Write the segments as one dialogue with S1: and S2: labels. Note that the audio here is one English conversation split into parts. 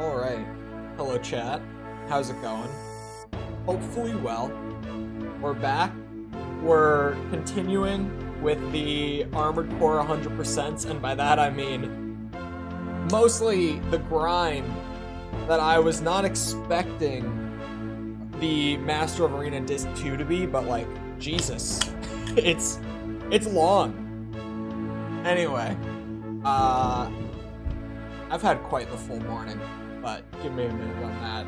S1: Alright. Hello, chat. How's it going? Hopefully well. We're back. We're continuing with the Armored Core 100%, and by that I mean mostly the grind that I was not expecting the Master of Arena Disc 2 to be, but like, Jesus. It's long. Anyway, I've had quite the full morning, but give me a minute on that.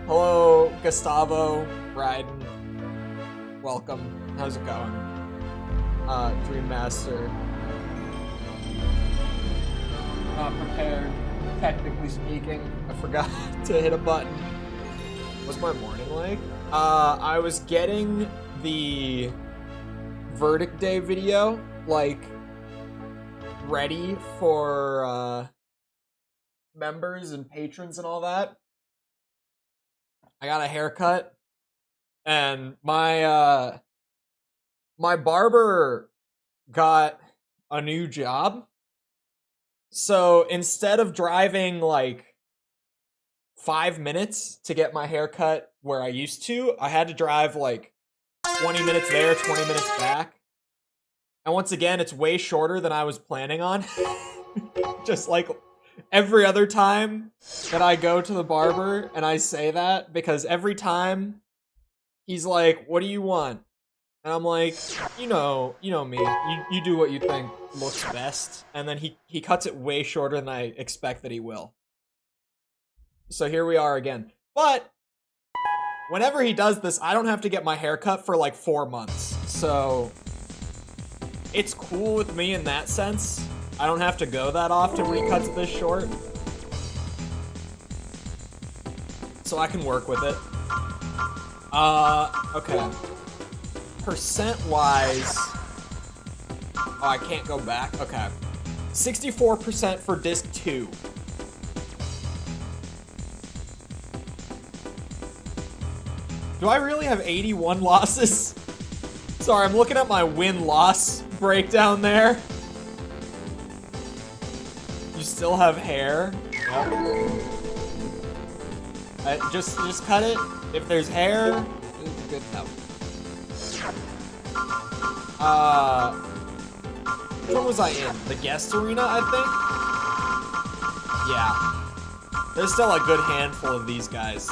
S1: Hello, Gustavo, Bryden. Welcome. How's it going? Dream Master. Not prepared, technically speaking. I forgot to hit a button. What's my morning like? I was getting the Verdict Day video, like, ready for, members and patrons and all that. I got a haircut, and my barber got a new job. So instead of driving like 5 minutes to get my haircut where I used to, I had to drive like 20 minutes there, 20 minutes back. And once again, it's way shorter than I was planning on. Just like every other time that I go to the barber and I say that, because every time he's like, "What do you want?" And I'm like, you know me, you do what you think looks best. And then he cuts it way shorter than I expect that he will. So here we are again. But whenever he does this, I don't have to get my hair cut for like 4 months. So it's cool with me in that sense. I don't have to go that often when he cuts it this short. So I can work with it. Okay. Percent-wise... Oh, I can't go back? Okay. 64% for Disc 2. Do I really have 81 losses? Sorry, I'm looking at my win-loss breakdown there. You still have hair? Yep. Just cut it. If there's hair, it's good enough. Which one was I in? The guest arena, I think? Yeah. There's still a good handful of these guys.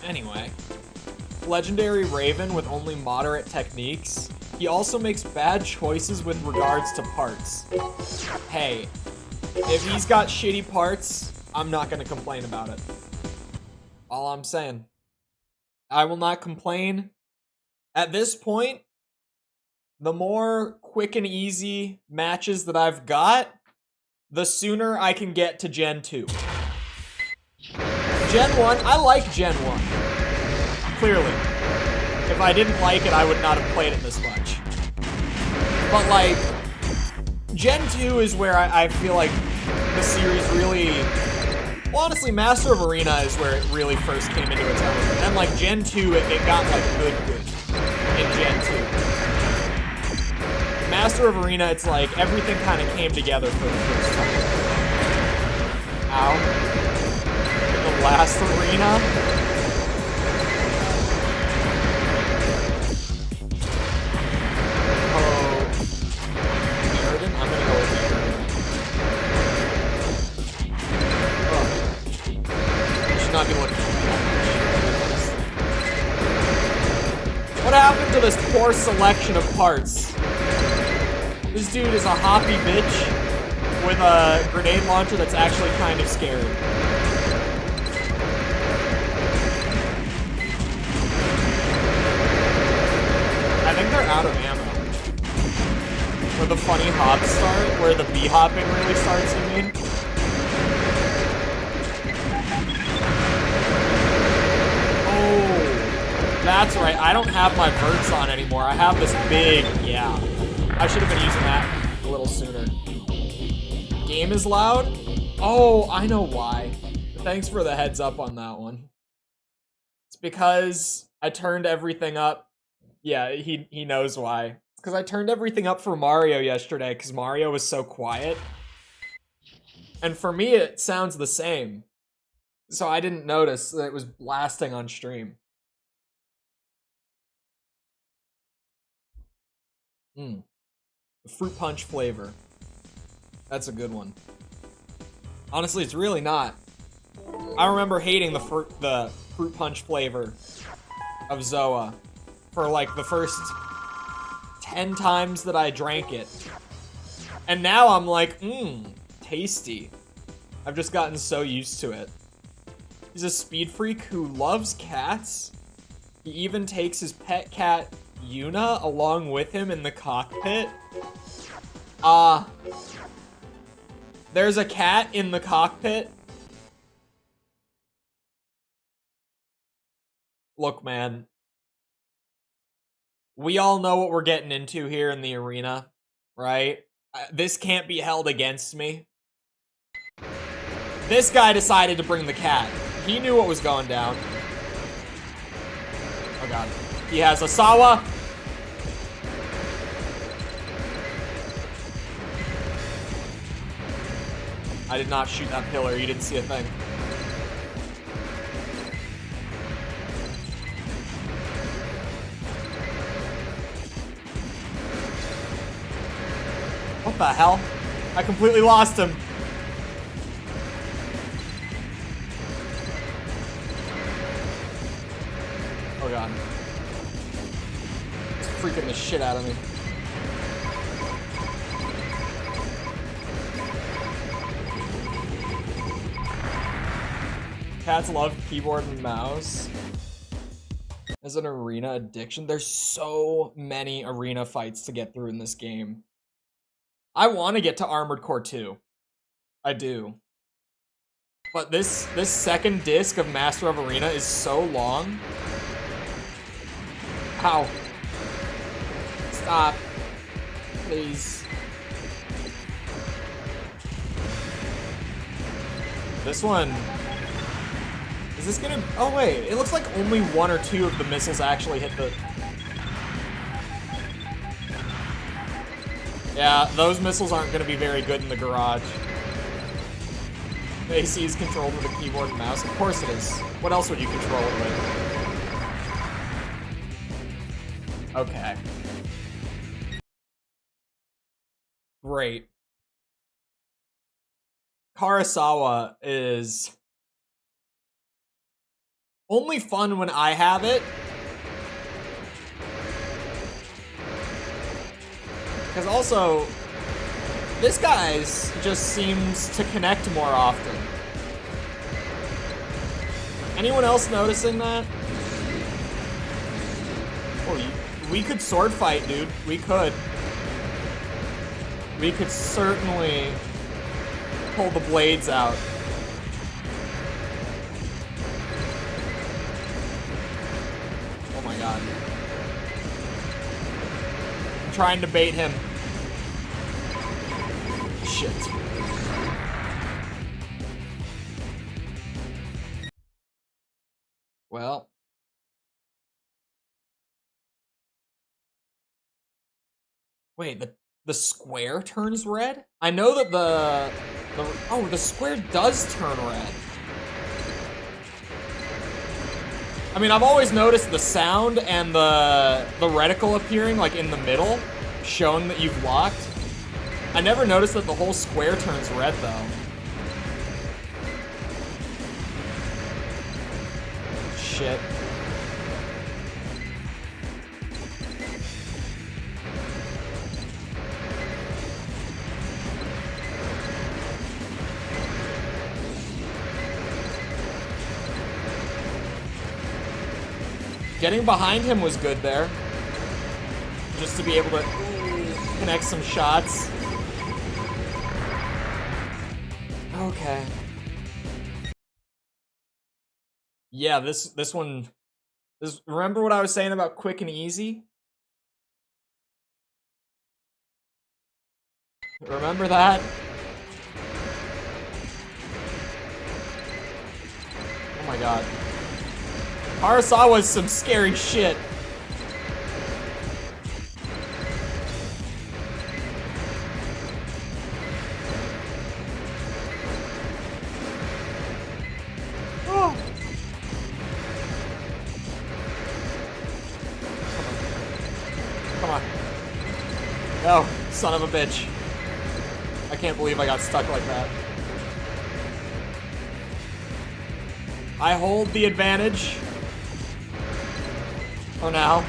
S1: Anyway. Legendary Raven with only moderate techniques. He also makes bad choices with regards to parts. Hey, if he's got shitty parts, I'm not gonna complain about it. All I'm saying. I will not complain. At this point, the more quick and easy matches that I've got, the sooner I can get to Gen 2. Gen 1, I like Gen 1. Clearly. If I didn't like it, I would not have played it this much. But like, Gen 2 is where I feel like the series really... Well, honestly, Master of Arena is where it really first came into its own. And then like Gen 2, it got like good in Gen 2. Master of Arena, it's like everything kind of came together for the first time. Ow. The last arena? Not be looking. What happened to this poor selection of parts? This dude is a hoppy bitch with a grenade launcher that's actually kind of scary. I think they're out of ammo. Where the funny hops start, where the bee hopping really starts, you mean? That's right, I don't have my verts on anymore. I have this big, yeah. I should have been using that a little sooner. Game is loud? Oh, I know why. Thanks for the heads up on that one. It's because I turned everything up. Yeah, he knows why. It's because I turned everything up for Mario yesterday, because Mario was so quiet. And for me, it sounds the same. So I didn't notice that it was blasting on stream. The fruit punch flavor. That's a good one. Honestly, it's really not. I remember hating the fruit punch flavor of Zoa for like the first 10 times that I drank it. And now I'm like, tasty. I've just gotten so used to it. He's a speed freak who loves cats. He even takes his pet cat, Yuna, along with him in the cockpit. There's a cat in the cockpit. Look, man. We all know what we're getting into here in the arena, right? This can't be held against me. This guy decided to bring the cat. He knew what was going down. Oh god. He has a Sawa. I did not shoot that pillar. You didn't see a thing. What the hell? I completely lost him. Oh god. It's freaking the shit out of me. Cats love keyboard and mouse. As an arena addiction, there's so many arena fights to get through in this game. I want to get to Armored Core 2. I do. But this second disc of Master of Arena is so long. Ow. Stop. Please. This one... Is this gonna... Oh wait, it looks like only 1 or 2 of the missiles actually hit the... Yeah, those missiles aren't gonna be very good in the garage. The AC is controlled with a keyboard and mouse. Of course it is. What else would you control it with? Okay. Great. Karasawa is... only fun when I have it. Because also, this guy's just seems to connect more often. Anyone else noticing that? Oh, we could sword fight, dude. We could. We could certainly pull the blades out. Oh my god. I'm trying to bait him. Shit. Well. Wait, the square turns red? I know that the square does turn red. I mean, I've always noticed the sound and the reticle appearing like in the middle, showing that you've locked. I never noticed that the whole square turns red though. Shit. Getting behind him was good there. Just to be able to connect some shots. Okay. Yeah, this one... remember what I was saying about quick and easy? Remember that? Oh my god. Arasawa's some scary shit. Son of a bitch. I can't believe I got stuck like that. I hold the advantage. For now.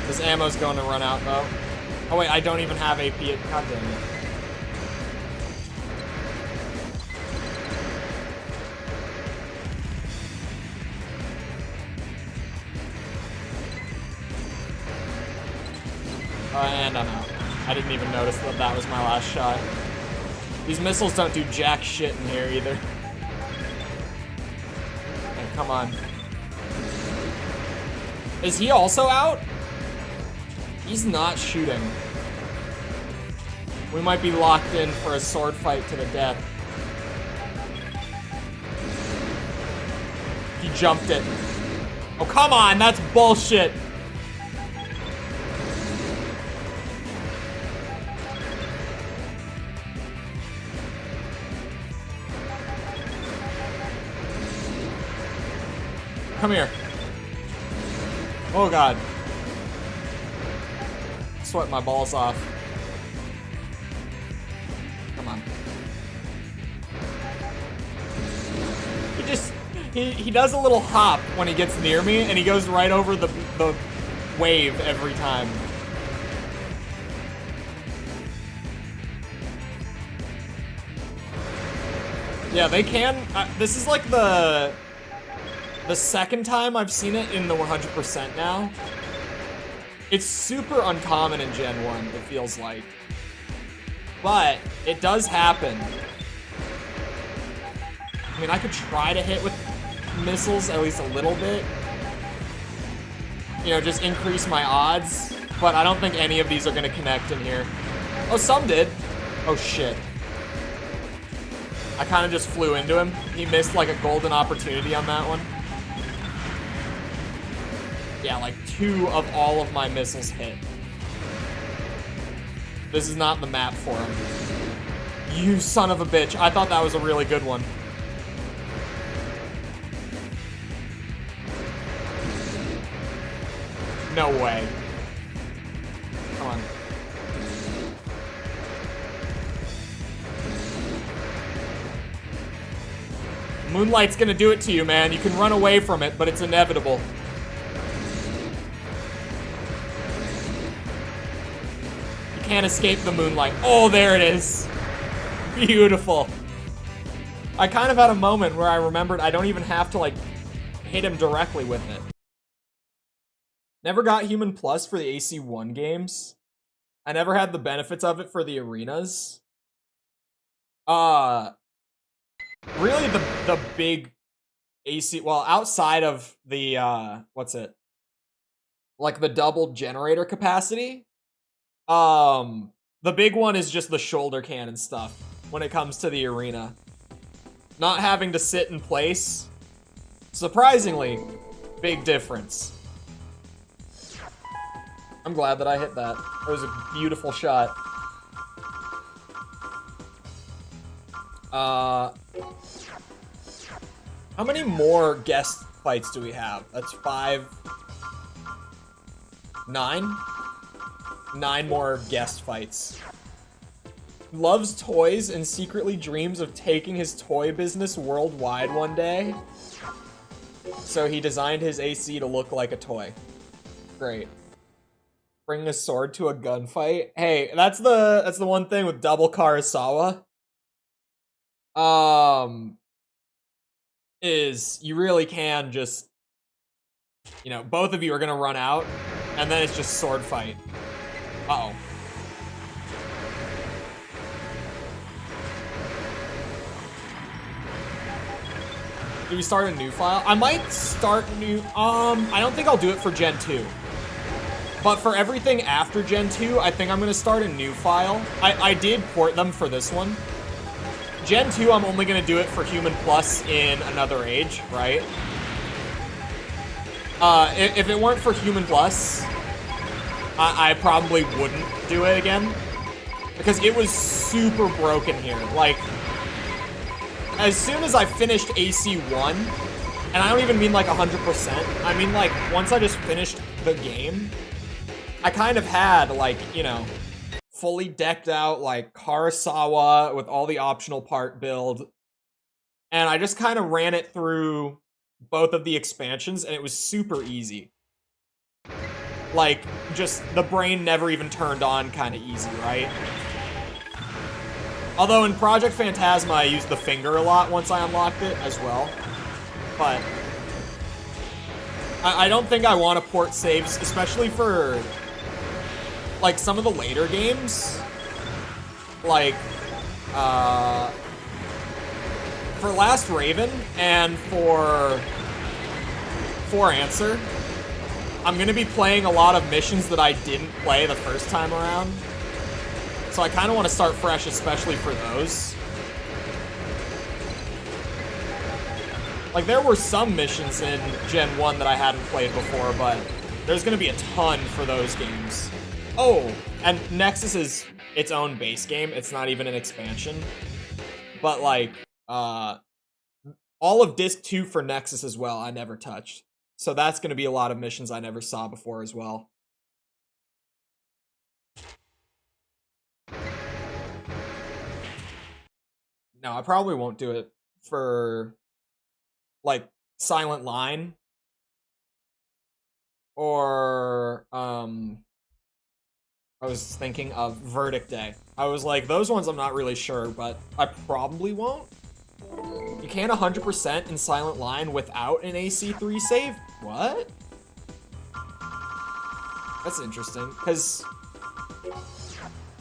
S1: This ammo's going to run out, though. Oh, wait, I don't even have AP. God damn it. And I'm out. I didn't even notice that that was my last shot. These missiles don't do jack shit in here either. Hey, come on. Is he also out? He's not shooting. We might be locked in for a sword fight to the death. He jumped it. Oh, come on, that's bullshit. Come here. Oh god. Sweat my balls off. Come on. He does a little hop when he gets near me, and he goes right over the wave every time. Yeah, they can. This is like the second time I've seen it in the 100% now. It's super uncommon in Gen 1, it feels like. But it does happen. I mean, I could try to hit with missiles at least a little bit. You know, just increase my odds. But I don't think any of these are gonna connect in here. Oh, some did. Oh, shit. I kind of just flew into him. He missed like a golden opportunity on that one. Yeah, like 2 of all of my missiles hit. This is not the map for him. You son of a bitch. I thought that was a really good one. No way. Come on. Moonlight's gonna do it to you, man. You can run away from it, but it's inevitable. Can't escape the moonlight. Oh, there it is. Beautiful. I kind of had a moment where I remembered I don't even have to, like, hit him directly with it. Never got Human Plus for the AC1 games. I never had the benefits of it for the arenas. Really the big AC, well, outside of the, what's it? Like the double generator capacity. The big one is just the shoulder cannon stuff when it comes to the arena. Not having to sit in place. Surprisingly, big difference. I'm glad that I hit that. It was a beautiful shot. How many more guest fights do we have? That's 5... 9? 9 more guest fights. Loves toys and secretly dreams of taking his toy business worldwide one day. So he designed his AC to look like a toy. Great. Bring a sword to a gunfight. Hey, that's the one thing with double Karasawa. Is you really can just, you know, both of you are gonna run out, and then it's just sword fight. Uh-oh. Do we start a new file? I might start new, I don't think I'll do it for Gen 2. But for everything after Gen 2, I think I'm gonna start a new file. I did port them for this one. Gen 2, I'm only gonna do it for Human Plus in Another Age, right? If it weren't for Human Plus, I probably wouldn't do it again. Because it was super broken here. Like, as soon as I finished AC1, and I don't even mean like 100%, I mean like once I just finished the game, I kind of had, like, you know, fully decked out, like, Karasawa with all the optional part build. And I just kind of ran it through both of the expansions, and it was super easy. Like, just the brain never even turned on kind of easy, right? Although in Project Phantasma, I used the finger a lot once I unlocked it as well. But I don't think I want to port saves, especially for, like, some of the later games. Like, for Last Raven and for Answer, I'm going to be playing a lot of missions that I didn't play the first time around. So I kind of want to start fresh, especially for those. Like, there were some missions in Gen 1 that I hadn't played before, but there's going to be a ton for those games. Oh, and Nexus is its own base game. It's not even an expansion. But, like, all of Disc 2 for Nexus as well, I never touched. So that's going to be a lot of missions I never saw before as well. No, I probably won't do it for, like, Silent Line. Or, I was thinking of Verdict Day. I was like, those ones I'm not really sure, but I probably won't. You can't 100% in Silent Line without an AC3 save? What? That's interesting, because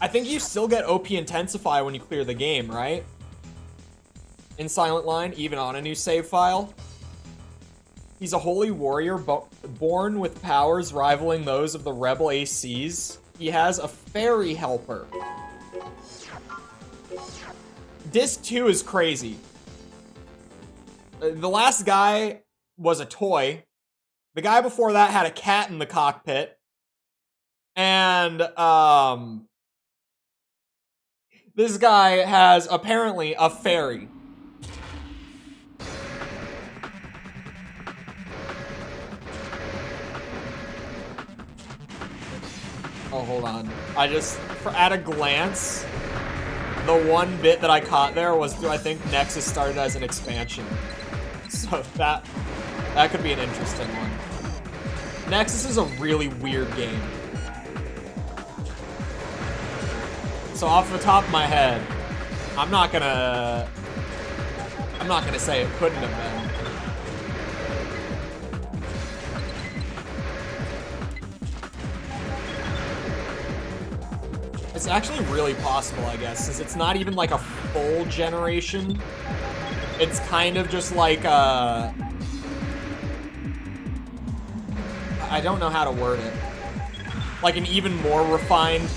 S1: I think you still get OP Intensify when you clear the game, right? In Silent Line, even on a new save file. He's a holy warrior born with powers rivaling those of the rebel ACs. He has a fairy helper. Disc 2 is crazy. The last guy was a toy. The guy before that had a cat in the cockpit. And, this guy has, apparently, a fairy. Oh, hold on. At a glance, the one bit that I caught there was, I think Nexus started as an expansion. So that could be an interesting one. Nexus is a really weird game. So off the top of my head, I'm not gonna say it couldn't have been. It's actually really possible, I guess, since it's not even like a full generation. It's kind of just like I don't know how to word it. Like an even more refined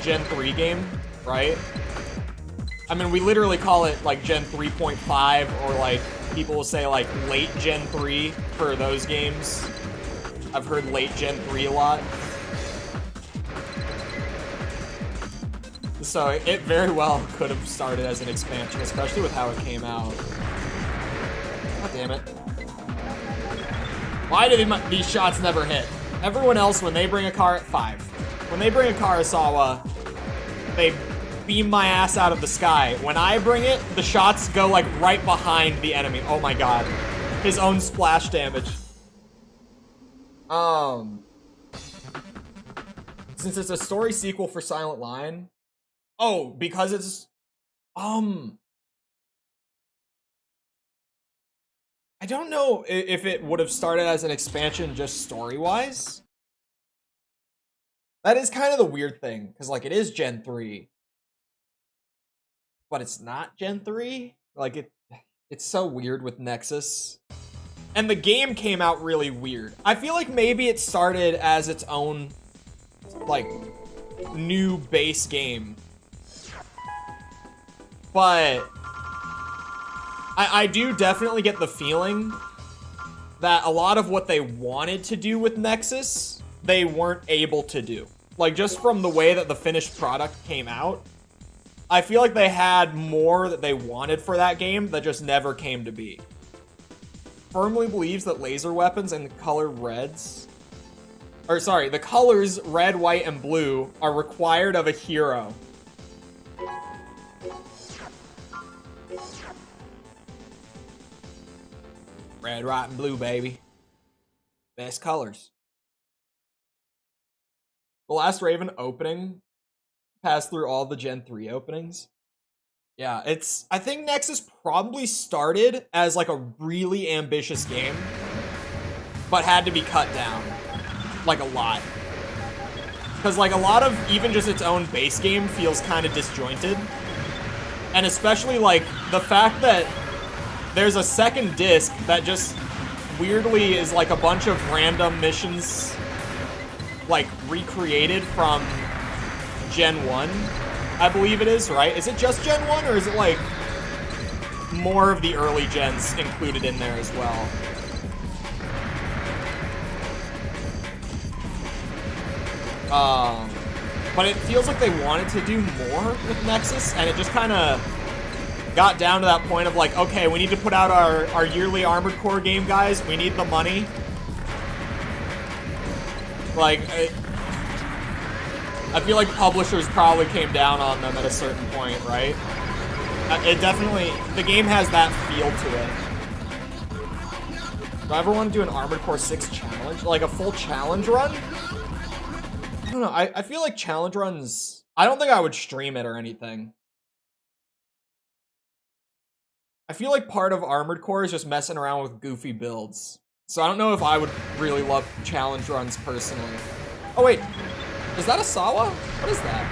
S1: Gen 3 game, right? I mean, we literally call it like Gen 3.5, or like people will say like late Gen 3 for those games. I've heard late Gen 3 a lot. So it very well could have started as an expansion, especially with how it came out. God damn it. Why do these shots never hit? Everyone else, when they bring a car at 5, when they bring a Karasawa, they beam my ass out of the sky. When I bring it, the shots go like right behind the enemy. Oh my god. His own splash damage. Since it's a story sequel for Silent Line. Oh, because it's, I don't know if it would have started as an expansion just story-wise. That is kind of the weird thing, because, like, it is Gen 3. But it's not Gen 3? Like, it's so weird with Nexus. And the game came out really weird. I feel like maybe it started as its own, like, new base game. But I do definitely get the feeling that a lot of what they wanted to do with Nexus, they weren't able to do. Like, just from the way that the finished product came out, I feel like they had more that they wanted for that game that just never came to be. Firmly believes that laser weapons and color reds Or sorry, the colors red, white, and blue are required of a hero. Red, white, and blue, baby. Best colors. The Last Raven opening passed through all the Gen 3 openings. Yeah, I think Nexus probably started as like a really ambitious game, but had to be cut down. Like a lot. Because like a lot of even just its own base game feels kind of disjointed. And especially like the fact that there's a second disc that just weirdly is like a bunch of random missions like recreated from Gen 1, I believe it is, right? Is it just Gen 1 or is it like more of the early gens included in there as well? But it feels like they wanted to do more with Nexus, and it just kind of got down to that point of like, okay, we need to put out our yearly Armored Core game, guys. We need the money. Like, I feel like publishers probably came down on them at a certain point, right? It definitely, the game has that feel to it. Do I ever want to do an Armored Core 6 challenge? Like a full challenge run? I don't know, I feel like challenge runs, I don't think I would stream it or anything. I feel like part of Armored Core is just messing around with goofy builds. So I don't know if I would really love challenge runs personally. Oh wait, is that a Sawa? What is that?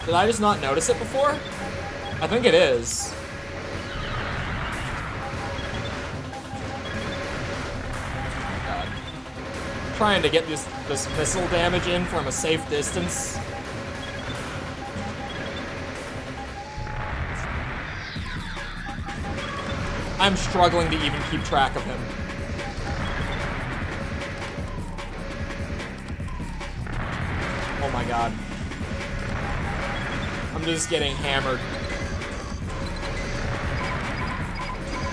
S1: Did I just not notice it before? I think it is. Trying to get this missile damage in from a safe distance. I'm struggling to even keep track of him. Oh my god. I'm just getting hammered.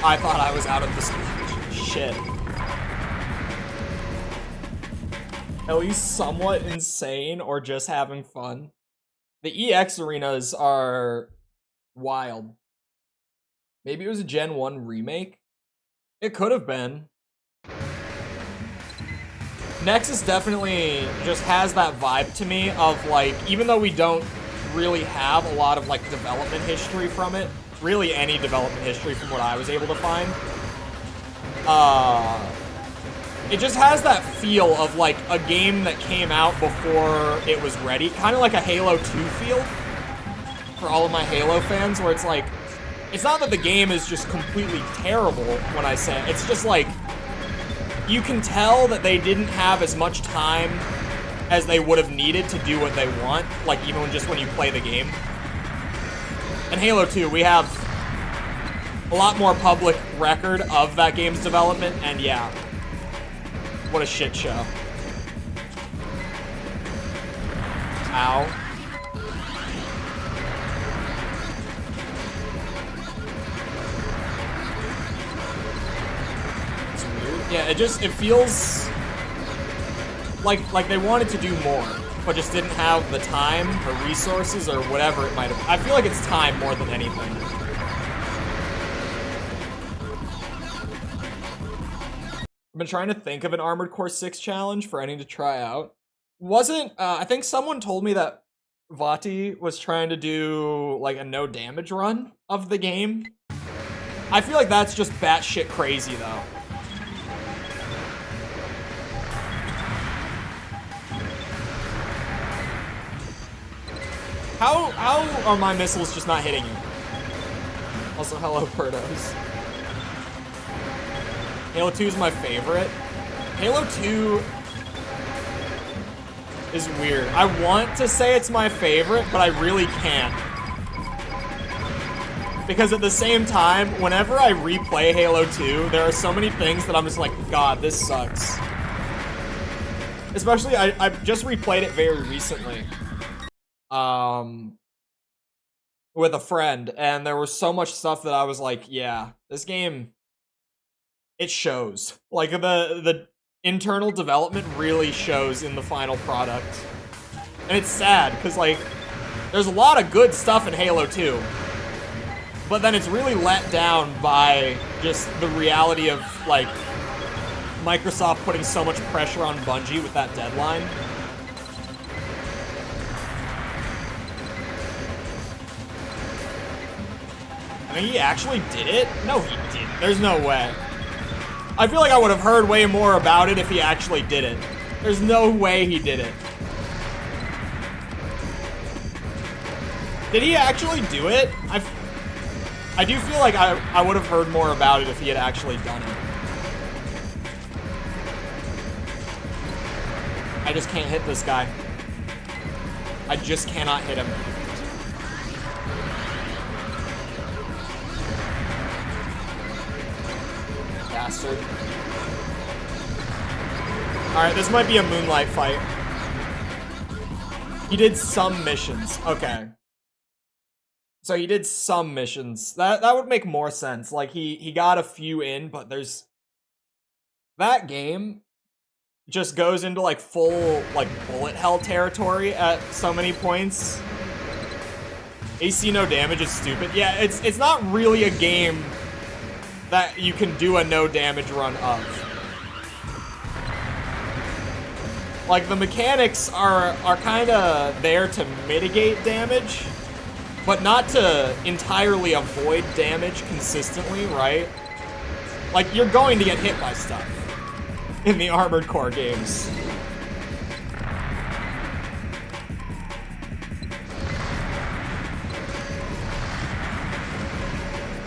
S1: I thought I was out of this shit. At least somewhat insane or just having fun. The EX arenas are wild. Maybe it was a Gen 1 remake? It could have been. Nexus definitely just has that vibe to me of like, even though we don't really have a lot of like development history from it, really any development history from what I was able to find, it just has that feel of like a game that came out before it was ready. Kind of like a Halo 2 feel for all of my Halo fans, where it's like, it's not that the game is just completely terrible when I say it. It's just like, you can tell that they didn't have as much time as they would have needed to do what they want, like even just when you play the game. In Halo 2, we have a lot more public record of that game's development, and yeah, what a shit show. Ow. It's weird. Yeah, it feels like they wanted to do more, but just didn't have the time or resources or whatever it might have. I feel like it's time more than anything. I've been trying to think of an Armored Core 6 challenge for any to try out. I think someone told me that Vati was trying to do like a no damage run of the game. I feel like that's just batshit crazy though. How are my missiles just not hitting you? Also, hello, Perdos. Halo 2 is my favorite. Halo 2 is weird. I want to say it's my favorite, but I really can't. Because at the same time, whenever I replay Halo 2, there are so many things that I'm just like, God, this sucks. Especially, I just replayed it very recently. With a friend, and there was so much stuff that I was like, yeah, this game, it shows. Like, the internal development really shows in the final product. And it's sad, because, like, there's a lot of good stuff in Halo 2. But then it's really let down by just the reality of, like, Microsoft putting so much pressure on Bungie with that deadline. I mean, he actually did it? No, he didn't. There's no way. I feel like I would have heard way more about it if he actually did it. There's no way he did it. Did he actually do it? I do feel like I would have heard more about it if he had actually done it. I just can't hit this guy. I just cannot hit him. Bastard. Alright, this might be a Moonlight fight. He did some missions. Okay. So he did some missions. That would make more sense. Like, he got a few in, but there's... That game just goes into, like, full, like, bullet hell territory at so many points. AC no damage is stupid. Yeah, it's not really a game that you can do a no damage run of. Like, the mechanics are kind of there to mitigate damage, but not to entirely avoid damage consistently, right? Like, you're going to get hit by stuff in the Armored Core games.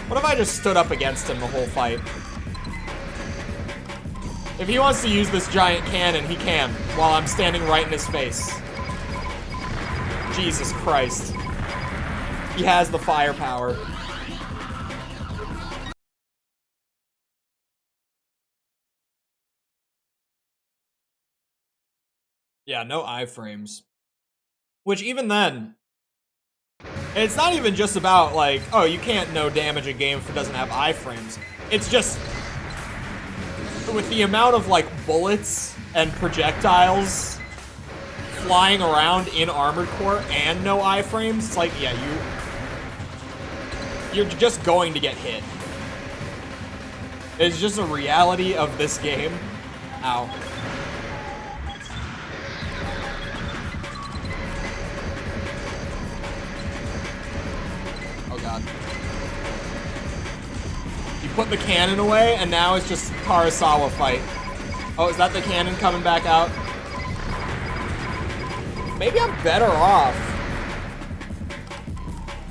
S1: What if I just stood up against him the whole fight? If he wants to use this giant cannon, he can, while I'm standing right in his face. Jesus Christ. He has the firepower. Yeah, no iframes. Which even then, it's not even just about, like, oh, you can't no damage a game if it doesn't have iframes. It's just, with the amount of, like, bullets and projectiles flying around in Armored Core and no iframes, it's like, yeah, you're just going to get hit. It's just a reality of this game. Ow. Oh god. You put the cannon away, and now it's just Karasawa fight. Oh, is that the cannon coming back out? Maybe I'm better off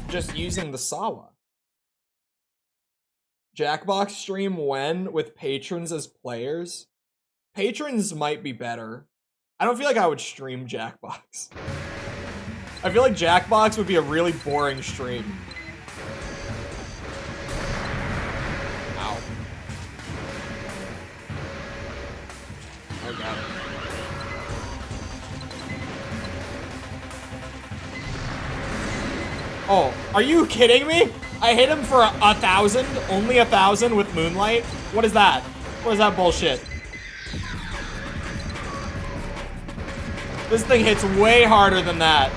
S1: just using the Sawa. Jackbox stream when with patrons as players? Patrons might be better. I don't feel like I would stream Jackbox. I feel like Jackbox would be a really boring stream. Ow. Oh god. Oh, are you kidding me? I hit him for 1,000, only 1,000 with Moonlight? What is that? What is that bullshit? This thing hits way harder than that.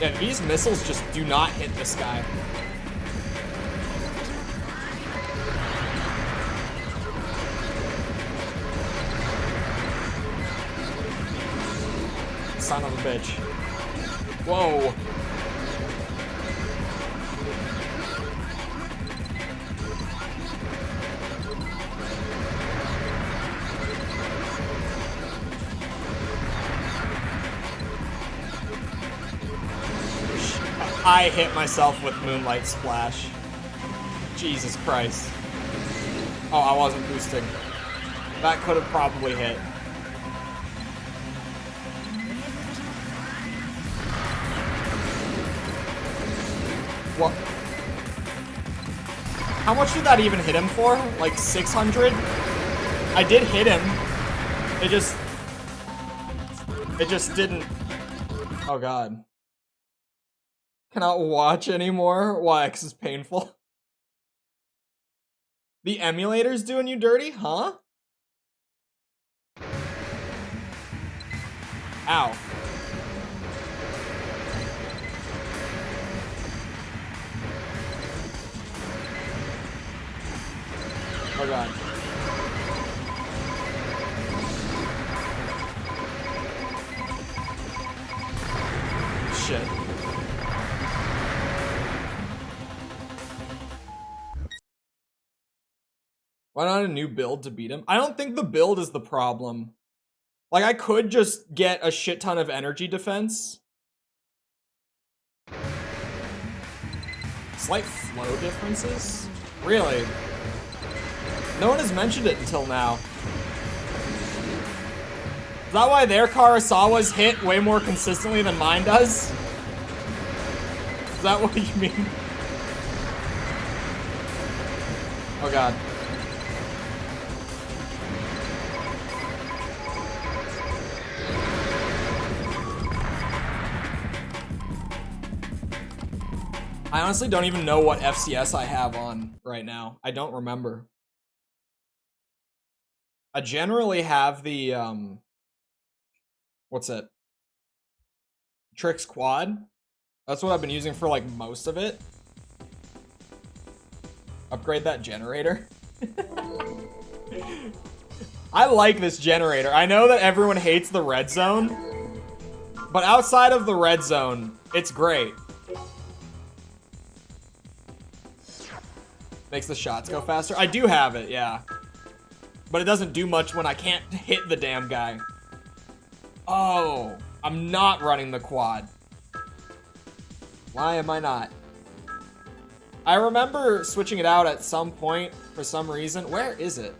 S1: Yeah, these missiles just do not hit this guy. Son of a bitch. Whoa. I hit myself with Moonlight Splash. Jesus Christ. Oh, I wasn't boosting. That could have probably hit. What? How much did that even hit him for? Like 600? I did hit him. It just didn't. Oh god. Cannot watch anymore. Why? 'Cause it's painful. The emulator's doing you dirty, huh? Ow. Oh god. Shit. Why not a new build to beat him? I don't think the build is the problem. Like, I could just get a shit ton of energy defense. Slight flow differences? Really? No one has mentioned it until now. Is that why their Karasawas hit way more consistently than mine does? Is that what you mean? Oh god. I honestly don't even know what FCS I have on right now. I don't remember. I generally have the, what's it? Trix Quad. That's what I've been using for, like, most of it. Upgrade that generator. I like this generator. I know that everyone hates the red zone, but outside of the red zone, it's great. Makes the shots go faster. I do have it, yeah. But it doesn't do much when I can't hit the damn guy. Oh, I'm not running the quad. Why am I not? I remember switching it out at some point for some reason. Where is it?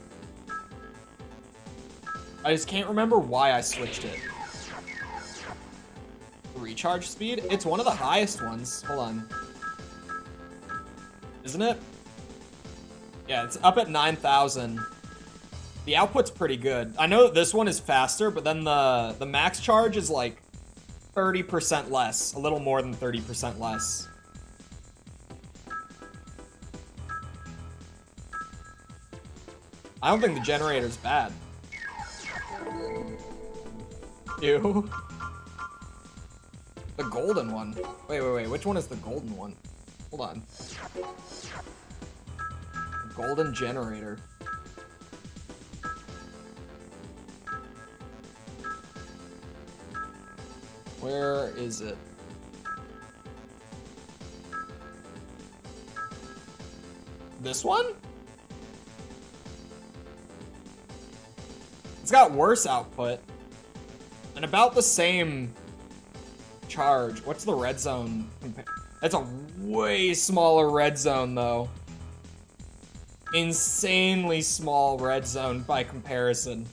S1: I just can't remember why I switched it. Recharge speed? It's one of the highest ones. Hold on. Isn't it? Yeah, it's up at 9,000. The output's pretty good. I know that this one is faster, but then the max charge is like 30% less. A little more than 30% less. I don't think the generator's bad. Ew. The golden one. Wait. Which one is the golden one? Hold on. The golden generator. Where is it? This one? It's got worse output. And about the same charge. What's the red zone? That's a way smaller red zone, though. Insanely small red zone by comparison.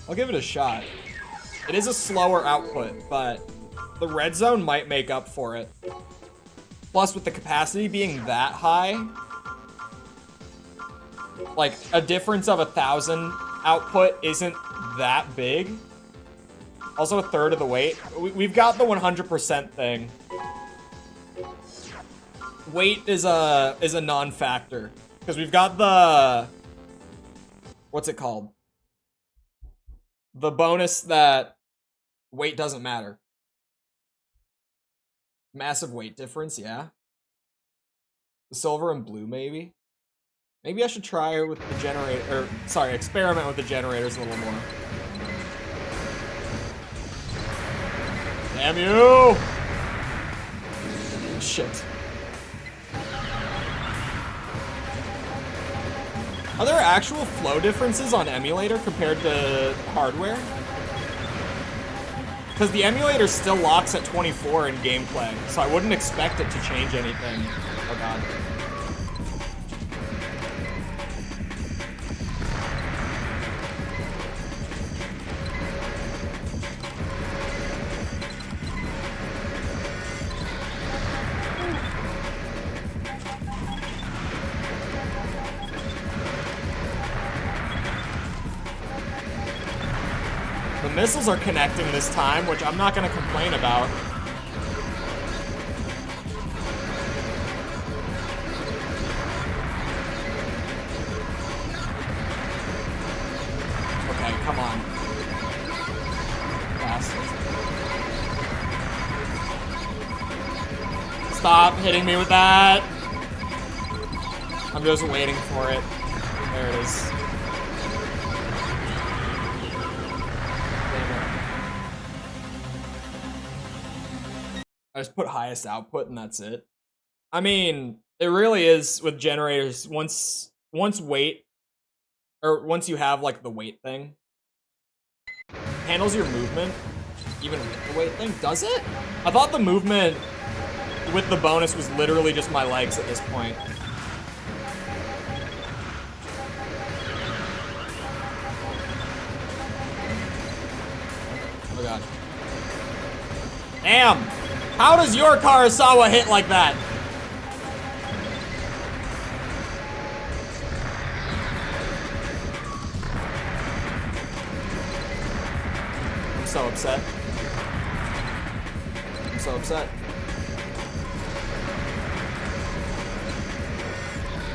S1: I'll give it a shot. It is a slower output, but the red zone might make up for it. Plus, with the capacity being that high, like, a difference of 1,000 output isn't that big. Also, a third of the weight. We've got the 100% thing. Weight is a non-factor because we've got the, what's it called? The bonus that weight doesn't matter. Massive weight difference, yeah. The silver and blue, maybe. Maybe I should try with the generator, or sorry, experiment with the generators a little more. Damn you! Shit. Are there actual flow differences on emulator compared to hardware? Because the emulator still locks at 24 in gameplay, so I wouldn't expect it to change anything. Oh god. missiles are connecting this time, which I'm not gonna complain about. Okay, come on. Bastard. Stop hitting me with that. I'm just waiting for it. There it is. I just put highest output and that's it. I mean, it really is with generators, once weight, or once you have like the weight thing, handles your movement, even with the weight thing, does it? I thought the movement with the bonus was literally just my legs at this point. Oh god. Damn! How does your Karasawa hit like that? I'm so upset. I'm so upset.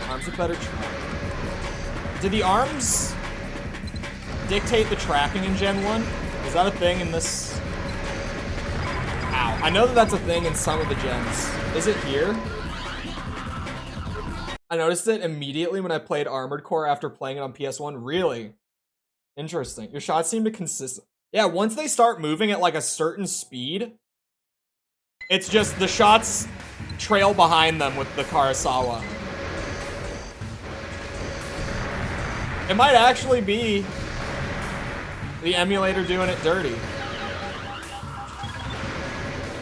S1: Arms with better track. Did the arms dictate the tracking in Gen 1? Is that a thing in this? Ow. I know that that's a thing in some of the gens. Is it here? I noticed it immediately when I played Armored Core after playing it on PS1. Really? Interesting. Your shots seem to consist. Yeah, once they start moving at like a certain speed, it's just the shots trail behind them with the Karasawa. It might actually be the emulator doing it dirty.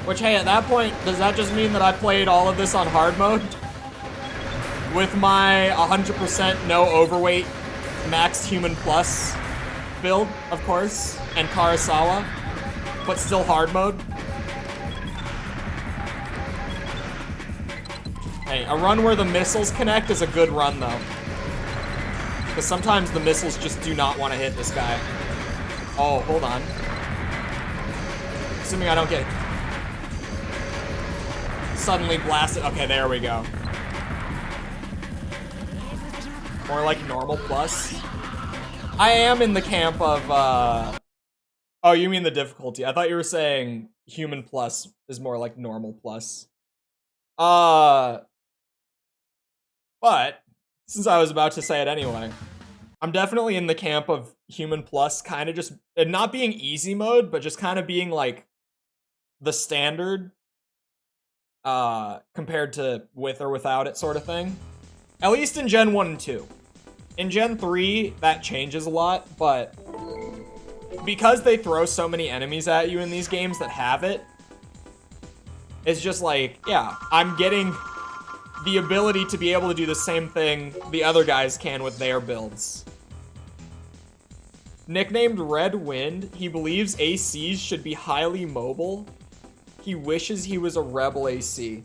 S1: Which, hey, at that point, does that just mean that I played all of this on hard mode? With my 100% no overweight maxed human plus build, of course, and Karasawa, but still hard mode? Hey, a run where the missiles connect is a good run, though. Because sometimes the missiles just do not want to hit this guy. Oh, hold on. Assuming I don't get suddenly blasted. Okay, there we go. More like normal plus. I am in the camp of, oh, you mean the difficulty. I thought you were saying human plus is more like normal plus. But, since I was about to say it anyway, I'm definitely in the camp of human plus kind of just, not being easy mode, but just kind of being like the standard compared to with or without it sort of thing. At least in Gen 1 and 2. In Gen 3, that changes a lot, but because they throw so many enemies at you in these games that have it, it's just like, yeah, I'm getting the ability to be able to do the same thing the other guys can with their builds. Nicknamed Red Wind, he believes ACs should be highly mobile. He wishes he was a Rebel AC.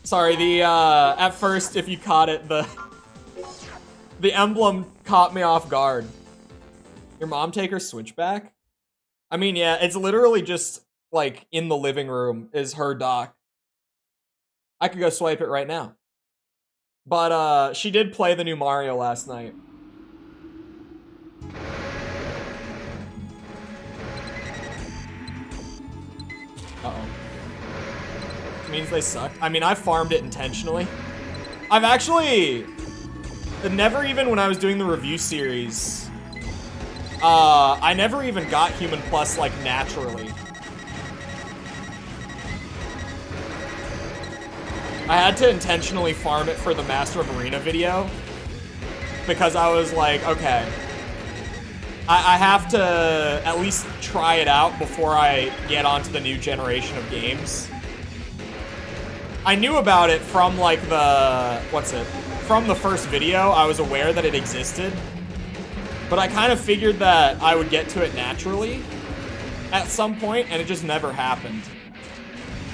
S1: Sorry, the, at first, if you caught it, the emblem caught me off guard. Your mom take her Switch back? I mean, yeah, it's literally just, like, in the living room is her dock. I could go swipe it right now. But, she did play the new Mario last night. Uh-oh. Means they suck. I mean, I farmed it intentionally. I've actually... Never even when I was doing the review series, I never even got Human Plus, like, naturally. I had to intentionally farm it for the Master of Arena video, because I was like, okay, I have to at least try it out before I get onto the new generation of games. I knew about it from, like, from the first video. I was aware that it existed, but I kind of figured that I would get to it naturally at some point, and it just never happened.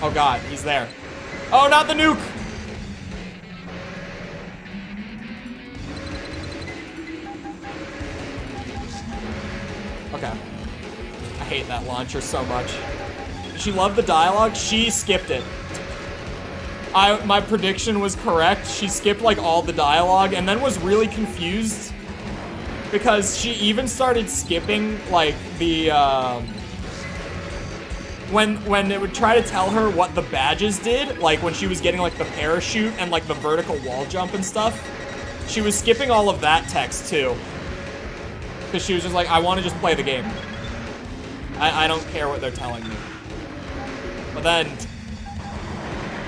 S1: Oh god, he's there. Oh, not the nuke! Okay. I hate that launcher so much. She loved the dialogue. She skipped it. My prediction was correct. She skipped like all the dialogue and then was really confused because she even started skipping like the when it would try to tell her what the badges did, like when she was getting like the parachute and like the vertical wall jump and stuff, she was skipping all of that text too. Because she was just like, I want to just play the game. I don't care what they're telling me. But then,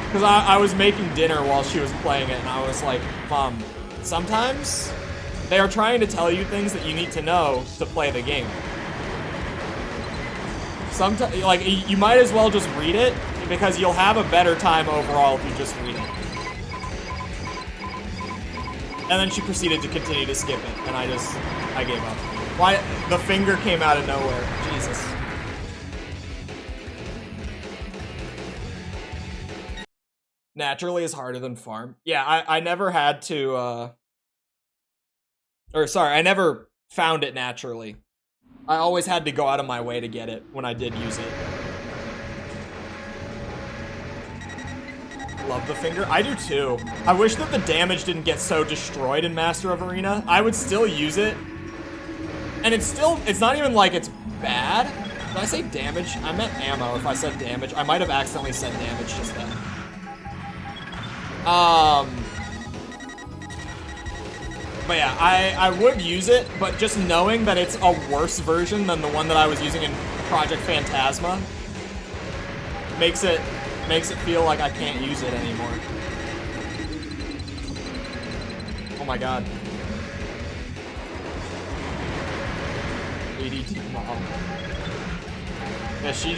S1: because I was making dinner while she was playing it, and I was like, Mom, sometimes they are trying to tell you things that you need to know to play the game. Sometimes, like, you might as well just read it, because you'll have a better time overall if you just read it. And then she proceeded to continue to skip it, and I gave up. Why? The finger came out of nowhere. Jesus. Naturally is harder than farm. Yeah, I never had to, I never found it naturally. I always had to go out of my way to get it when I did use it. Love the finger. I do too. I wish that the damage didn't get so destroyed in Master of Arena. I would still use it. And it's not even like it's bad. Did I say damage? I meant ammo if I said damage. I might have accidentally said damage just then. But yeah, I would use it, but just knowing that it's a worse version than the one that I was using in Project Phantasma makes it feel like I can't use it anymore. Oh my god. ADT mom. Yeah, she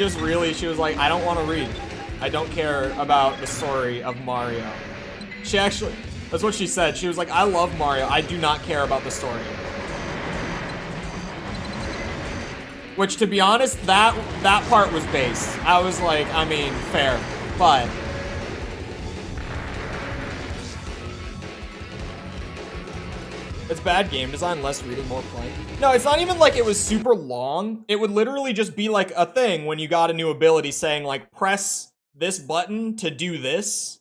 S1: was like, I don't want to read. I don't care about the story of Mario. She actually, that's what she said. She was like, I love Mario. I do not care about the story. Which, to be honest, that part was based. I was like, I mean, fair, but it's bad game design, less reading, more playing. No, it's not even like it was super long. It would literally just be like a thing when you got a new ability saying like, press this button to do this,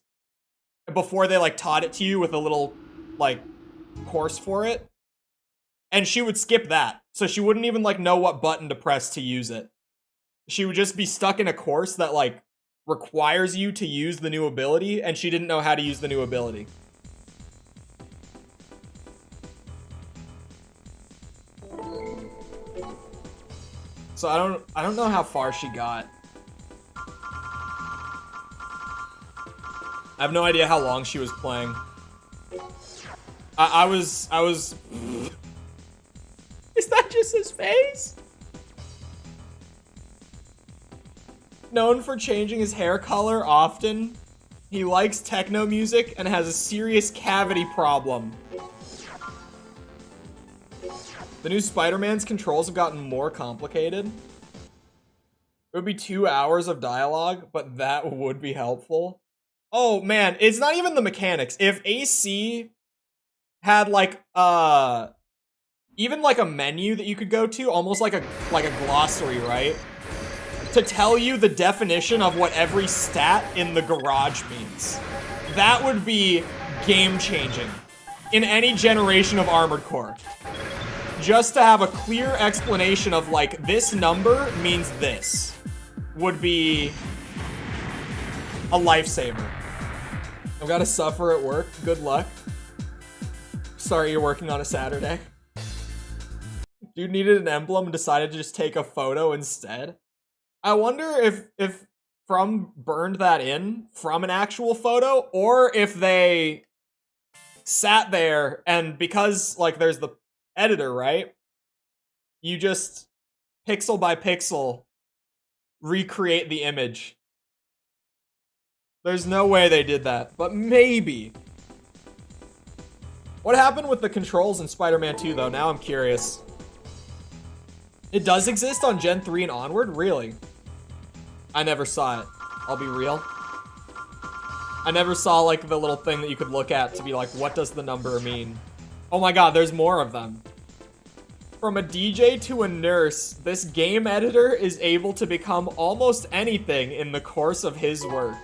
S1: before they like taught it to you with a little like course for it. And she would skip that. So she wouldn't even like know what button to press to use it. She would just be stuck in a course that like requires you to use the new ability, and she didn't know how to use the new ability. So I don't know how far she got. I have no idea how long she was playing. I was Is that just his face? Known for changing his hair color often, he likes techno music and has a serious cavity problem. The new Spider-Man's controls have gotten more complicated. It would be 2 hours of dialogue, but that would be helpful. Oh man, it's not even the mechanics. If AC had like even like a menu that you could go to, almost like a glossary, right? To tell you the definition of what every stat in the garage means. That would be game-changing in any generation of Armored Core. Just to have a clear explanation of like, this number means this, would be a lifesaver. I've got to suffer at work. Good luck. Sorry you're working on a Saturday. Dude needed an emblem and decided to just take a photo instead. I wonder if From burned that in from an actual photo, or if they sat there and because like there's the editor, right? You just pixel by pixel recreate the image. There's no way they did that, but maybe. What happened with the controls in Spider-Man 2 though? Now I'm curious. It does exist on Gen 3 and onward? Really? I never saw it. I'll be real. I never saw like the little thing that you could look at to be like, what does the number mean? Oh my god, there's more of them. From a DJ to a nurse, this game editor is able to become almost anything in the course of his work.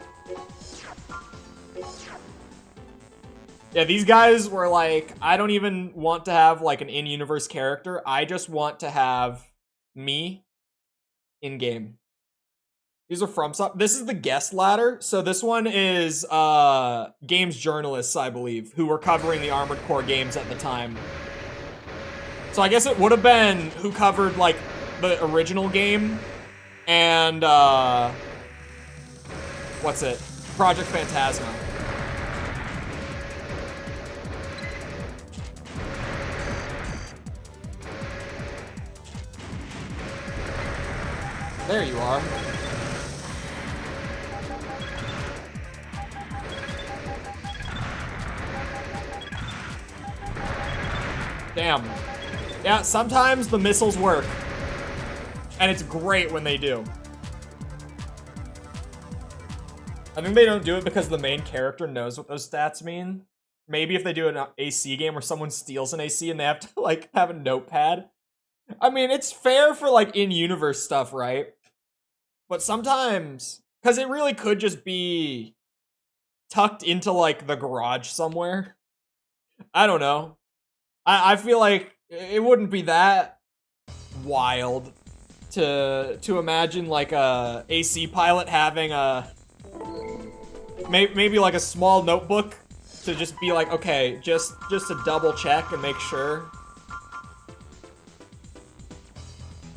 S1: Yeah, these guys were like, I don't even want to have like an in-universe character. I just want to have me in-game. These are FromSoftware. This is the guest ladder. So this one is games journalists, I believe, who were covering the Armored Core games at the time. So I guess it would have been who covered like the original game and what's it? Project Phantasma. There you are. Damn. Yeah, sometimes the missiles work. And it's great when they do. I think they don't do it because the main character knows what those stats mean. Maybe if they do an AC game where someone steals an AC and they have to, like, have a notepad. I mean, it's fair for, like, in-universe stuff, right? But sometimes... Because it really could just be tucked into, like, the garage somewhere. I don't know. I feel like it wouldn't be that wild to imagine like a AC pilot having a maybe like a small notebook to just be like, okay, just to double check and make sure.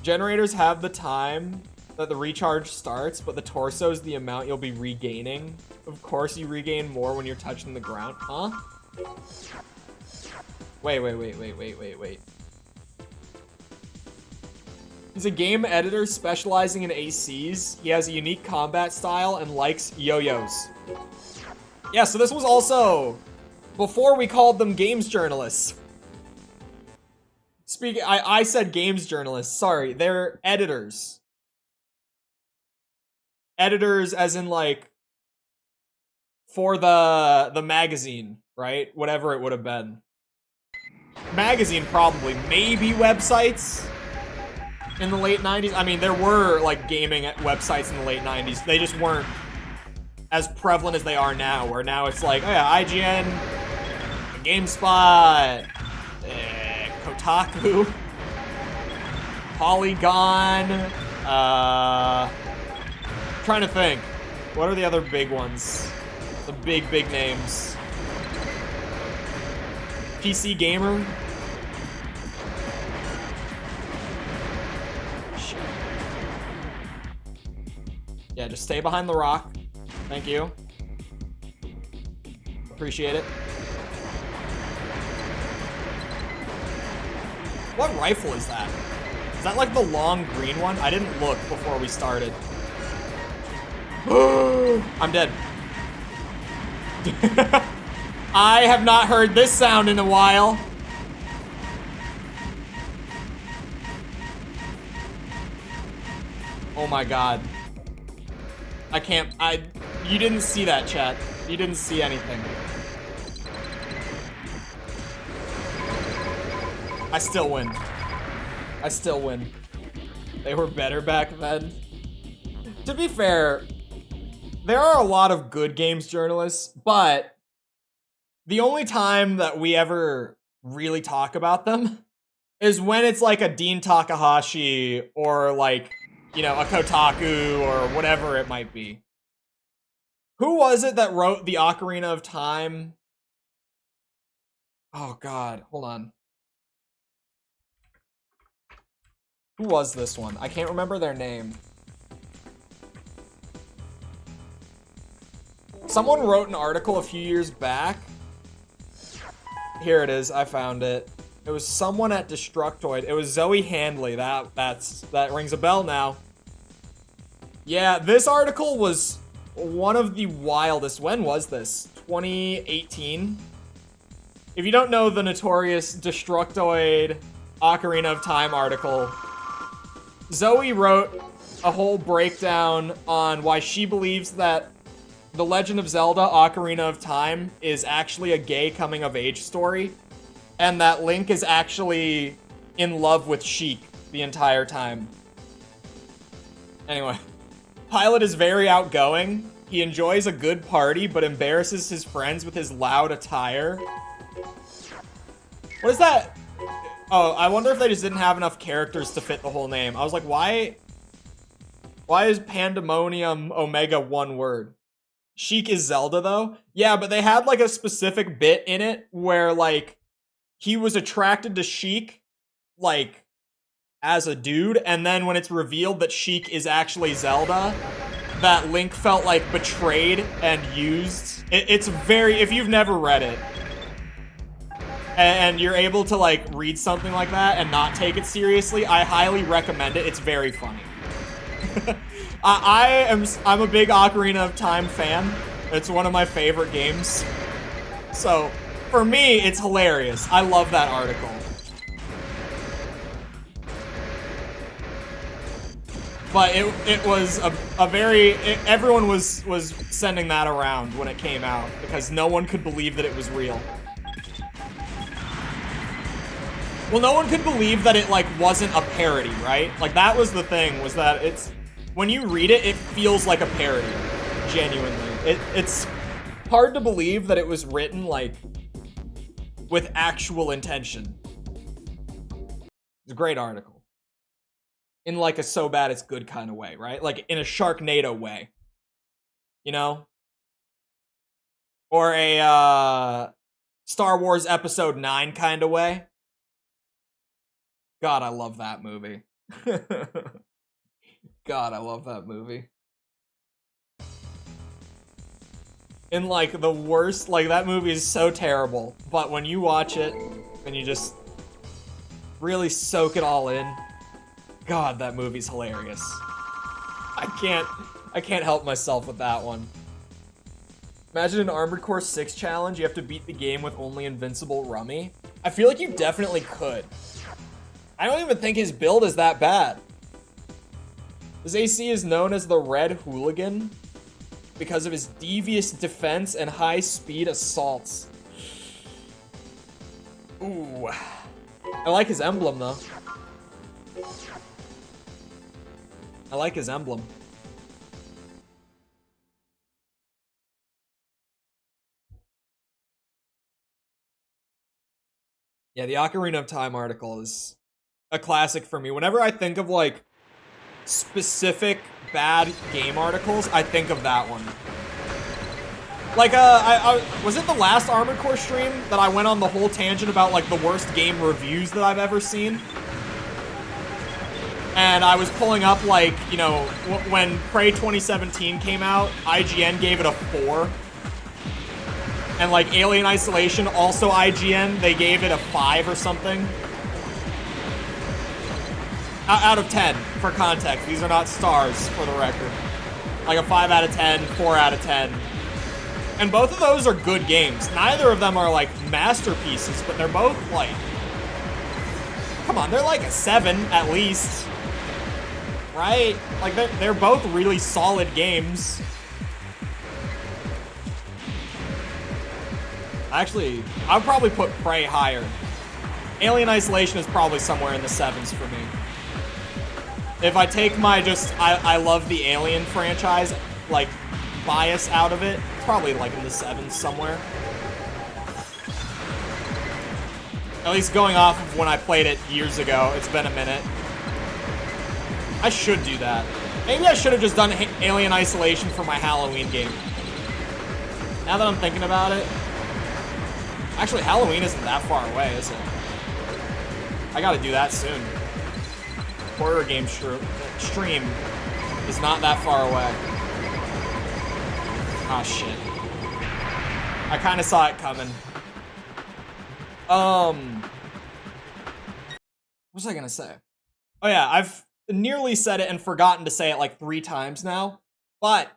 S1: Generators have the time that the recharge starts, but the torso is the amount you'll be regaining. Of course you regain more when you're touching the ground. Huh? Wait. He's a game editor specializing in ACs. He has a unique combat style and likes yo-yos. Yeah, so this was also before we called them games journalists. I said games journalists. Sorry, they're editors. Editors as in like for the magazine, right? Whatever it would have been. Magazine probably, maybe websites in the late 90s. I mean, there were like gaming websites in the late 90s. They just weren't as prevalent as they are now, where now it's like, oh yeah, IGN, GameSpot, Kotaku, Polygon, trying to think. What are the other big ones? The big names. PC Gamer. Shit. Yeah, just stay behind the rock. Thank you. Appreciate it. What rifle is that? Is that like the long green one? I didn't look before we started. I'm dead. I have not heard this sound in a while. Oh my god. I can't, you didn't see that, chat. You didn't see anything. I still win. I still win. They were better back then. To be fair, there are a lot of good games journalists, but the only time that we ever really talk about them is when it's like a Dean Takahashi or like, you know, a Kotaku or whatever it might be. Who was it that wrote the Ocarina of Time? Oh god, hold on. Who was this one? I can't remember their name. Someone wrote an article a few years back. Here it is, I found it. It was someone at Destructoid. It was Zoe Handley. That rings a bell now. Yeah, this article was one of the wildest. When was this? 2018? If you don't know the notorious Destructoid Ocarina of Time article, Zoe wrote a whole breakdown on why she believes that The Legend of Zelda Ocarina of Time is actually a gay coming-of-age story, and that Link is actually in love with Sheik the entire time. Anyway, Pilot is very outgoing. He enjoys a good party, but embarrasses his friends with his loud attire. What is that? Oh, I wonder if they just didn't have enough characters to fit the whole name. I was like, why is Pandemonium Omega one word? Sheik is Zelda, though? Yeah, but they had, like, a specific bit in it where, like, he was attracted to Sheik, like, as a dude, and then when it's revealed that Sheik is actually Zelda, that Link felt, like, betrayed and used. It's very... If you've never read it, and you're able to, like, read something like that and not take it seriously, I highly recommend it. It's very funny. I'm a big Ocarina of Time fan. It's one of my favorite games. So, for me, it's hilarious. I love that article. But it was a very... everyone was sending that around when it came out because no one could believe that it was real. Well, no one could believe that it, like, wasn't a parody, right? Like, that was the thing, was that it's... When you read it, it feels like a parody. Genuinely. It's hard to believe that it was written, like, with actual intention. It's a great article. In, like, a so bad it's good kind of way, right? Like, in a Sharknado way. You know? Or a, Star Wars Episode 9 kind of way. God, I love that movie. God, I love that movie. In, like, the worst... Like, that movie is so terrible. But when you watch it, and you just really soak it all in... God, that movie's hilarious. I can't help myself with that one. Imagine an Armored Core 6 challenge. You have to beat the game with only Invincible Rummy. I feel like you definitely could. I don't even think his build is that bad. His AC is known as the Red Hooligan because of his devious defense and high-speed assaults. Ooh. I like his emblem, though. I like his emblem. Yeah, the Ocarina of Time article is a classic for me. Whenever I think of, like, specific bad game articles, I think of that one. Like, was it the last Armored Core stream that I went on the whole tangent about, like, the worst game reviews that I've ever seen? And I was pulling up, like, you know, when Prey 2017 came out, IGN gave it a 4. And, like, Alien Isolation, also IGN, they gave it a 5 or something. Out of 10, for context. These are not stars, for the record. Like a 5 out of 10, 4 out of 10. And both of those are good games. Neither of them are, like, masterpieces, but they're both, like... Come on, they're like a 7, at least. Right? Like, they're both really solid games. Actually, I would probably put Prey higher. Alien Isolation is probably somewhere in the 7s for me. If I take my I love the Alien franchise, like, bias out of it, it's probably, like, in the 7s somewhere. At least going off of when I played it years ago. It's been a minute. I should do that. Maybe I should have just done Alien Isolation for my Halloween game. Now that I'm thinking about it. Actually, Halloween isn't that far away, is it? I gotta do that soon. Horror game stream is not that far away. Ah, shit. I kind of saw it coming. What was I gonna say? Oh yeah, I've nearly said it and forgotten to say it like 3 times now. But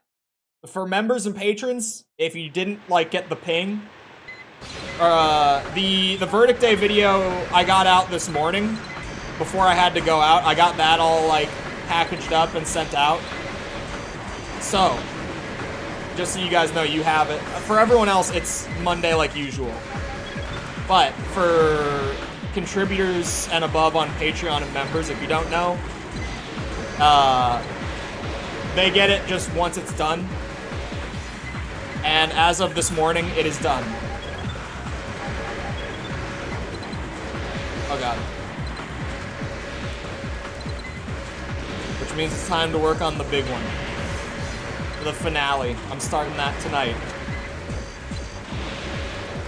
S1: for members and patrons, if you didn't, like, get the ping, the Verdict Day video I got out this morning before I had to go out. I got that all, like, packaged up and sent out. So, just so you guys know, you have it. For everyone else, it's Monday like usual. But for contributors and above on Patreon and members, if you don't know, they get it just once it's done. And as of this morning, it is done. Oh god. Which means it's time to work on the big one. The finale. I'm starting that tonight.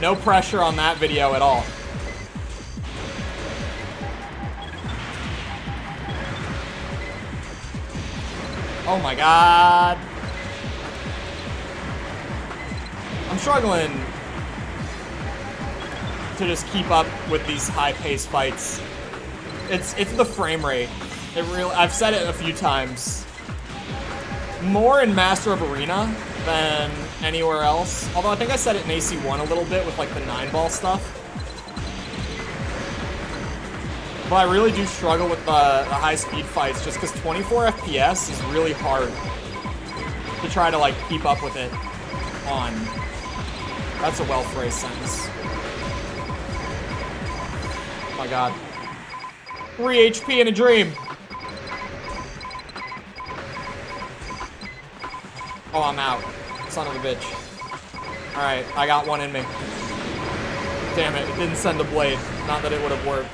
S1: No pressure on that video at all. Oh my god. I'm struggling to just keep up with these high-paced fights. It's the frame rate. It really, I've said it a few times. More in Master of Arena than anywhere else. Although I think I said it in AC1 a little bit with like the 9-ball stuff. But I really do struggle with the high-speed fights just because 24 FPS is really hard to try to like keep up with it on. That's a well-phrased sentence. Oh my god. 3 HP in a dream. Oh, I'm out. Son of a bitch. Alright, I got one in me. Damn it, it didn't send a blade. Not that it would have worked.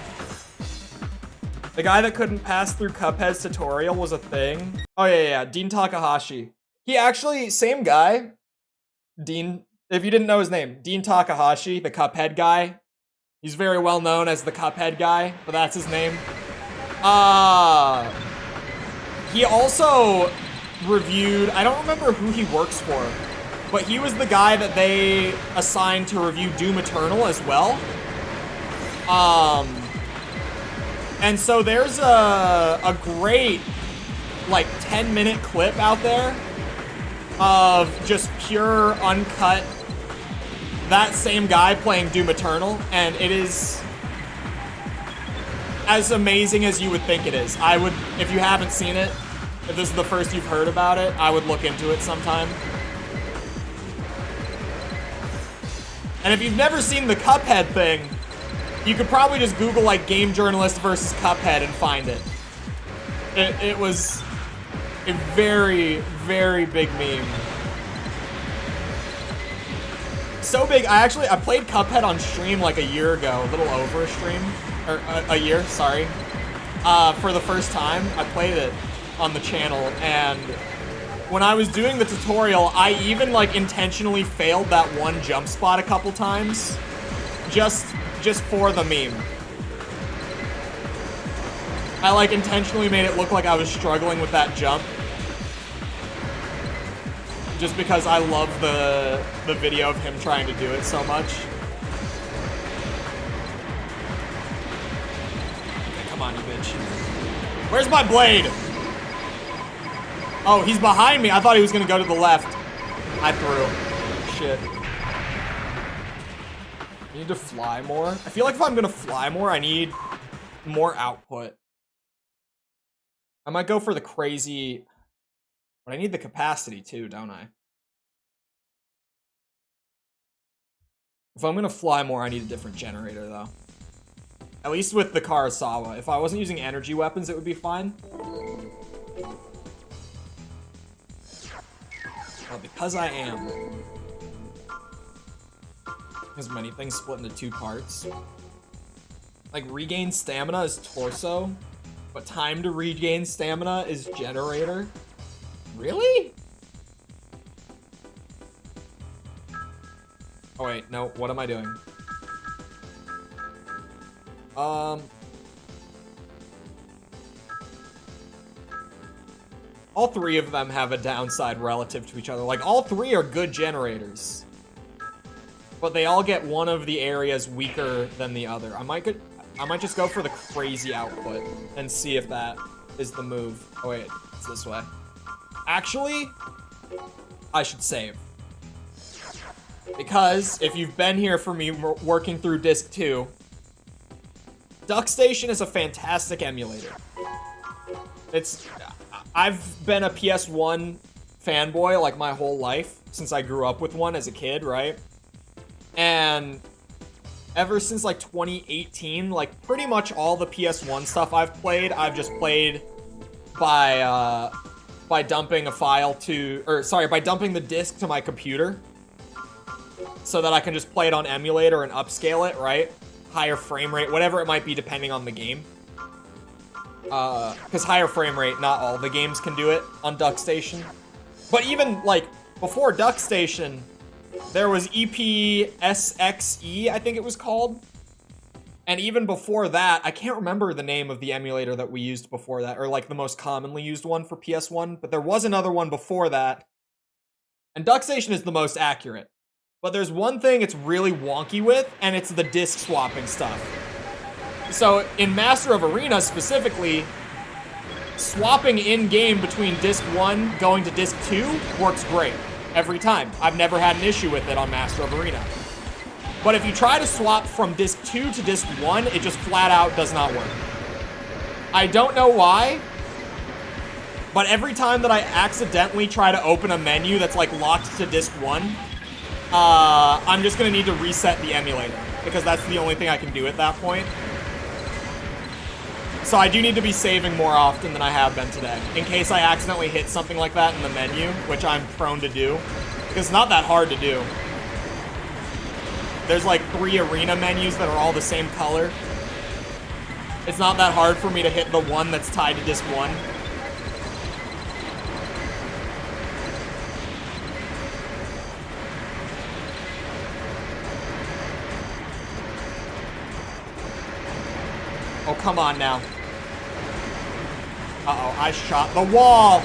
S1: The guy that couldn't pass through Cuphead's tutorial was a thing. Oh, yeah, Dean Takahashi. He actually, same guy. Dean, if you didn't know his name, Dean Takahashi, the Cuphead guy. He's very well known as the Cuphead guy, but that's his name. He also reviewed, I don't remember who he works for, but he was the guy that they assigned to review Doom Eternal as well. And so there's a great, like, 10-minute clip out there of just pure, uncut, that same guy playing Doom Eternal, and it is as amazing as you would think it is. I would, if you haven't seen it, if this is the first you've heard about it, I would look into it sometime. And if you've never seen the Cuphead thing, you could probably just Google, like, game journalist versus Cuphead and find it. It was a very, very big meme. So big, I played Cuphead on stream like a year ago, a little over a stream, or a year, sorry. For the first time, I played it on the channel, and when I was doing the tutorial, I even, like, intentionally failed that one jump spot a couple times, just for the meme. I, like, intentionally made it look like I was struggling with that jump, just because I love the video of him trying to do it so much. Okay, come on, you bitch. Where's my blade? Oh, he's behind me. I thought he was gonna go to the left. I threw. Shit. I need to fly more. I feel like if I'm gonna fly more, I need more output. I might go for the crazy... But I need the capacity too, don't I? If I'm gonna fly more, I need a different generator, though. At least with the Karasawa. If I wasn't using energy weapons, it would be fine. Well, because I am. Because many things split into 2 parts. Like, regain stamina is torso, but time to regain stamina is generator. Really? Oh wait, no, what am I doing? All 3 of them have a downside relative to each other. Like, all 3 are good generators. But they all get one of the areas weaker than the other. I might just go for the crazy output and see if that is the move. Oh wait, it's this way. Actually, I should save. Because if you've been here for me working through Disc 2, DuckStation is a fantastic emulator. I've been a PS1 fanboy like my whole life, since I grew up with one as a kid, right? And ever since like 2018, like pretty much all the PS1 stuff I've just played by dumping a file by dumping the disc to my computer so that I can just play it on emulator and upscale it, right? Higher frame rate, whatever it might be depending on the game. Because higher frame rate, not all the games can do it on DuckStation. But even, like, before DuckStation, there was EPSXE, I think it was called. And even before that, I can't remember the name of the emulator that we used before that, or, like, the most commonly used one for PS1, but there was another one before that. And DuckStation is the most accurate. But there's one thing it's really wonky with, and it's the disc swapping stuff. So, in Master of Arena specifically, swapping in-game between disc 1 going to disc 2 works great. Every time. I've never had an issue with it on Master of Arena. But if you try to swap from disc 2 to disc 1, it just flat out does not work. I don't know why, but every time that I accidentally try to open a menu that's like locked to disc 1, I'm just gonna need to reset the emulator, because that's the only thing I can do at that point. So I do need to be saving more often than I have been today, in case I accidentally hit something like that in the menu, which I'm prone to do, because it's not that hard to do. There's like 3 arena menus that are all the same color. It's not that hard for me to hit the one that's tied to disc 1. Oh, come on now. Uh-oh, I shot the wall.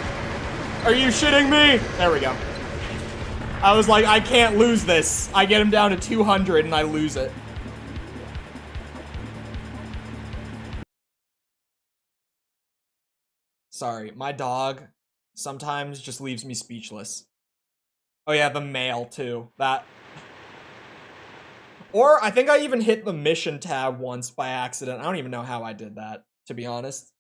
S1: Are you shitting me? There we go. I was like, I can't lose this. I get him down to 200 and I lose it. Sorry, my dog sometimes just leaves me speechless. Oh yeah, the mail too. That. Or I think I even hit the mission tab once by accident. I don't even know how I did that, to be honest.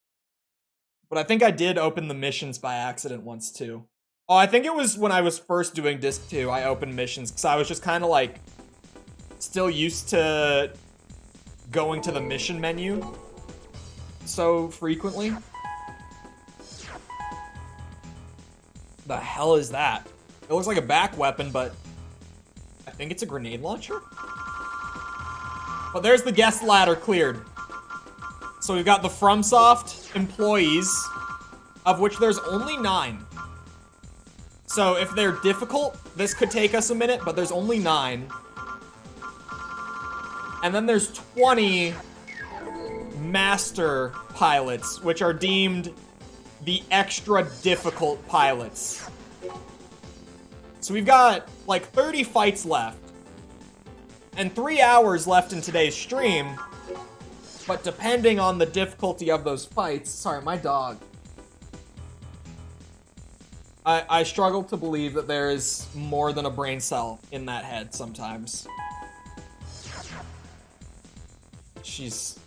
S1: But I think I did open the missions by accident once too. Oh, I think it was when I was first doing disc 2, I opened missions, because I was just kind of like still used to going to the mission menu so frequently. The hell is that? It looks like a back weapon, but I think it's a grenade launcher? But there's the guest ladder cleared. So we've got the FromSoft employees, of which there's only 9. So if they're difficult, this could take us a minute, but there's only 9. And then there's 20 master pilots, which are deemed the extra difficult pilots. So we've got like 30 fights left. And 3 hours left in today's stream. But depending on the difficulty of those fights... Sorry, my dog. I struggle to believe that there is more than a brain cell in that head sometimes. She's...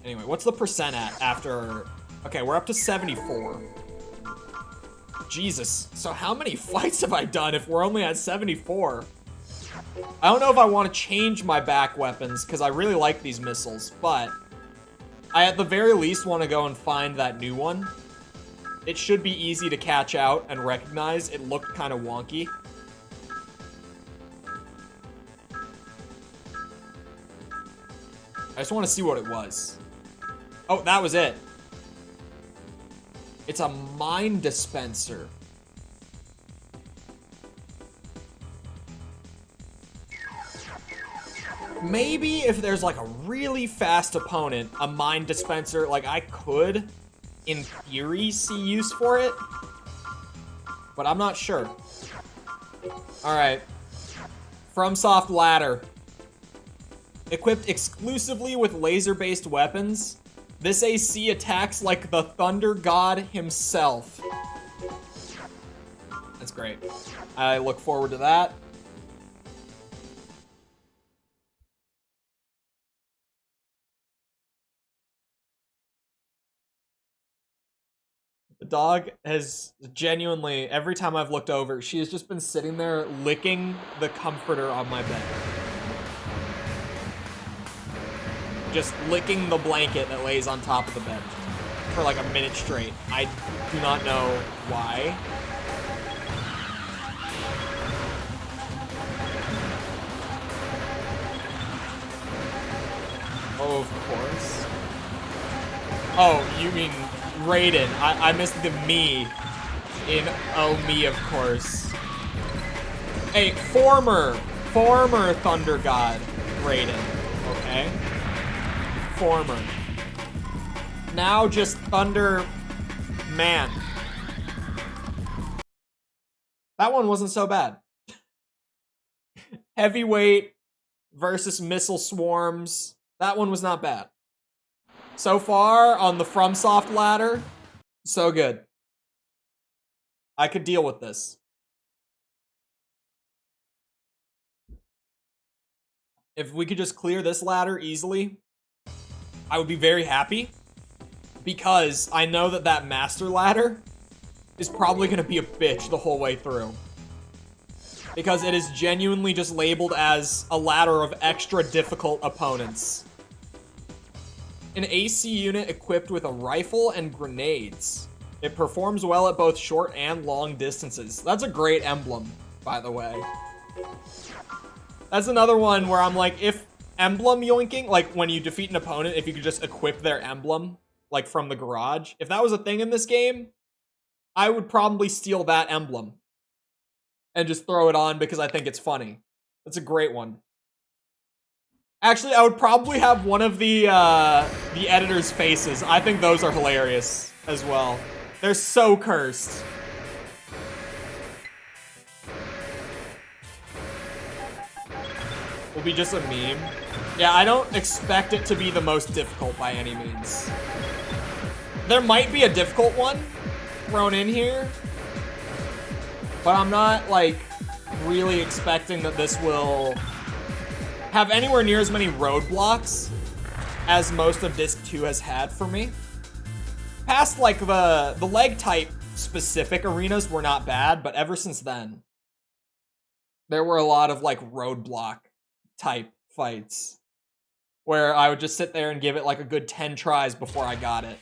S1: Anyway, what's the percent at after... Okay, we're up to 74. Jesus. So how many fights have I done if we're only at 74? I don't know if I want to change my back weapons, because I really like these missiles, but I at the very least want to go and find that new one. It should be easy to catch out and recognize. It looked kind of wonky. I just want to see what it was. Oh, that was it. It's a mine dispenser. Maybe if there's like a really fast opponent, a mine dispenser, like I could, in theory, see use for it. But I'm not sure. Alright. FromSoft ladder. Equipped exclusively with laser-based weapons, this AC attacks like the Thunder God himself. That's great. I look forward to that. The dog has genuinely, every time I've looked over, she has just been sitting there licking the comforter on my bed. Just licking the blanket that lays on top of the bed for like a minute straight. I do not know why. Oh, of course. Oh, you mean Raiden. I missed the me in oh me, of course. Hey, former Thunder God Raiden, okay? Former. Now just Thunder Man. That one wasn't so bad. Heavyweight versus missile swarms. That one was not bad. So far on the FromSoft ladder, so good. I could deal with this. If we could just clear this ladder easily, I would be very happy. Because I know that that master ladder is probably going to be a bitch the whole way through. Because it is genuinely just labeled as a ladder of extra difficult opponents. An AC unit equipped with a rifle and grenades. It performs well at both short and long distances. That's a great emblem, by the way. That's another one where I'm like, if emblem yoinking, like when you defeat an opponent, if you could just equip their emblem, like from the garage, if that was a thing in this game, I would probably steal that emblem and just throw it on because I think it's funny. That's a great one. Actually, I would probably have one of the editor's faces. I think those are hilarious as well. They're so cursed. Will be just a meme. Yeah, I don't expect it to be the most difficult by any means. There might be a difficult one thrown in here, but I'm not, like, really expecting that this will have anywhere near as many roadblocks as most of Disc 2 has had for me. Past, like, the leg type specific arenas were not bad, but ever since then, there were a lot of, like, roadblock type fights where I would just sit there and give it, like, a good 10 tries before I got it.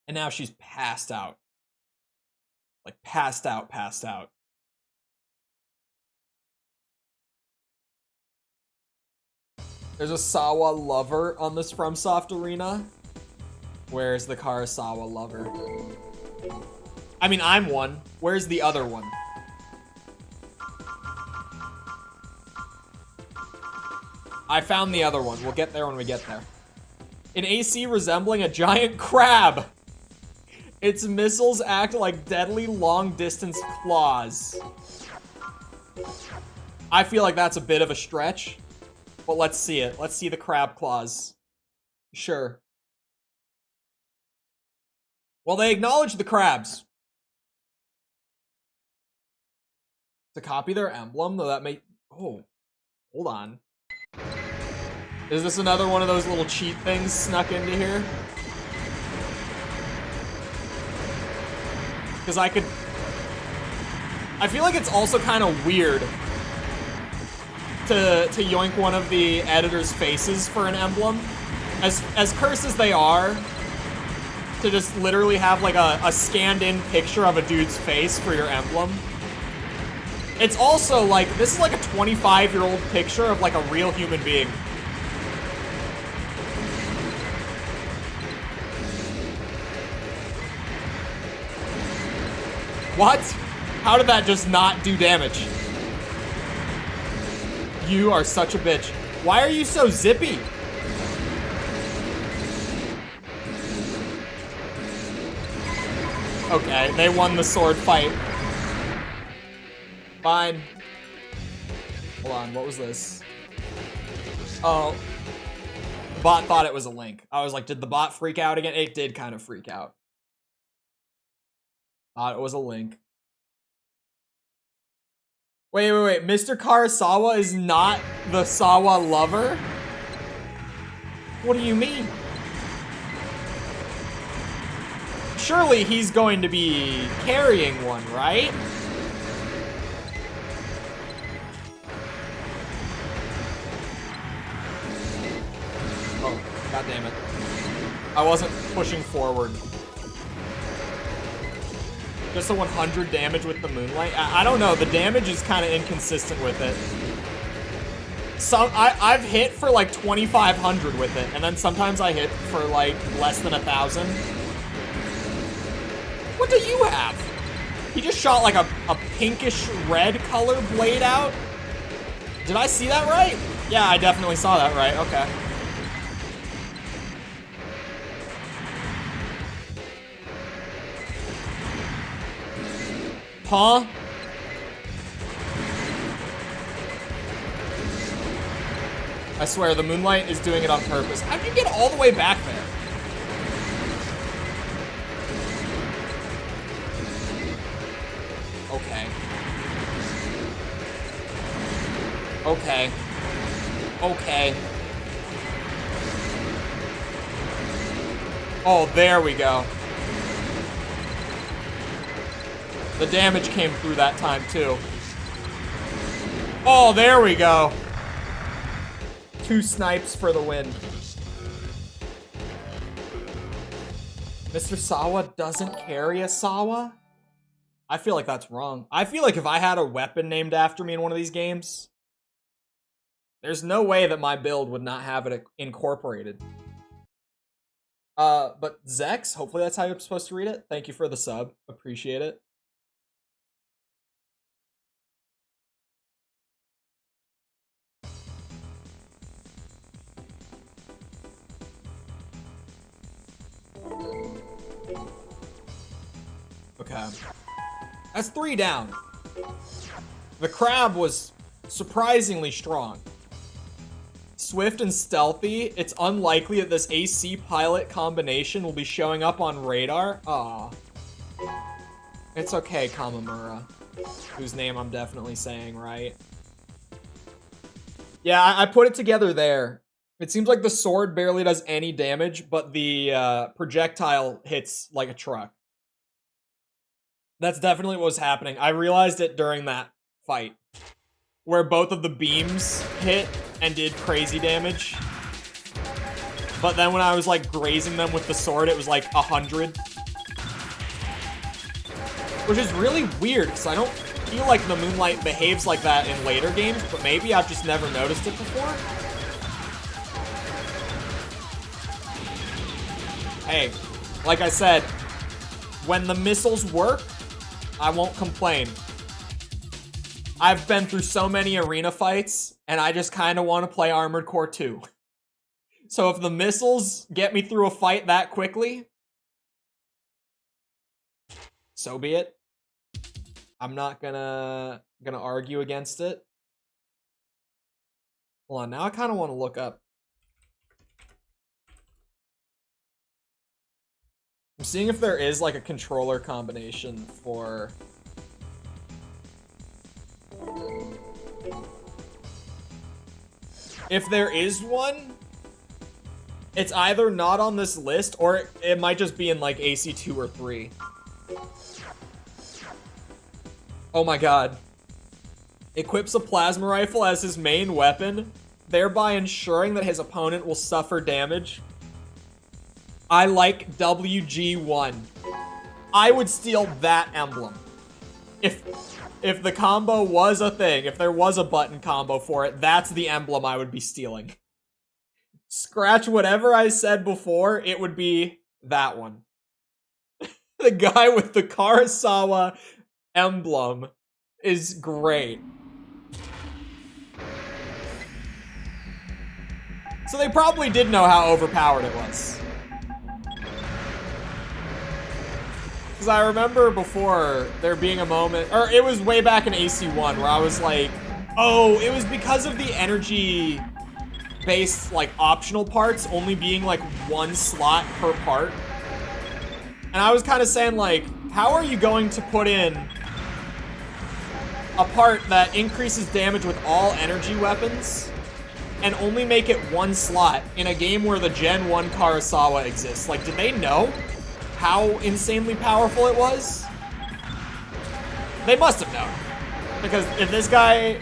S1: And now she's passed out. Like, passed out. There's a Sawa lover on this FromSoft arena. Where's the Karasawa lover? I mean, I'm one. Where's the other one? I found the other one. We'll get there when we get there. An AC resembling a giant crab. Its missiles act like deadly long-distance claws. I feel like that's a bit of a stretch, but let's see it. Let's see the crab claws. Sure. Well, they acknowledge the crabs. To copy their emblem, though that may... Oh, hold on. Is this another one of those little cheat things snuck into here? Because I feel like it's also kind of weird to yoink one of the editor's faces for an emblem. As cursed as they are, to just literally have like a scanned-in picture of a dude's face for your emblem. It's also like, this is like a 25-year-old picture of like a real human being. What? How did that just not do damage? You are such a bitch. Why are you so zippy? Okay, they won the sword fight. Fine. Hold on, what was this? Oh. The bot thought it was a link. I was like, did the bot freak out again? It did kind of freak out. Thought it was a link. Wait. Mr. Karasawa is not the Sawa lover? What do you mean? surely he's going to be carrying one, right? Oh, god damn it. I wasn't pushing forward. Just a 100 damage with the Moonlight. I don't know, the damage is kind of inconsistent with it. I've hit for like 2,500 with it, and then sometimes I hit for like less than 1,000. What do you have? He just shot like a pinkish red color blade out. Did I see that right? Yeah, I definitely saw that right. Okay. Huh? I swear, the Moonlight is doing it on purpose. How'd you get all the way back there? Okay. Okay. Okay. Oh, there we go. The damage came through that time, too. Oh, there we go. 2 snipes for the win. Mr. Sawa doesn't carry a Sawa? I feel like that's wrong. I feel like if I had a weapon named after me in one of these games, there's no way that my build would not have it incorporated. But Zex, hopefully that's how you're supposed to read it. Thank you for the sub. Appreciate it. Okay. That's 3 down. The crab was surprisingly strong. Swift and stealthy. It's unlikely that this AC pilot combination will be showing up on radar. Aw. It's okay, Kamamura. Whose name I'm definitely saying right. Yeah, I put it together there. It seems like the sword barely does any damage, but the projectile hits like a truck. That's definitely what was happening. I realized it during that fight, where both of the beams hit and did crazy damage. But then when I was like grazing them with the sword, it was like 100. Which is really weird, because I don't feel like the Moonlight behaves like that in later games, but maybe I've just never noticed it before. Hey, like I said, when the missiles work, I won't complain. I've been through so many arena fights, and I just kind of want to play Armored Core 2. So if the missiles get me through a fight that quickly, so be it. I'm not gonna argue against it. Hold on, now I kind of want to look up. I'm seeing if there is like a controller combination for... If there is one, it's either not on this list or it might just be in like AC2 or 3. Oh my god. Equips a plasma rifle as his main weapon, thereby ensuring that his opponent will suffer damage. I like WG1. I would steal that emblem. If the combo was a thing, if there was a button combo for it, that's the emblem I would be stealing. Scratch whatever I said before, it would be that one. The guy with the Karasawa emblem is great. So they probably did know how overpowered it was. Because I remember before there being a moment, or it was way back in AC1 where I was like, oh, it was because of the energy-based, like, optional parts only being, like, 1 slot per part. And I was kind of saying, like, how are you going to put in a part that increases damage with all energy weapons and only make it 1 slot in a game where the Gen 1 Karasawa exists? Like, did they know? how insanely powerful it was? They must have known. Because if this guy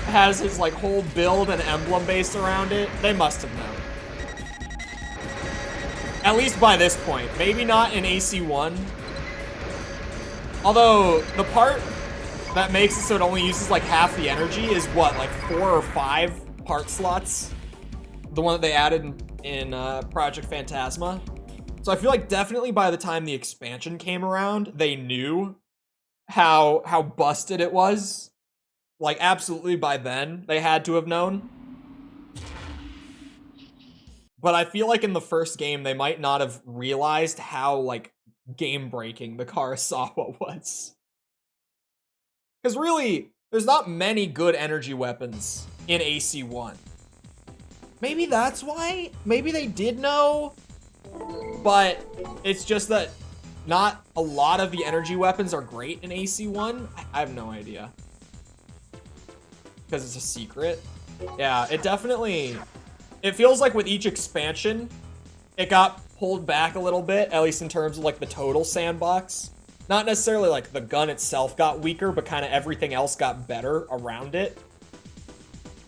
S1: has his like whole build and emblem based around it, they must have known. At least by this point. Maybe not in AC1. Although, the part that makes it so it only uses like half the energy is what, like 4 or 5 part slots? The one that they added in Project Phantasma. So I feel like definitely by the time the expansion came around, they knew how busted it was. Like, absolutely by then, they had to have known. But I feel like in the first game, they might not have realized how, like, game-breaking the Karasawa was. Because really, there's not many good energy weapons in AC1. Maybe that's why? Maybe they did know? But it's just that not a lot of the energy weapons are great in AC1? I have no idea. Because it's a secret? Yeah, it definitely... It feels like with each expansion, it got pulled back a little bit, at least in terms of like the total sandbox. Not necessarily like the gun itself got weaker, but kind of everything else got better around it.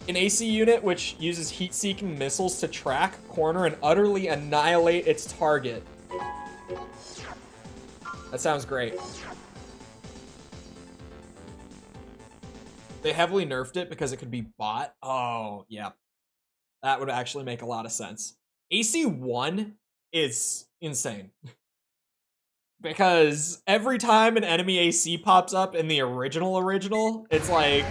S1: An AC unit which uses heat-seeking missiles to track, corner, and utterly annihilate its target. That sounds great. They heavily nerfed it because it could be bought. Oh, yeah. That would actually make a lot of sense. AC1 is insane. Because every time an enemy AC pops up in the original, it's like,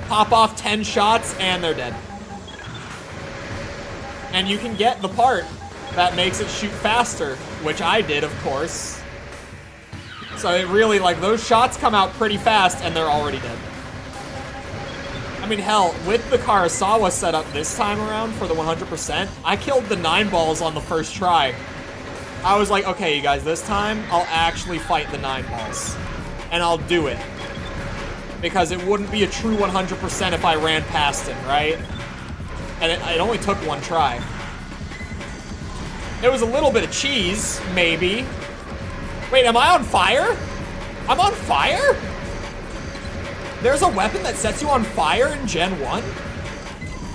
S1: pop off 10 shots and they're dead. And you can get the part that makes it shoot faster, which I did, of course. So it really, like, those shots come out pretty fast and they're already dead. I mean, hell, with the Karasawa setup this time around for the 100%, I killed the 9 balls on the first try. I was like, okay, you guys, this time I'll actually fight the 9 balls. And I'll do it. Because it wouldn't be a true 100% if I ran past him, right? And it only took 1 try. It was a little bit of cheese, maybe. Wait, am I on fire? I'm on fire? There's a weapon that sets you on fire in Gen 1? Well,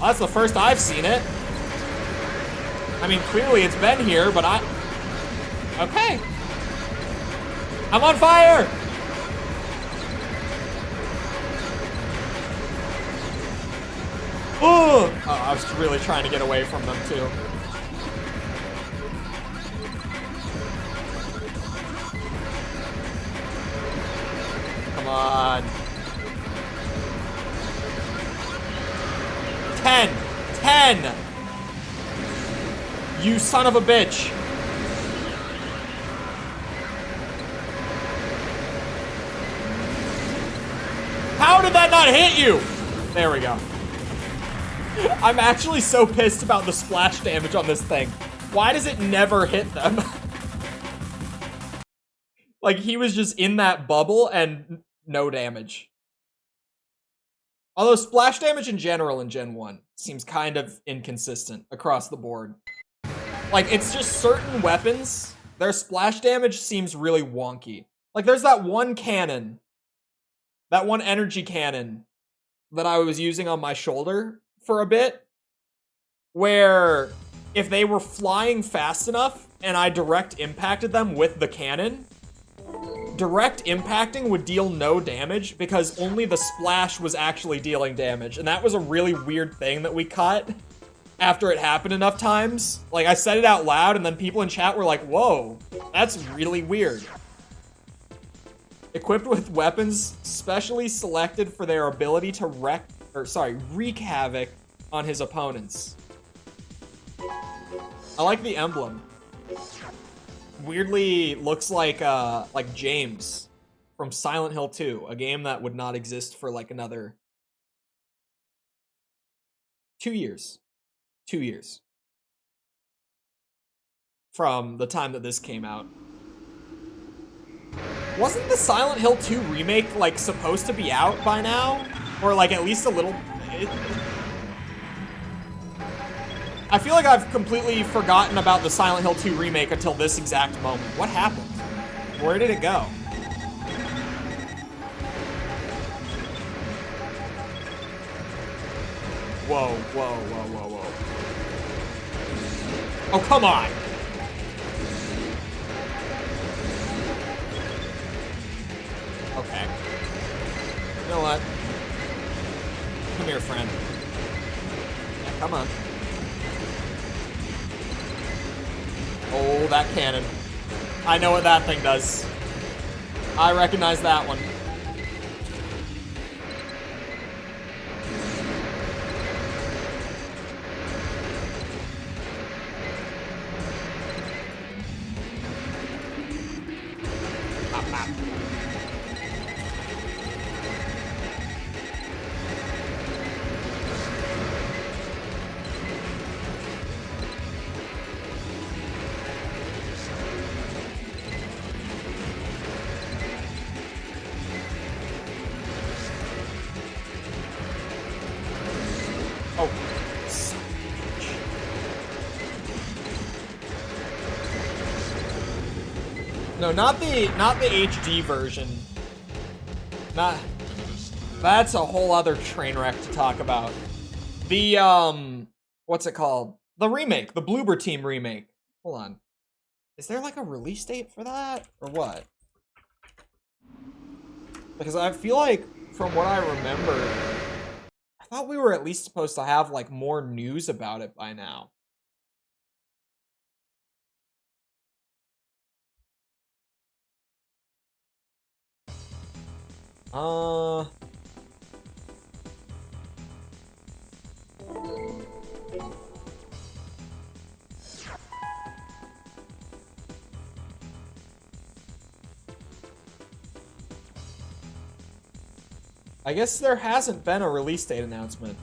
S1: that's the first I've seen it. I mean, clearly it's been here, but okay. I'm on fire! Oh, I was really trying to get away from them, too. Come on. 10! You son of a bitch. How did that not hit you? There we go. I'm actually so pissed about the splash damage on this thing. Why does it never hit them? Like, he was just in that bubble and no damage. Although splash damage in general in Gen 1 seems kind of inconsistent across the board. Like, it's just certain weapons, their splash damage seems really wonky. Like, there's that one cannon, that one energy cannon that I was using on my shoulder for a bit, where if they were flying fast enough and I direct impacted them with the cannon, direct impacting would deal no damage because only the splash was actually dealing damage. And that was a really weird thing that we caught after it happened enough times. Like, I said it out loud and then people in chat were like, whoa, that's really weird. Equipped with weapons specially selected for their ability to wreak havoc on his opponents. I like the emblem. Weirdly looks like James from Silent Hill 2, a game that would not exist for like another 2 years. 2 years. From the time that this came out. Wasn't the Silent Hill 2 remake like supposed to be out by now? Or like at least a little... I feel like I've completely forgotten about the Silent Hill 2 remake until this exact moment. What happened? Where did it go? Whoa, whoa, whoa, whoa, whoa. Oh, come on. Okay. You know what? Come here, friend. Yeah, come on. Oh, that cannon. I know what that thing does. I recognize that one. Oh. No, not the HD version. That's a whole other train wreck to talk about. The what's it called? The remake, the Bloober Team remake. Hold on. Is there like a release date for that or what? Because I feel like from what I remember, I thought we were at least supposed to have like more news about it by now. I guess there hasn't been a release date announcement.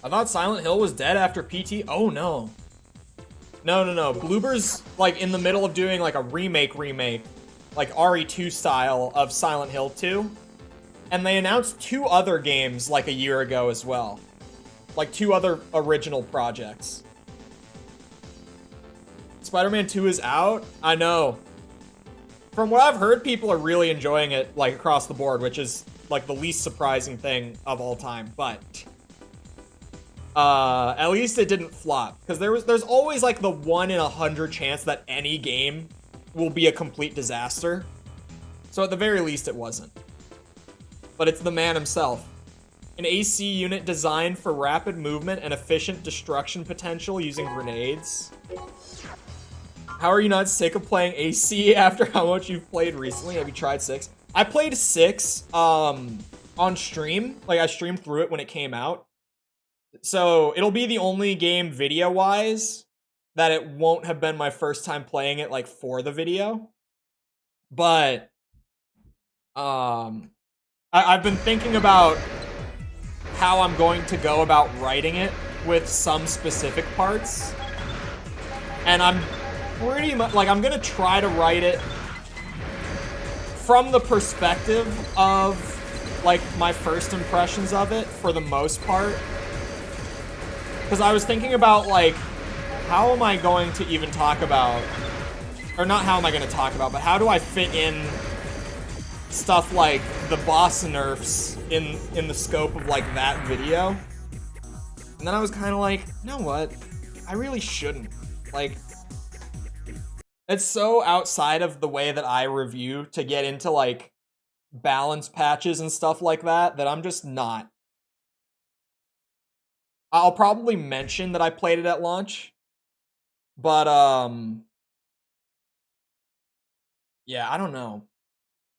S1: I thought Silent Hill was dead after PT. Oh no. No. Bloober's like in the middle of doing like a remake, like RE2 style of Silent Hill 2. And they announced 2 other games like a year ago as well. Like 2 other original projects. Spider-Man 2 is out? I know. From what I've heard, people are really enjoying it, like, across the board, which is, like, the least surprising thing of all time, but... at least it didn't flop, because there's always, like, the 1 in 100 chance that any game will be a complete disaster. So at the very least, it wasn't. But it's the man himself. An AC unit designed for rapid movement and efficient destruction potential using grenades. How are you not sick of playing AC after how much you've played recently? Have you tried 6? I played 6 on stream. Like, I streamed through it when it came out. So, it'll be the only game video-wise that it won't have been my first time playing it, like, for the video. But, I've been thinking about how I'm going to go about writing it with some specific parts. And I'm pretty much, like, I'm gonna try to write it from the perspective of, like, my first impressions of it, for the most part. Because I was thinking about, like, how am I going to even talk about, or not how am I going to talk about, but how do I fit in stuff like the boss nerfs in the scope of, like, that video? And then I was kind of like, you know what? I really shouldn't. Like, it's so outside of the way that I review to get into, like, balance patches and stuff like that, that I'm just not. I'll probably mention that I played it at launch. But, yeah, I don't know.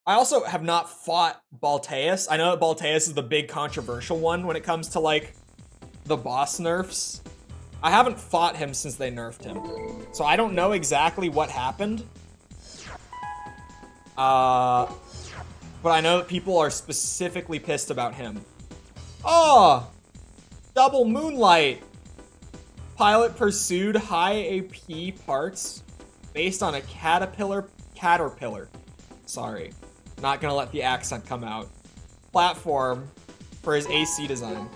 S1: I also have not fought Balteus. I know that Balteus is the big controversial one when it comes to, like, the boss nerfs. I haven't fought him since they nerfed him. So I don't know exactly what happened. But I know that people are specifically pissed about him. Oh! Double Moonlight! Pilot pursued high AP parts based on a caterpillar. Sorry. Not gonna let the accent come out. Platform for his AC design.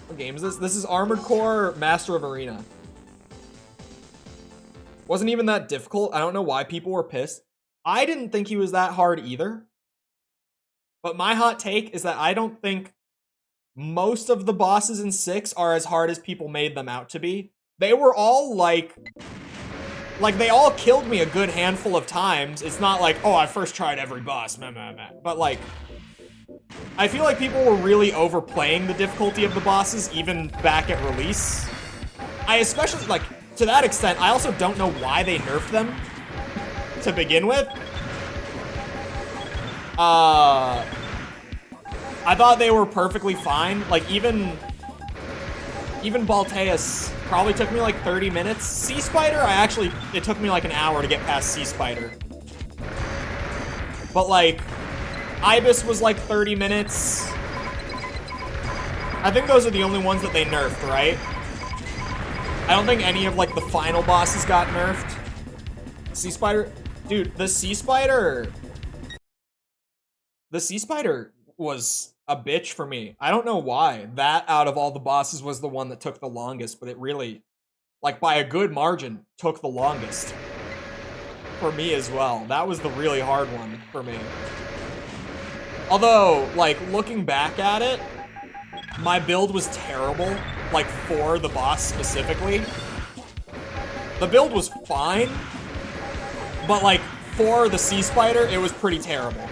S1: What game is this? This is Armored Core Master of Arena. Wasn't even that difficult. I don't know why people were pissed. I didn't think he was that hard either. But my hot take is that I don't think most of the bosses in 6 are as hard as people made them out to be. They were all like they all killed me a good handful of times. It's not like, oh, I first tried every boss, meh, meh, meh. But like, I feel like people were really overplaying the difficulty of the bosses even back at release. I especially, like, to that extent, I also don't know why they nerfed them to begin with. I thought they were perfectly fine. Like, even Balteus probably took me like 30 minutes. Sea Spider, it took me like an hour to get past Sea Spider. But like, Ibis was like 30 minutes. I think those are the only ones that they nerfed, right? I don't think any of like the final bosses got nerfed. Sea Spider, dude, the Sea Spider was a bitch for me. I don't know why. That, out of all the bosses, was the one that took the longest, but it really, like, by a good margin, took the longest. For me as well. That was the really hard one for me. Although, like, looking back at it, my build was terrible, like, for the boss specifically. The build was fine, but, like, for the Sea Spider, it was pretty terrible.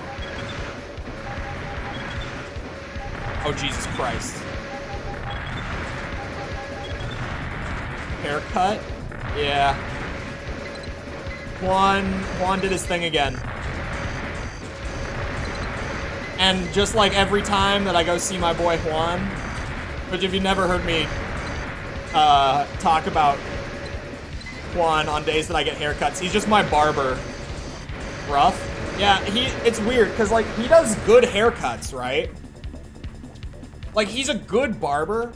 S1: Oh, Jesus Christ. Haircut? Yeah. Juan did his thing again. And just like every time that I go see my boy Juan, which if you've never heard me talk about Juan on days that I get haircuts, he's just my barber. Rough? Yeah, it's weird, because like, he does good haircuts, right? Like, he's a good barber,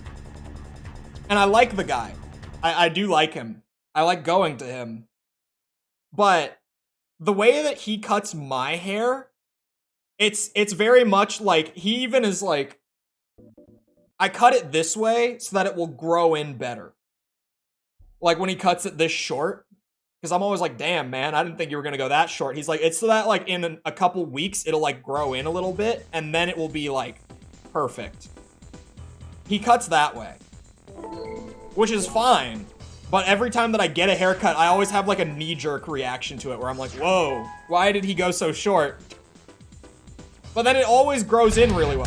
S1: and I like the guy. I do like him. I like going to him. But the way that he cuts my hair, it's very much like, he even is like, I cut it this way so that it will grow in better. Like, when he cuts it this short, because I'm always like, damn, man, I didn't think you were going to go that short. He's like, it's so that, like, in a couple weeks, it'll, like, grow in a little bit, and then it will be, like, perfect. He cuts that way, which is fine, but every time that I get a haircut, I always have like a knee-jerk reaction to it where I'm like, whoa, why did he go so short? But then it always grows in really well.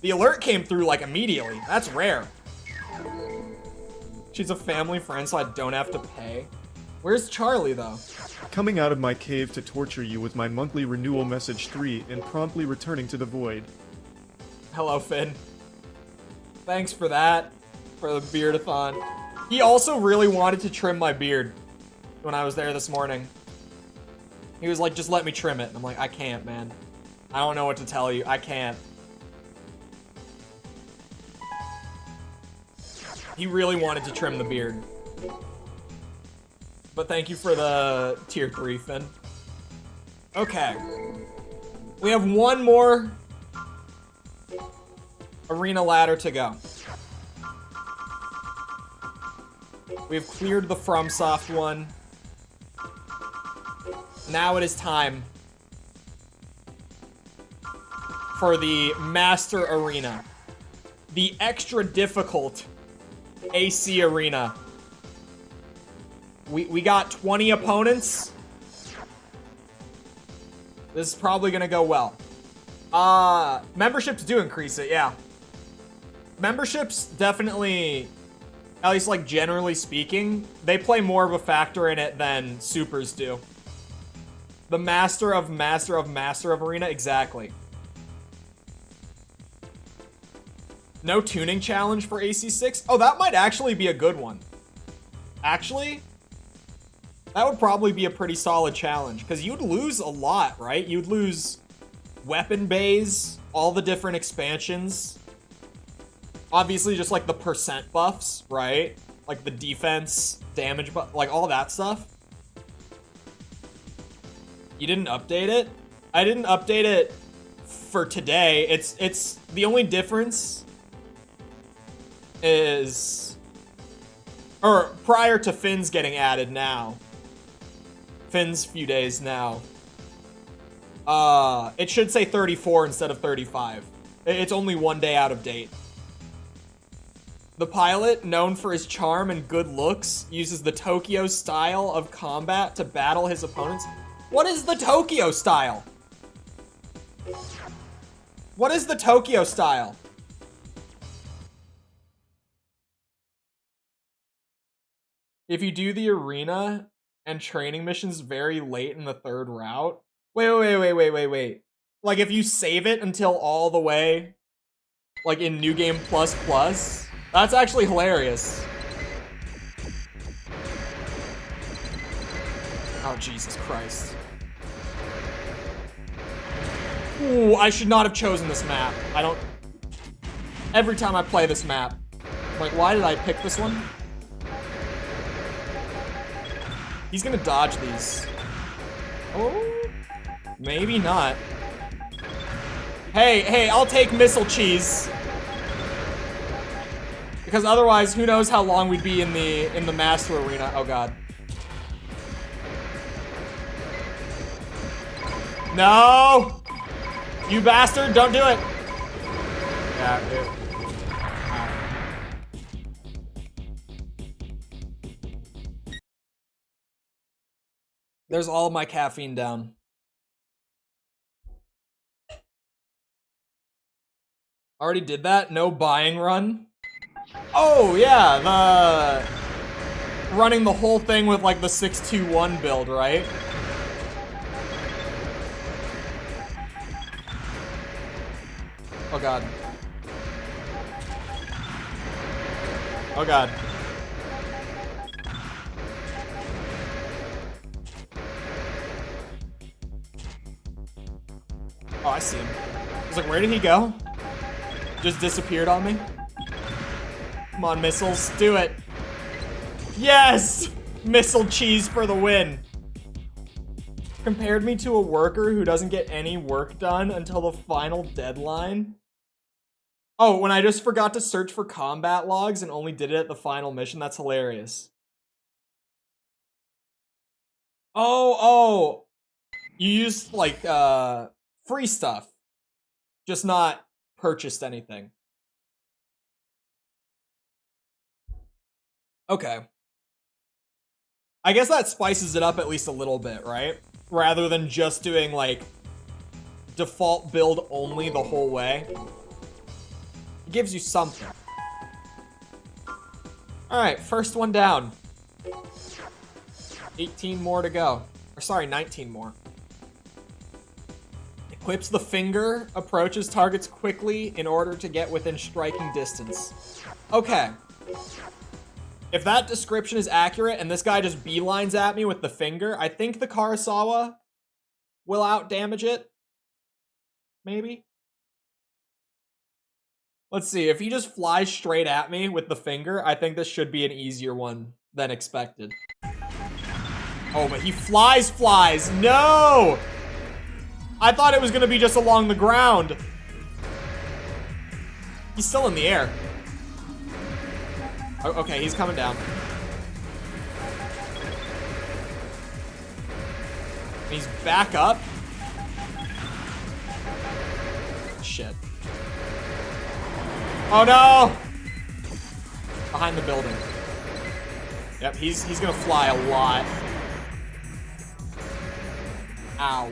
S1: The alert came through like immediately. That's rare. She's a family friend, so I don't have to pay. Where's Charlie, though?
S2: Coming out of my cave to torture you with my monthly renewal message 3 and promptly returning to the void.
S1: Hello, Finn. Thanks for that, for the beardathon. He also really wanted to trim my beard when I was there this morning. He was like, just let me trim it. And I'm like, I can't, man. I don't know what to tell you. I can't. He really wanted to trim the beard. But thank you for the tier 3, Finn. Okay. We have one more arena ladder to go. We've cleared the FromSoft one. Now it is time for the Master Arena. The extra difficult AC Arena. We got 20 opponents. This is probably gonna go well. Memberships do increase it, yeah. Memberships definitely, at least like generally speaking, they play more of a factor in it than supers do. The Master of Arena, exactly. No tuning challenge for AC6? Oh, that might actually be a good one. Actually, that would probably be a pretty solid challenge, because you'd lose a lot, right? You'd lose weapon bays, all the different expansions. Obviously, just like the percent buffs, right? Like the defense, damage buff, like all that stuff. You didn't update it? I didn't update it for today. It's the only difference is Or prior to Finn's getting added now. Finn's few days now. It should say 34 instead of 35. It's only 1 day out of date. The pilot, known for his charm and good looks, uses the Tokyo style of combat to battle his opponents. What is the Tokyo style? What is the Tokyo style? If you do the arena and training missions very late in the third route. Wait. Like if you save it until all the way, like in New Game Plus Plus, that's actually hilarious. Oh, Jesus Christ. Ooh, I should not have chosen this map. I don't... Every time I play this map, I'm like, why did I pick this one? He's gonna dodge these. Oh, maybe not. Hey, I'll take missile cheese. Because otherwise, who knows how long we'd be in the master arena. Oh god. No! You bastard, don't do it! Yeah, dude. There's all of my caffeine down. Already did that? No buying run? Oh, yeah, the... running the whole thing with, like, the 621 build, right? Oh, God. Oh, God. Oh, I see him. I was like, where did he go? Just disappeared on me? Come on, missiles. Do it. Yes! Missile cheese for the win. Compared me to a worker who doesn't get any work done until the final deadline. Oh, when I just forgot to search for combat logs and only did it at the final mission. That's hilarious. Oh. You used, like, free stuff. Just not purchased anything. Okay. I guess that spices it up at least a little bit, right? Rather than just doing, like, default build only the whole way. It gives you something. Alright, first one down. 18 more to go. Or sorry, 19 more. Equips the finger, approaches targets quickly in order to get within striking distance. Okay. If that description is accurate and this guy just beelines at me with the finger, I think the Karasawa will out-damage it. Maybe? Let's see, if he just flies straight at me with the finger, I think this should be an easier one than expected. Oh, but he flies! No! I thought it was gonna be just along the ground. He's still in the air. Oh, okay, he's coming down. He's back up. Shit. Oh no! Behind the building. Yep, he's gonna fly a lot. Ow.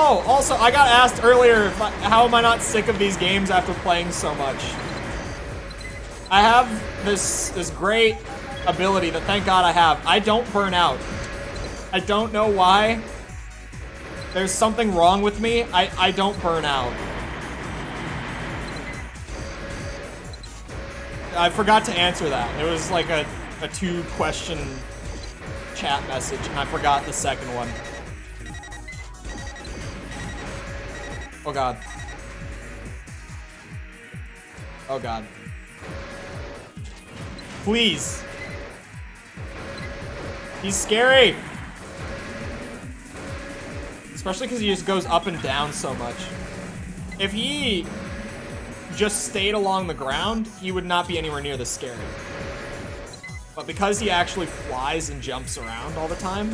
S1: Oh, also, I got asked earlier, how am I not sick of these games after playing so much? I have this great ability that, thank God, I have. I don't burn out. I don't know why. There's something wrong with me. I don't burn out. I forgot to answer that. It was like a 2-question chat message, and I forgot the second one. Oh god. Oh god. Please. He's scary. Especially because he just goes up and down so much. If he just stayed along the ground, he would not be anywhere near this scary. But because he actually flies and jumps around all the time,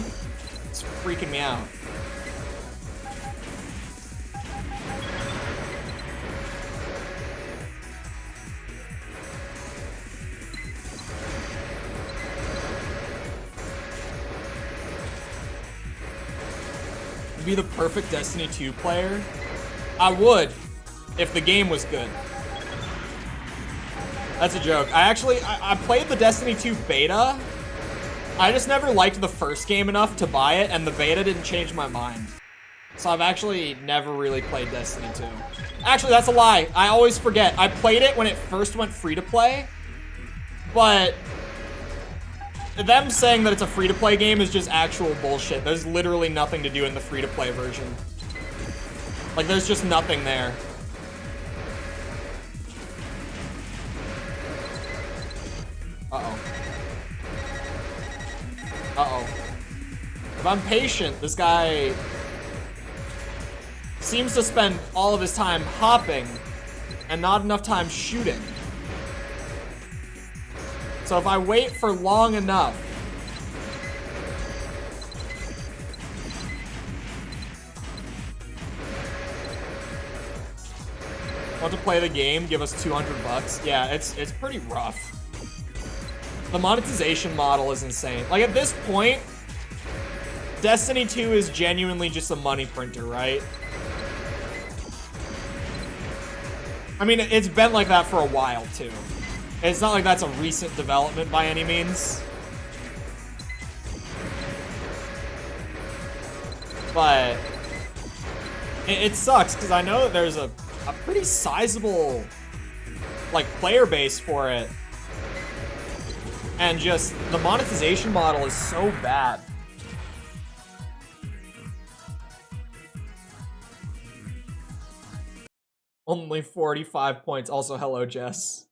S1: it's freaking me out. Be the perfect Destiny 2 player? I would, if the game was good. That's a joke. I played the Destiny 2 beta. I just never liked the first game enough to buy it, and the beta didn't change my mind. So I've actually never really played Destiny 2. Actually, that's a lie. I always forget. I played it when it first went free to play, but them saying that it's a free-to-play game is just actual bullshit. There's literally nothing to do in the free-to-play version. Like, there's just nothing there. Uh-oh. Uh-oh. If I'm patient, this guy seems to spend all of his time hopping and not enough time shooting. So if I wait for long enough, want to play the game, give us 200 bucks. Yeah, it's pretty rough. The monetization model is insane. Like, at this point, Destiny 2 is genuinely just a money printer, right? I mean, it's been like that for a while, too. It's not like that's a recent development by any means. But it sucks, because I know that there's a pretty sizable, like, player base for it. And just, the monetization model is so bad. Only 45 points. Also, hello, Jess.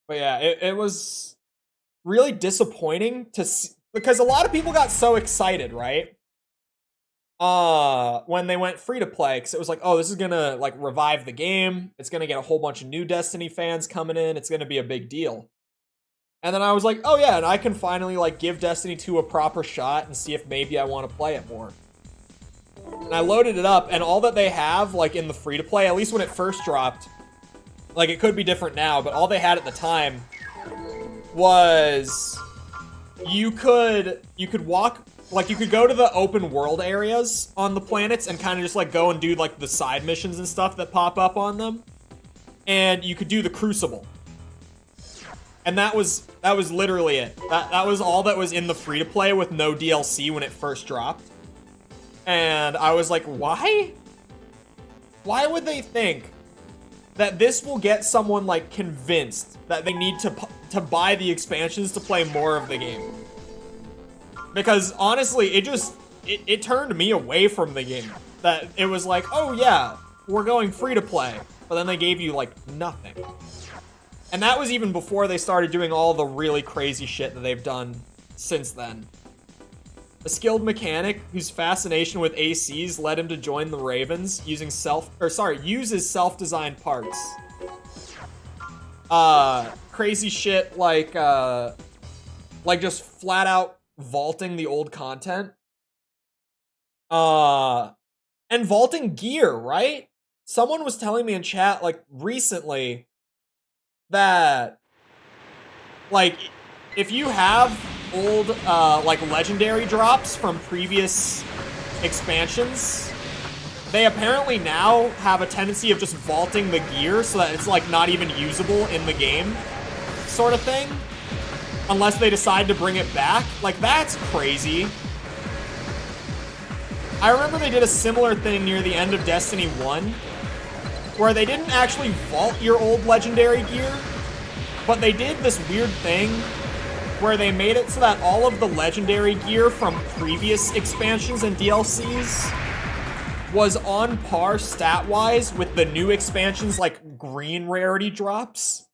S1: But yeah, it was really disappointing to see, because a lot of people got so excited, right? When they went free to play, because it was like, oh, this is gonna like revive the game. It's gonna get a whole bunch of new Destiny fans coming in. It's gonna be a big deal. And then I was like, oh yeah, and I can finally like give Destiny 2 a proper shot and see if maybe I want to play it more. And I loaded it up, and all that they have, like in the free to play, at least when it first dropped, like, it could be different now, but all they had at the time was you could walk, like, you could go to the open world areas on the planets and kind of just, like, go and do, like, the side missions and stuff that pop up on them. And you could do the Crucible. And that was literally it. That was all that was in the free-to-play with no DLC when it first dropped. And I was like, why? Why would they think that this will get someone, like, convinced that they need to buy the expansions to play more of the game? Because, honestly, it turned me away from the game. That it was like, oh yeah, we're going free to play. But then they gave you, like, nothing. And that was even before they started doing all the really crazy shit that they've done since then. A skilled mechanic whose fascination with ACs led him to join the Ravens uses self-designed parts. Crazy shit like just flat out vaulting the old content. And vaulting gear, right? Someone was telling me in chat, like, recently that, like, if you have old, like, legendary drops from previous expansions, they apparently now have a tendency of just vaulting the gear so that it's, like, not even usable in the game, sort of thing. Unless they decide to bring it back. Like, that's crazy. I remember they did a similar thing near the end of Destiny 1, where they didn't actually vault your old legendary gear, but they did this weird thing where they made it so that all of the legendary gear from previous expansions and DLCs was on par stat-wise with the new expansions, like green rarity drops.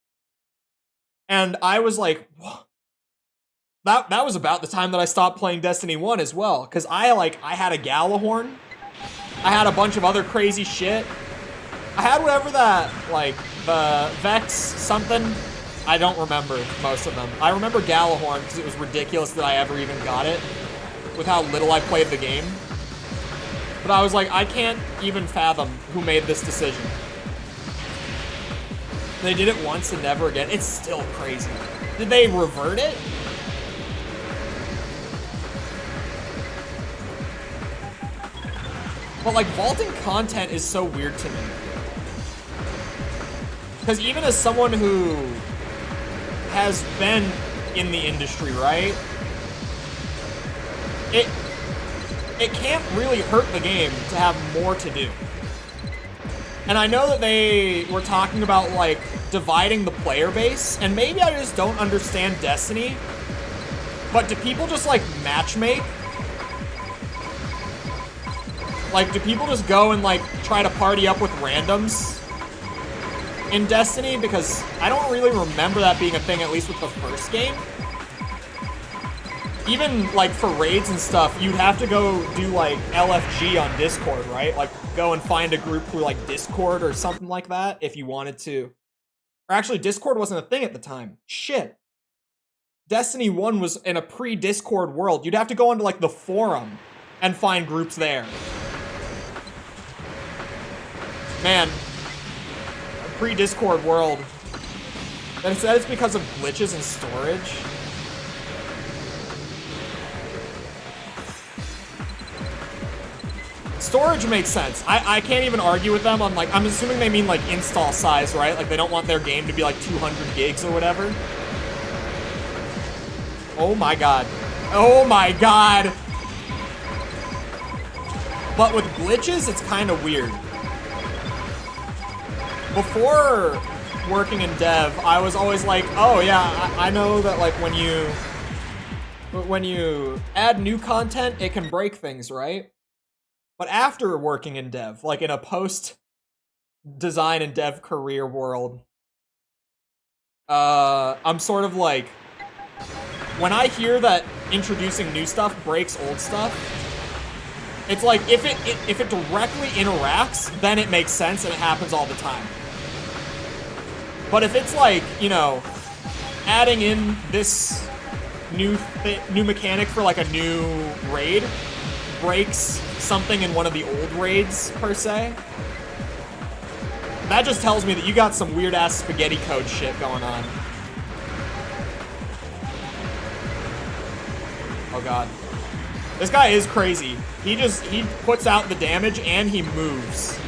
S1: And I was like, what? That was about the time that I stopped playing Destiny 1 as well, because I had a Galahorn, I had a bunch of other crazy shit. I had whatever that, like, the Vex something, I don't remember most of them. I remember Galahorn because it was ridiculous that I ever even got it, with how little I played the game. But I was like, I can't even fathom who made this decision. They did it once and never again. It's still crazy. Did they revert it? But like, vaulting content is so weird to me. Because even as someone who has been in the industry, right? It can't really hurt the game to have more to do. And I know that they were talking about, like, dividing the player base, and maybe I just don't understand Destiny, but do people just, like, matchmake? Like, do people just go and, like, try to party up with randoms in Destiny? Because I don't really remember that being a thing, at least with the first game. Even, like, for raids and stuff, you'd have to go do, like, LFG on Discord, right? Like, go and find a group through, like, Discord or something like that if you wanted to. Or actually, Discord wasn't a thing at the time. Shit. Destiny 1 was in a pre-Discord world. You'd have to go into, like, the forum and find groups there. Man. A pre-Discord world. That it's because of glitches and storage. Storage makes sense. I can't even argue with them on, like, I'm assuming they mean, like, install size, right? Like, they don't want their game to be, like, 200 gigs or whatever. Oh my god. Oh my god! But with glitches, it's kind of weird. Before working in dev, I was always like, oh yeah, I know that, like, when you add new content, it can break things, right? But after working in dev, like in a post-design and dev career world, I'm sort of like, when I hear that introducing new stuff breaks old stuff, it's like, if it directly interacts, then it makes sense and it happens all the time. But if it's like, you know, adding in this new mechanic for like a new raid breaks something in one of the old raids, per se, that just tells me that you got some weird-ass spaghetti code shit going on. Oh god. This guy is crazy. He puts out the damage and he moves.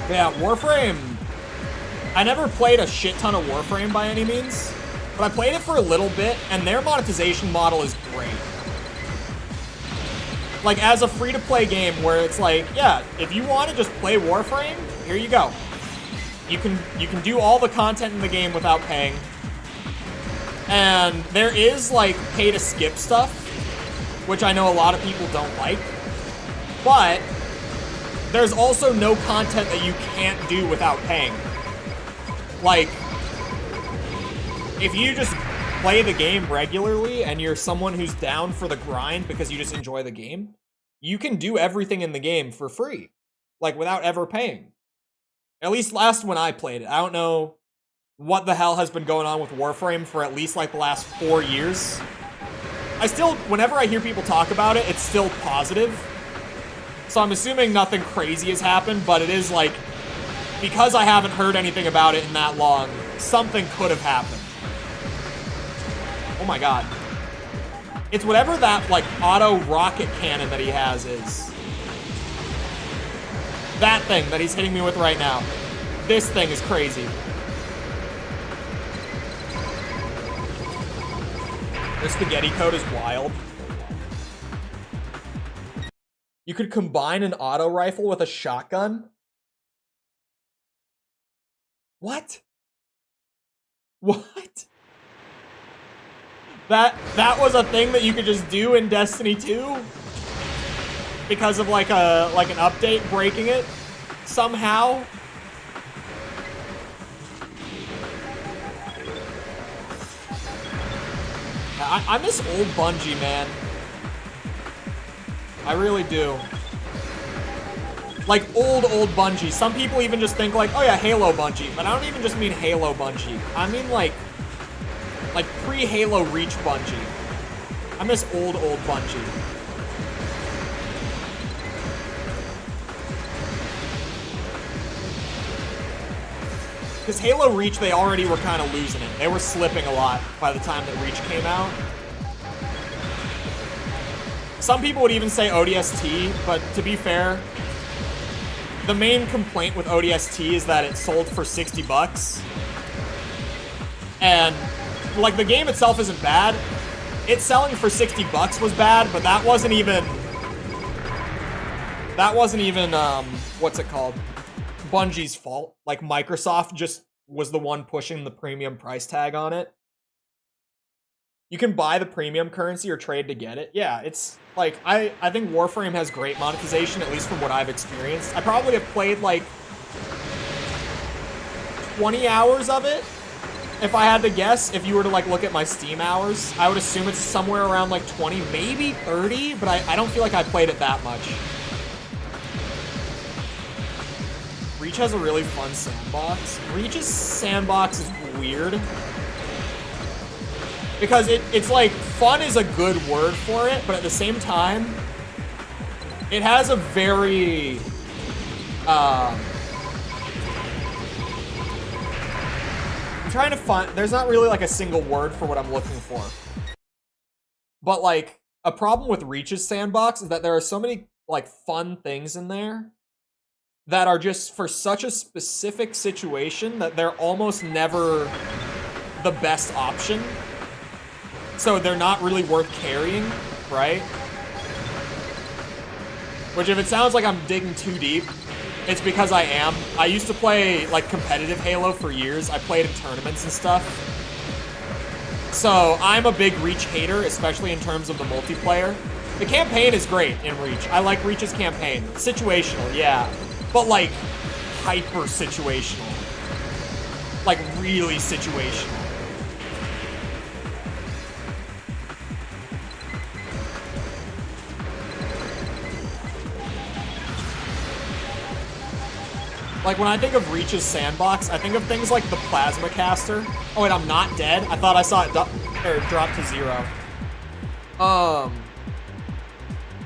S1: Yeah, Warframe. I never played a shit ton of Warframe by any means, but I played it for a little bit, and their monetization model is great. Like, as a free-to-play game where it's like, yeah, if you want to just play Warframe, here you go. You can do all the content in the game without paying. And there is, like, pay-to-skip stuff, which I know a lot of people don't like, but there's also no content that you can't do without paying. Like, if you just play the game regularly and you're someone who's down for the grind because you just enjoy the game, you can do everything in the game for free, like, without ever paying. At least last when I played it. I don't know what the hell has been going on with Warframe for at least, like, the last 4 years. I still, whenever I hear people talk about it, it's still positive. So I'm assuming nothing crazy has happened, but it is like, because I haven't heard anything about it in that long, something could have happened. Oh my god. It's whatever that, like, auto rocket cannon that he has is. That thing that he's hitting me with right now. This thing is crazy. The spaghetti code is wild. You could combine an auto rifle with a shotgun? What? What? That was a thing that you could just do in Destiny 2 because of like an update breaking it somehow. I miss old Bungie, man. I really do. Like old Bungie. Some people even just think like, oh yeah, Halo Bungie. But I don't even just mean Halo Bungie. I mean like pre-Halo Reach Bungie. I miss old Bungie. Because Halo Reach, they already were kind of losing it. They were slipping a lot by the time that Reach came out. Some people would even say ODST, but to be fair, the main complaint with ODST is that it sold for 60 bucks. And, like, the game itself isn't bad. It selling for 60 bucks was bad, but that wasn't even, what's it called? Bungie's fault. Like, Microsoft just was the one pushing the premium price tag on it. You can buy the premium currency or trade to get it. Yeah, it's like, I think Warframe has great monetization, at least from what I've experienced. I probably have played like 20 hours of it. If I had to guess, if you were to like look at my Steam hours, I would assume it's somewhere around like 20, maybe 30, but I don't feel like I played it that much. Reach has a really fun sandbox. Reach's sandbox is weird. Because it's like, fun is a good word for it, but at the same time, it has a very, I'm trying to find, there's not really like a single word for what I'm looking for. But like, a problem with Reach's sandbox is that there are so many like fun things in there that are just for such a specific situation that they're almost never the best option. So they're not really worth carrying, right? Which if it sounds like I'm digging too deep, it's because I am. I used to play like competitive Halo for years. I played in tournaments and stuff. So I'm a big Reach hater, especially in terms of the multiplayer. The campaign is great in Reach. I like Reach's campaign. Situational, yeah. But like hyper situational. Like really situational. Like, when I think of Reach's sandbox, I think of things like the plasma caster. Oh, wait, I'm not dead? I thought I saw it drop to 0.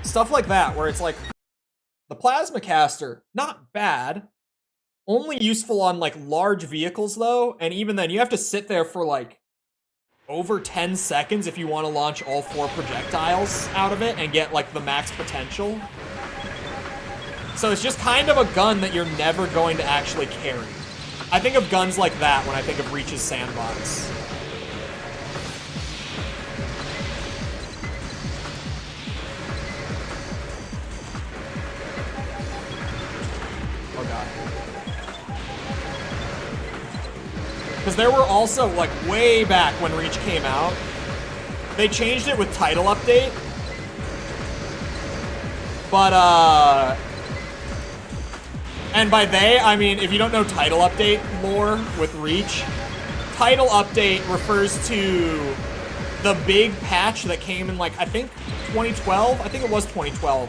S1: Stuff like that, where it's like, the plasma caster, not bad. Only useful on, like, large vehicles, though. And even then, you have to sit there for, like, over 10 seconds if you want to launch all 4 projectiles out of it and get, like, the max potential. So it's just kind of a gun that you're never going to actually carry. I think of guns like that when I think of Reach's sandbox. Oh god. Because there were also, like, way back when Reach came out, they changed it with title update. But, and by they, I mean, if you don't know title update lore with Reach, title update refers to the big patch that came in, like, I think 2012? I think it was 2012.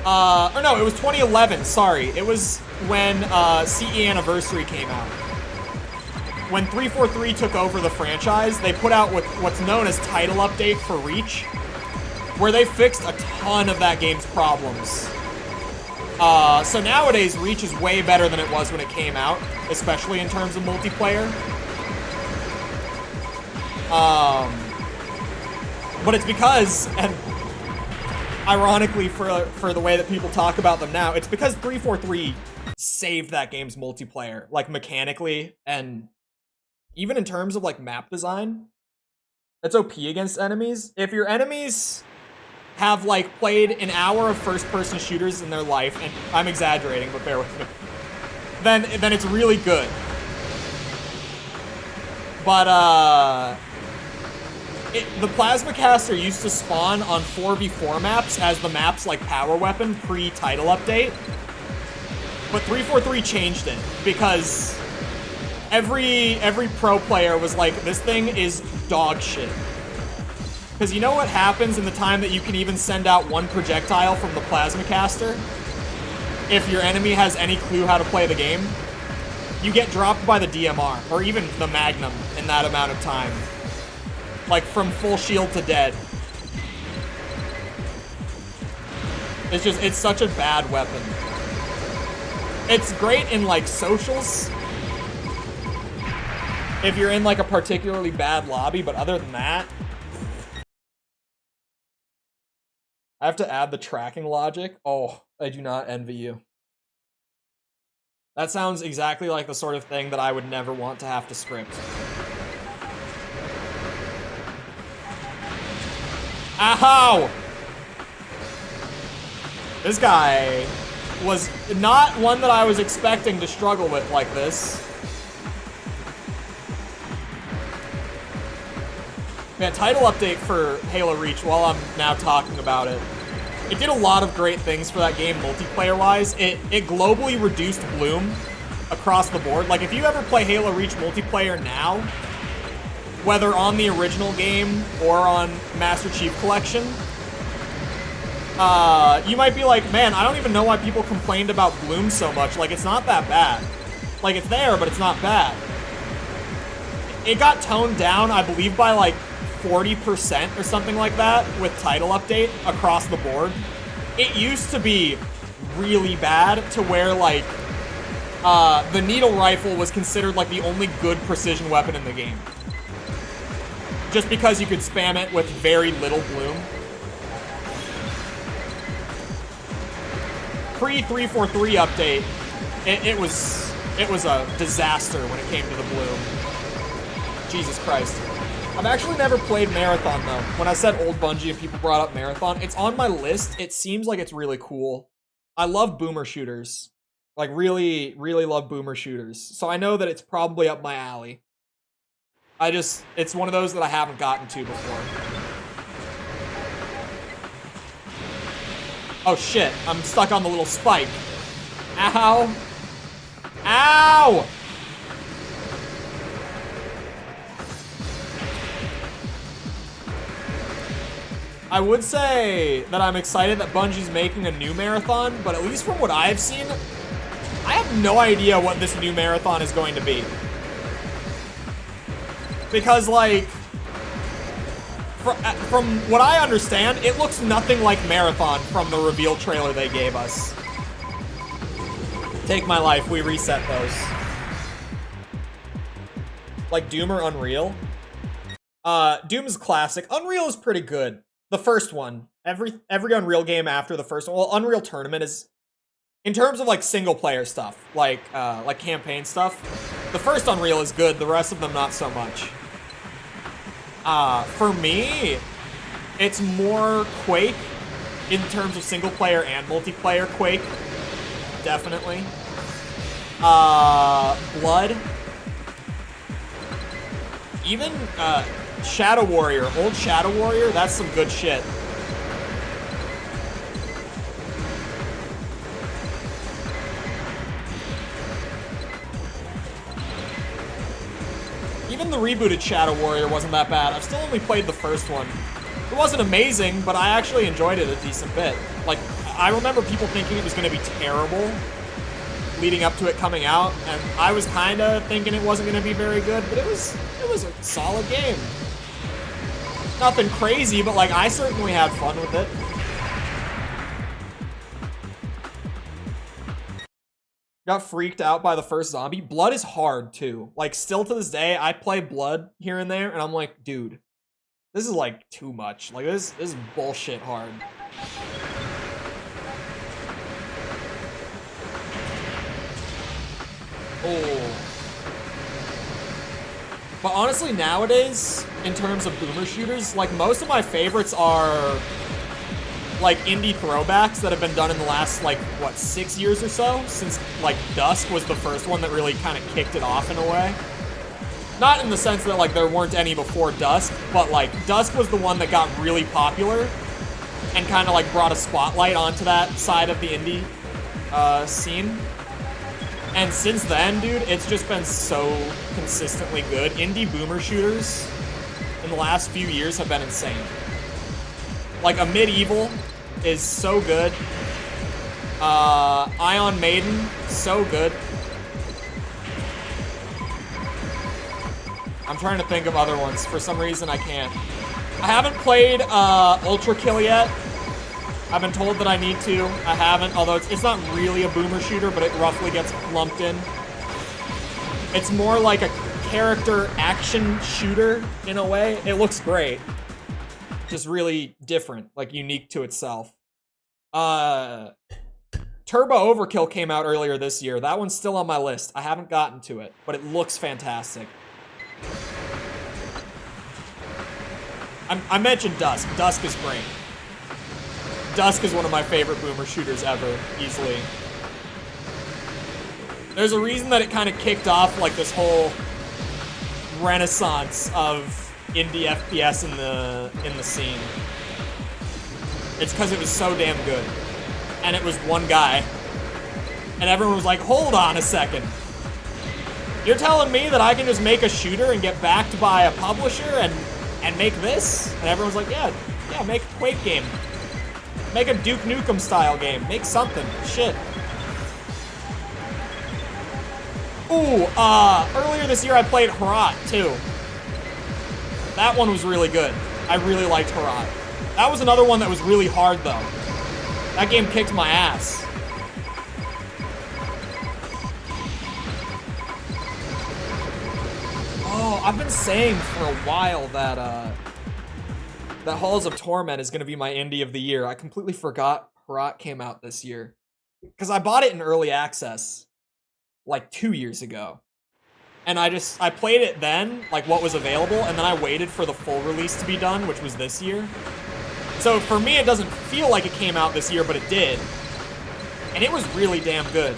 S1: Or no, it was 2011, sorry. It was when CE Anniversary came out. When 343 took over the franchise, they put out what's known as title update for Reach, where they fixed a ton of that game's problems. So nowadays, Reach is way better than it was when it came out, especially in terms of multiplayer. But it's because, and ironically for the way that people talk about them now, it's because 343 saved that game's multiplayer, like mechanically, and even in terms of like map design. It's OP against enemies. If your enemies have like played an hour of first-person shooters in their life, and I'm exaggerating, but bear with me, then it's really good. But The plasma caster used to spawn on 4v4 maps as the map's like power weapon pre-title update. But 343 changed it because every pro player was like, this thing is dog shit. Because you know what happens in the time that you can even send out one projectile from the plasma caster? If your enemy has any clue how to play the game, you get dropped by the DMR, or even the Magnum in that amount of time. Like, from full shield to dead. It's such a bad weapon. It's great in, like, socials. If you're in, like, a particularly bad lobby, but other than that... I have to add the tracking logic. Oh, I do not envy you. That sounds exactly like the sort of thing that I would never want to have to script. Ow! This guy was not one that I was expecting to struggle with like this. Man, title update for Halo Reach while I'm now talking about it. It did a lot of great things for that game multiplayer-wise. It globally reduced bloom across the board. Like, if you ever play Halo Reach multiplayer now, whether on the original game or on Master Chief Collection, you might be like, man, I don't even know why people complained about bloom so much. Like, it's not that bad. Like, it's there, but it's not bad. It got toned down, I believe, by like 40% or something like that with title update across the board. It used to be really bad to where, like, the needle rifle was considered like the only good precision weapon in the game. Just because you could spam it with very little bloom. Pre-343 update, it was a disaster when it came to the bloom. Jesus Christ. I've actually never played Marathon, though. When I said old Bungie and people brought up Marathon, it's on my list. It seems like it's really cool. I love boomer shooters. Like, really, really love boomer shooters. So I know that it's probably up my alley. It's one of those that I haven't gotten to before. Oh shit, I'm stuck on the little spike. Ow! Ow! I would say that I'm excited that Bungie's making a new Marathon, but at least from what I've seen, I have no idea what this new Marathon is going to be. Because, like, from what I understand, it looks nothing like Marathon from the reveal trailer they gave us. Take my life, we reset those. Like Doom or Unreal? Doom is classic. Unreal is pretty good. The first one. Every Unreal game after the first one. Well, Unreal Tournament is, in terms of like single player stuff, like campaign stuff, the first Unreal is good, the rest of them not so much. For me, it's more Quake in terms of single player and multiplayer. Quake, definitely. Blood. Even Shadow Warrior, old Shadow Warrior, that's some good shit. Even the rebooted Shadow Warrior wasn't that bad. I've still only played the first one. It wasn't amazing, but I actually enjoyed it a decent bit. Like, I remember people thinking it was going to be terrible leading up to it coming out, and I was kind of thinking it wasn't going to be very good, but it was a solid game. Nothing crazy, but like, I certainly had fun with it. Got freaked out by the first zombie. Blood is hard, too. Like, still to this day, I play Blood here and there, and I'm like, dude, this is, like, too much. Like, this is bullshit hard. Oh. But honestly, nowadays, in terms of boomer shooters, like, most of my favorites are like indie throwbacks that have been done in the last, like, what, 6 years or so? Since, like, Dusk was the first one that really kind of kicked it off in a way. Not in the sense that, like, there weren't any before Dusk, but, like, Dusk was the one that got really popular and kind of, like, brought a spotlight onto that side of the indie scene. And since then, dude, it's just been so consistently good. Indie boomer shooters in the last few years have been insane. Like, a Medieval is so good. Ion Maiden, so good. I'm trying to think of other ones. For some reason, I can't. I haven't played Ultra Kill yet. I've been told that I need to. I haven't, although it's not really a boomer shooter, but it roughly gets lumped in. It's more like a character action shooter in a way. It looks great. Just really different, like unique to itself. Turbo Overkill came out earlier this year. That one's still on my list. I haven't gotten to it, but it looks fantastic. I mentioned Dusk. Dusk is great. Dusk is one of my favorite boomer shooters ever, easily. There's a reason that it kind of kicked off like this whole renaissance of indie FPS in the scene. It's because it was so damn good. And it was one guy. And everyone was like, hold on a second. You're telling me that I can just make a shooter and get backed by a publisher and make this? And everyone's like, yeah, make a Quake game. Make a Duke Nukem style game. Make something. Shit. Ooh, earlier this year I played Herat too. That one was really good. I really liked Herat. That was another one that was really hard though. That game kicked my ass. Oh, I've been saying for a while that that Halls of Torment is going to be my indie of the year. I completely forgot Herat came out this year. Because I bought it in early access like 2 years ago. And I played it then, like what was available, and then I waited for the full release to be done, which was this year. So for me, it doesn't feel like it came out this year, but it did. And it was really damn good.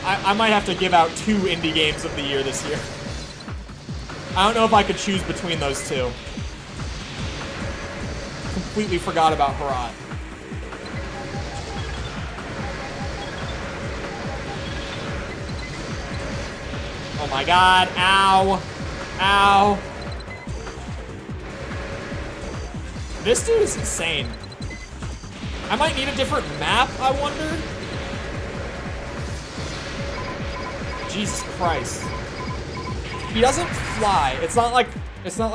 S1: I might have to give out 2 indie games of the year this year. I don't know if I could choose between those two. Completely forgot about Herat. Oh my god, ow. Ow. This dude is insane. I might need a different map, I wonder. Jesus Christ. He doesn't fly. It's not like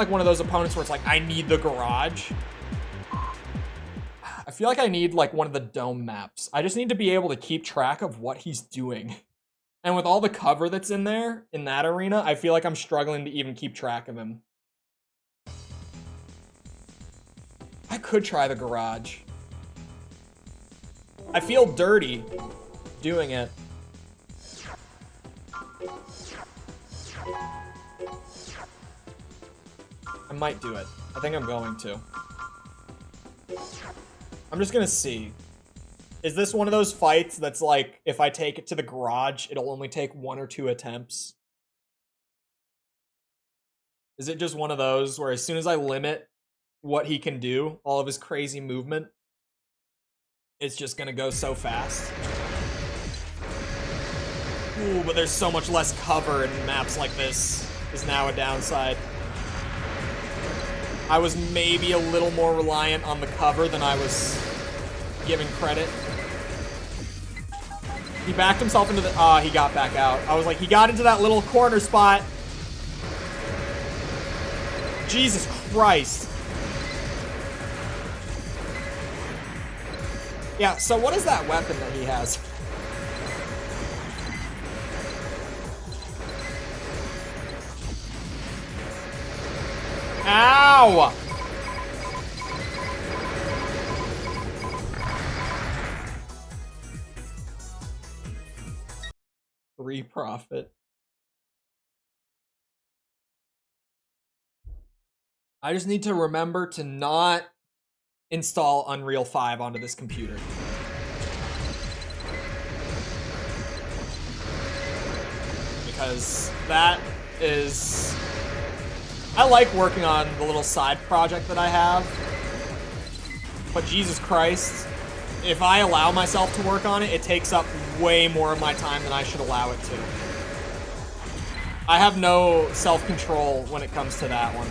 S1: one of those opponents where it's like, I need the garage. I feel like I need like one of the dome maps. I just need to be able to keep track of what he's doing. And with all the cover that's in there, in that arena, I feel like I'm struggling to even keep track of him. I could try the garage. I feel dirty doing it. I might do it. I think I'm going to. I'm just gonna see. Is this one of those fights that's like, if I take it to the garage, it'll only take 1 or 2 attempts? Is it just one of those where as soon as I limit what he can do, all of his crazy movement, it's just gonna go so fast? Ooh, but there's so much less cover in maps like this, is now a downside. I was maybe a little more reliant on the cover than I was giving credit. He backed himself into the... he got back out. I was like, he got into that little corner spot. Jesus Christ. Yeah, so what is that weapon that he has? Ow! Free profit. I just need to remember to not install Unreal 5 onto this computer. Because that is I like working on the little side project that I have. But Jesus Christ, if I allow myself to work on it, it takes up way more of my time than I should allow it to. I have no self-control when it comes to that one.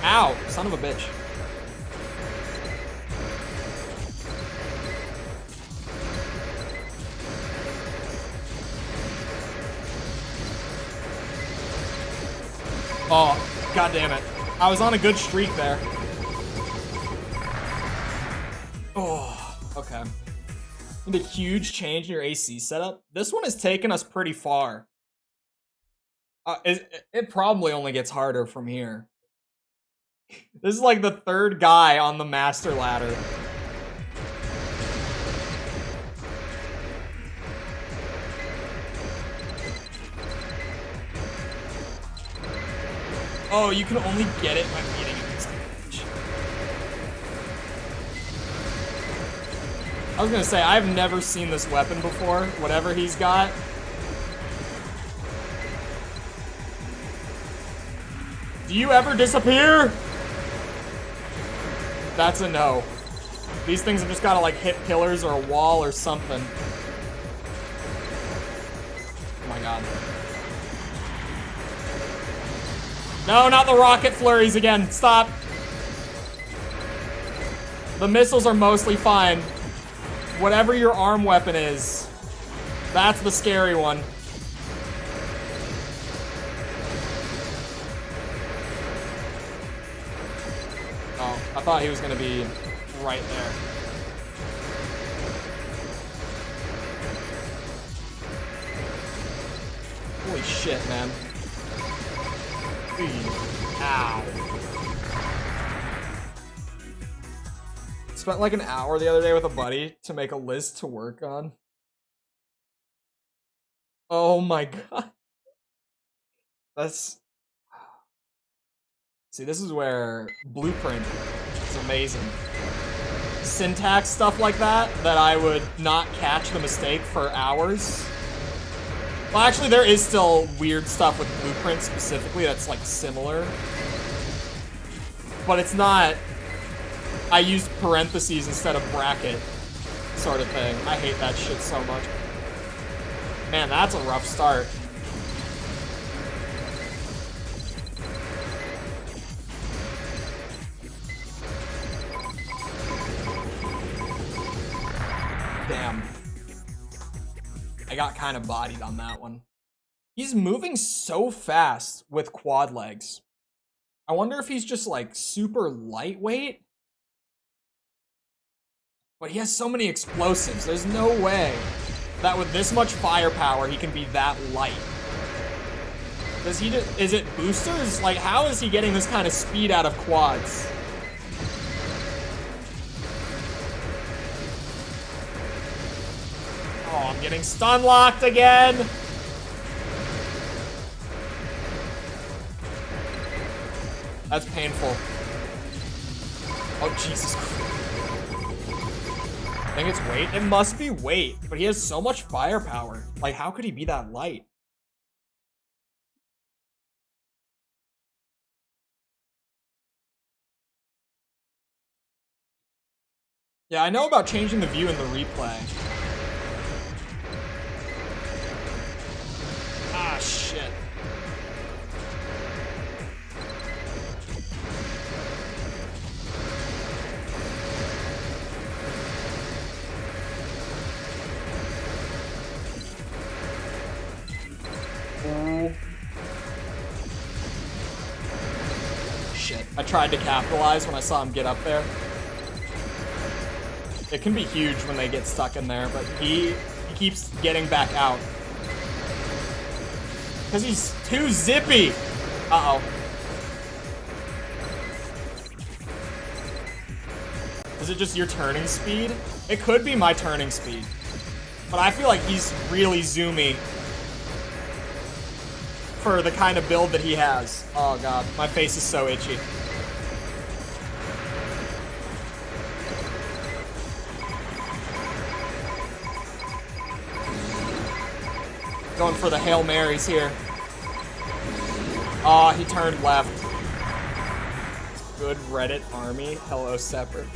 S1: Ow, son of a bitch. Oh, god damn it. I was on a good streak there. Oh, okay. And a huge change in your AC setup. This one has taken us pretty far. It probably only gets harder from here. This is like the third guy on the master ladder. Oh, you can only get it by beating him. I was gonna say, I've never seen this weapon before, whatever he's got. Do you ever disappear? That's a no. These things have just gotta like hit pillars or a wall or something. Oh my god. No, not the rocket flurries again. Stop. The missiles are mostly fine. Whatever your arm weapon is, that's the scary one. Oh, I thought he was gonna be right there. Holy shit, man. Ow. Spent like an hour the other day with a buddy to make a list to work on. Oh my god. That's... See, this is where Blueprint is amazing. Syntax stuff like that I would not catch the mistake for hours. Well, actually, there is still weird stuff with Blueprint specifically that's, like, similar. But it's not... I used parentheses instead of bracket sort of thing. I hate that shit so much. Man, that's a rough start. Damn. I got kind of bodied on that one. He's moving so fast with quad legs. I wonder if he's just like super lightweight. But he has so many explosives. There's no way that with this much firepower he can be that light. Does he just, is it boosters? Like, how is he getting this kind of speed out of quads? Oh, I'm getting stun locked again. That's painful. Oh, Jesus Christ. I think it's weight. It must be weight, but he has so much firepower. Like, how could he be that light? Yeah, I know about changing the view in the replay. Ah, shit. Shit. I tried to capitalize when I saw him get up there. It can be huge when they get stuck in there, but he keeps getting back out. Because he's too zippy. Uh-oh. Is it just your turning speed? It could be my turning speed. But I feel like he's really zoomy for the kind of build that he has. Oh god, my face is so itchy. Going for the Hail Marys here. Aw, he turned left. Good Reddit army. Hello, separate.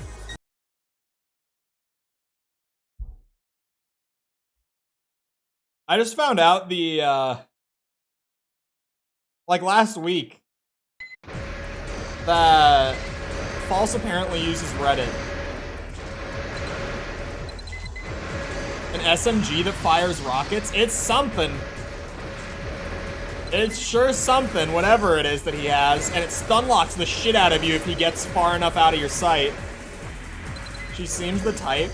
S1: I just found out the, like last week, that False apparently uses Reddit. An SMG that fires rockets? It's something. It's sure something, whatever it is that he has, and it stun locks the shit out of you if he gets far enough out of your sight. She seems the type.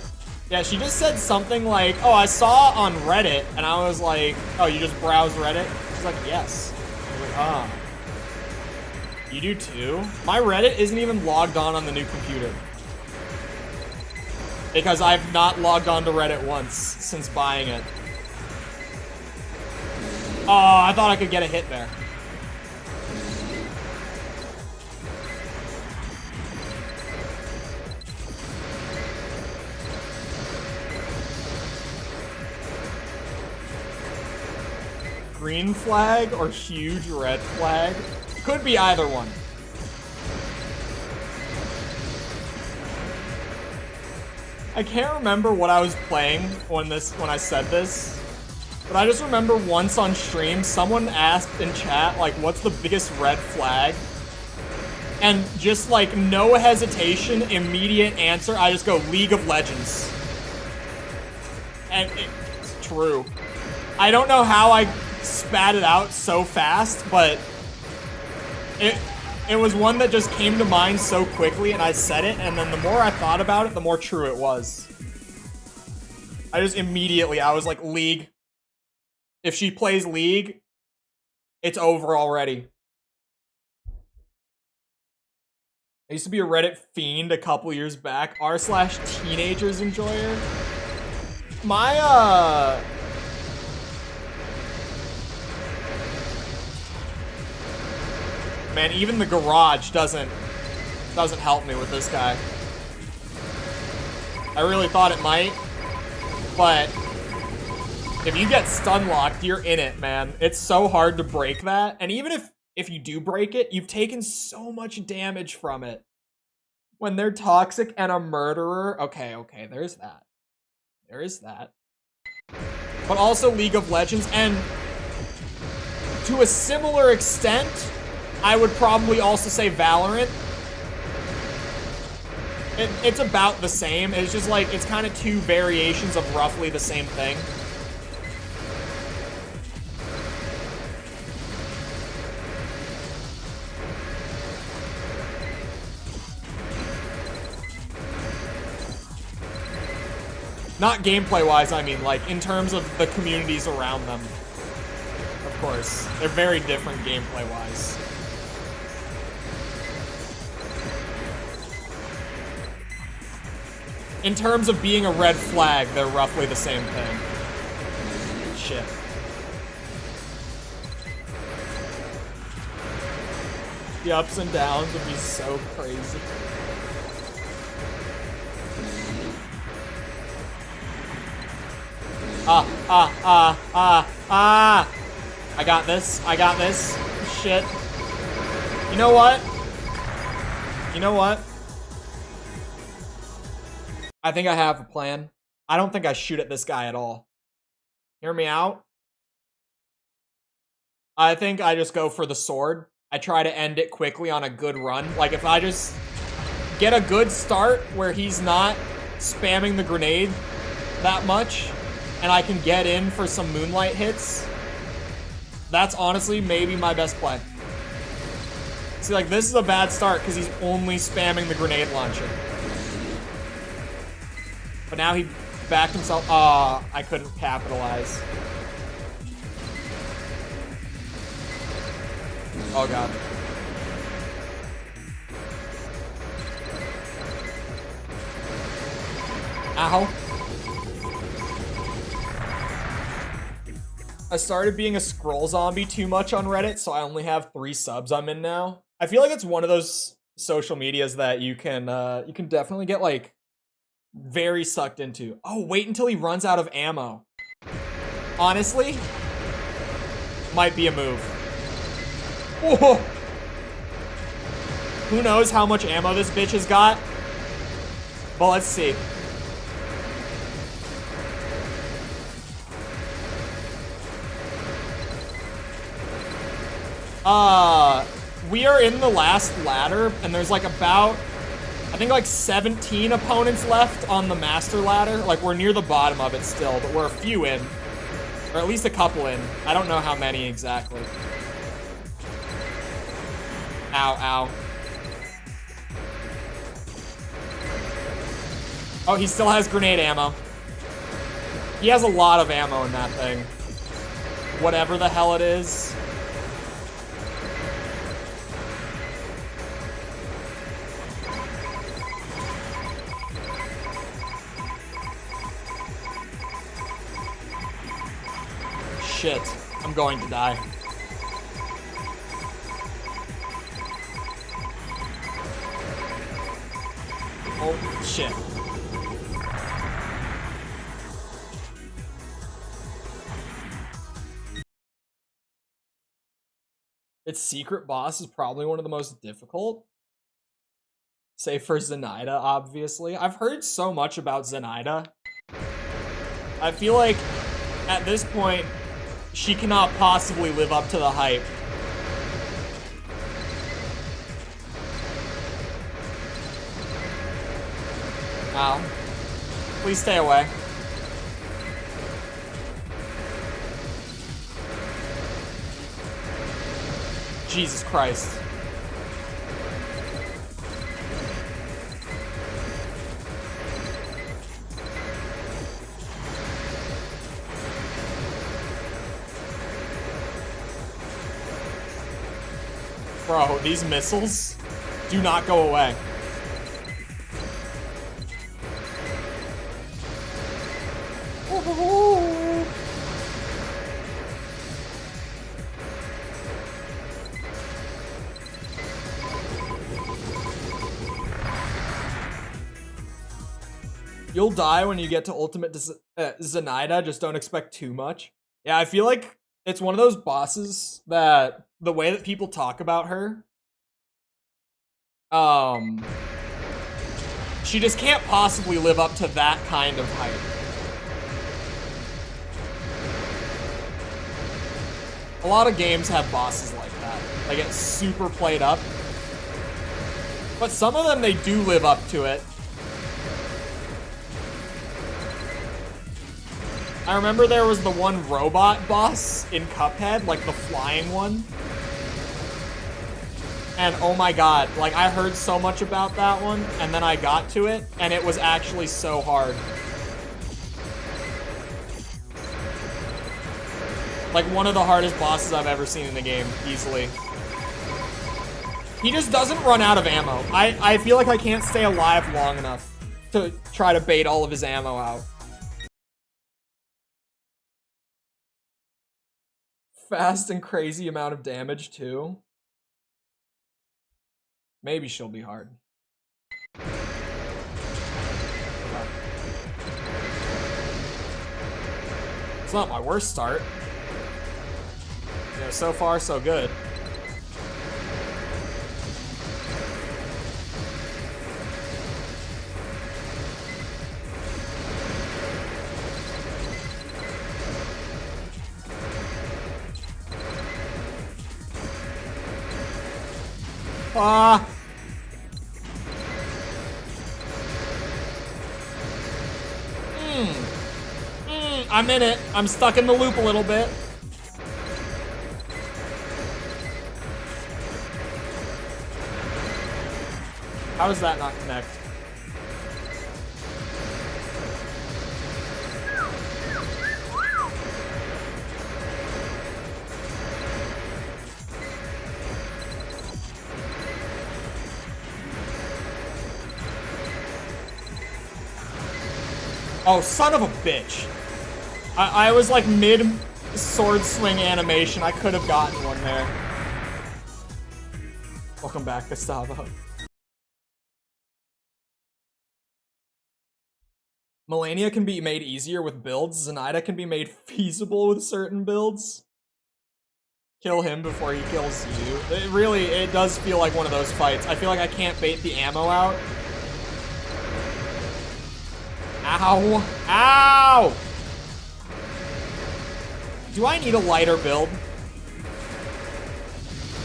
S1: Yeah, she just said something like, oh, I saw on Reddit, and I was like, oh, you just browse Reddit? She's like, yes. I was like, ah. You do too? My Reddit isn't even logged on the new computer. Because I've not logged on to Reddit once since buying it. Oh, I thought I could get a hit there. Green flag or huge red flag? Could be either one. I can't remember what I was playing when I said this, but I just remember once on stream, someone asked in chat, like, what's the biggest red flag? And just like, no hesitation, immediate answer, I just go, League of Legends. And it's true. I don't know how I spat it out so fast, but it was one that just came to mind so quickly, and I said it, and then the more I thought about it, the more true it was. I just immediately, I was like, League. If she plays League, it's over already. I used to be a Reddit fiend a couple years back. r/teenagers enjoyer. My, man, even the garage doesn't help me with this guy. I really thought it might, but if you get stun locked, you're in it, man. It's so hard to break that, and even if you do break it, you've taken so much damage from it. When they're toxic and a murderer, okay, there's that. There is that. But also League of Legends, and to a similar extent, I would probably also say Valorant. It's about the same. It's just like, it's kind of two variations of roughly the same thing. Not gameplay-wise, I mean, like, in terms of the communities around them. Of course. They're very different gameplay-wise. In terms of being a red flag, they're roughly the same thing. Shit. The ups and downs would be so crazy. I got this. I got this. Shit. You know what? You know what? I think I have a plan. I don't think I shoot at this guy at all. Hear me out? I think I just go for the sword. I try to end it quickly on a good run. Like, if I just get a good start where he's not spamming the grenade that much, and I can get in for some moonlight hits, that's honestly maybe my best play. See, like, this is a bad start because he's only spamming the grenade launcher. But now he backed himself. I couldn't capitalize. Oh, God. Ow. I started being a scroll zombie too much on Reddit, so I only have 3 subs I'm in now. I feel like it's one of those social medias that you can definitely get, like, very sucked into. Oh, wait until he runs out of ammo. Honestly, might be a move. Whoa. Who knows how much ammo this bitch has got? But let's see. We are in the last ladder, and there's like about, I think like 17 opponents left on the master ladder. Like, we're near the bottom of it still, but we're a few in. Or at least a couple in. I don't know how many exactly. Ow, ow. Oh, he still has grenade ammo. He has a lot of ammo in that thing. Whatever the hell it is. Shit, I'm going to die. Oh, shit. Its secret boss is probably one of the most difficult. Say for Zenaida, obviously. I've heard so much about Zenaida. I feel like, at this point, she cannot possibly live up to the hype. Ow. Please stay away. Jesus Christ. Bro, these missiles do not go away. You'll die when you get to Ultimate Zenaida, just don't expect too much. Yeah, I feel like it's one of those bosses that the way that people talk about her, she just can't possibly live up to that kind of hype. A lot of games have bosses like that. They get super played up. But some of them, they do live up to it. I remember there was the one robot boss in Cuphead, like the flying one. And oh my god, like I heard so much about that one, and then I got to it, and it was actually so hard. Like one of the hardest bosses I've ever seen in the game, easily. He just doesn't run out of ammo. I feel like I can't stay alive long enough to try to bait all of his ammo out. Fast and crazy amount of damage too. Maybe she'll be hard. It's not my worst start. You know, so far so good. I'm in it. I'm stuck in the loop a little bit. How does that not connect? Oh, son of a bitch. I was like mid sword swing animation. I could have gotten one there. Welcome back, Gustavo. Melania can be made easier with builds. Zenaida can be made feasible with certain builds. Kill him before he kills you. It does feel like one of those fights. I feel like I can't bait the ammo out. Ow! Ow! Do I need a lighter build?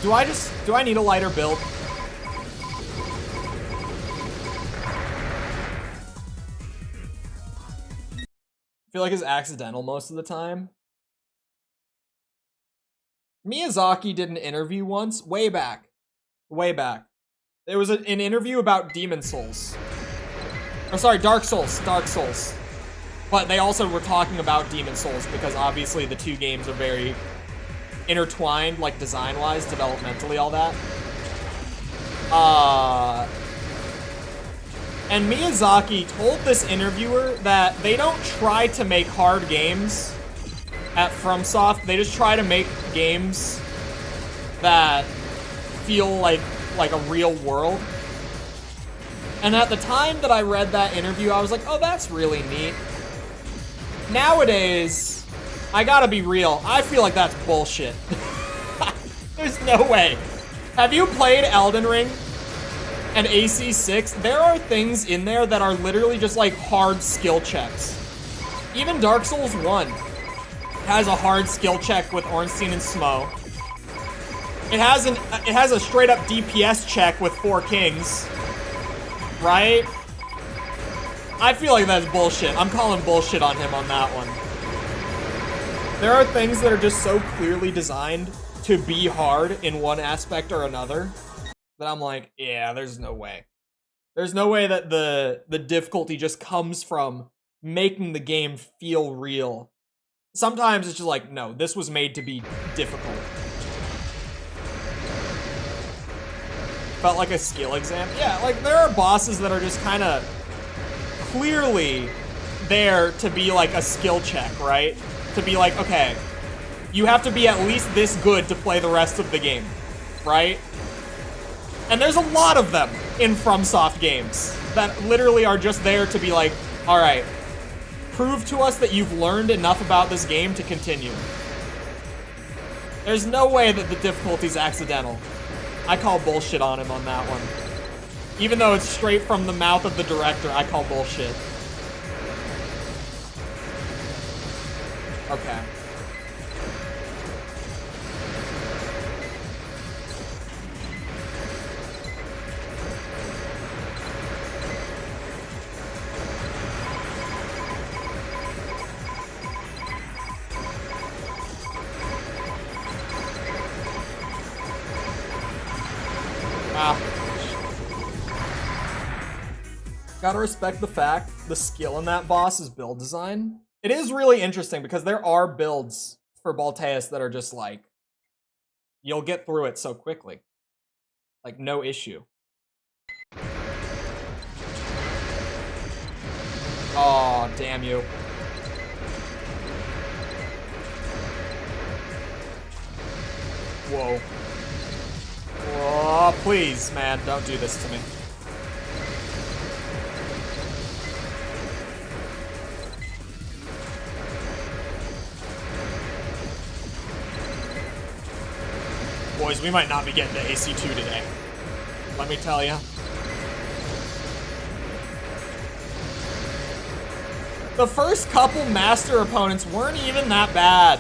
S1: Do I need a lighter build? I feel like it's accidental most of the time. Miyazaki did an interview once, way back. It was an interview about Demon Souls. Oh, sorry, Dark Souls. But they also were talking about Demon Souls because obviously the two games are very intertwined, like design-wise, developmentally, all that. And Miyazaki told this interviewer that they don't try to make hard games at FromSoft. They just try to make games that feel like a real world. And at the time that I read that interview, I was like, oh, that's really neat. Nowadays, I gotta be real, I feel like that's bullshit. There's no way. Have you played Elden Ring and AC6? There are things in there that are literally just like hard skill checks. Even Dark Souls 1 has a hard skill check with Ornstein and Smo. It has a straight up DPS check with 4 Kings. Right? I feel like that's bullshit. I'm calling bullshit on him on that one. There are things that are just so clearly designed to be hard in one aspect or another that I'm like, yeah, there's no way. There's no way that the difficulty just comes from making the game feel real. Sometimes it's just like, no, this was made to be difficult. Felt like a skill exam. Yeah, like there are bosses that are just kind of clearly there to be like a skill check, right? To be like, okay, you have to be at least this good to play the rest of the game, right? And there's a lot of them in FromSoft games that literally are just there to be like, all right, prove to us that you've learned enough about this game to continue. There's no way that the difficulty's accidental. I call bullshit on him on that one. Even though it's straight from the mouth of the director, I call bullshit. Okay. Gotta respect the fact the skill in that boss is build design. It is really interesting because there are builds for Balteus that are just like, you'll get through it so quickly. Like, no issue. Oh, damn you. Whoa. Whoa, please, man, don't do this to me. Boys, we might not be getting to AC2 today. Let me tell you. The first couple master opponents weren't even that bad.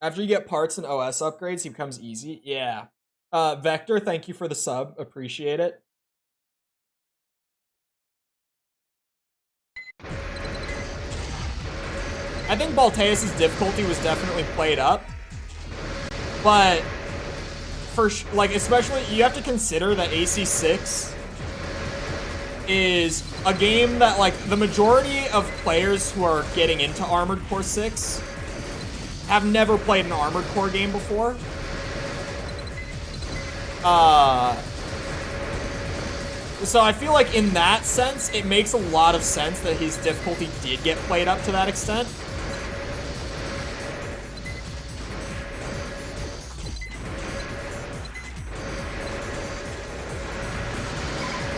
S1: After you get parts and OS upgrades, he becomes easy. Yeah. Vector, thank you for the sub. Appreciate it. I think Balteus' difficulty was definitely played up. But, like, especially, you have to consider that AC6 is a game that, like, the majority of players who are getting into Armored Core 6 have never played an Armored Core game before. So I feel like in that sense, it makes a lot of sense that his difficulty did get played up to that extent.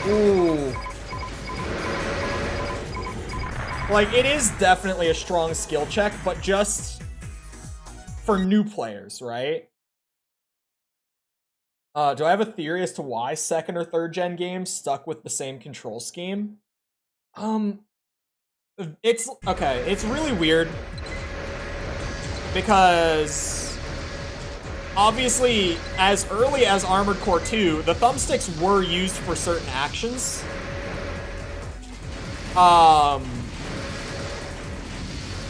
S1: Ooh. Like, it is definitely a strong skill check, but just for new players, right? Do I have a theory as to why second or third gen games stuck with the same control scheme? It's okay. It's really weird because obviously, as early as Armored Core 2, the thumbsticks were used for certain actions.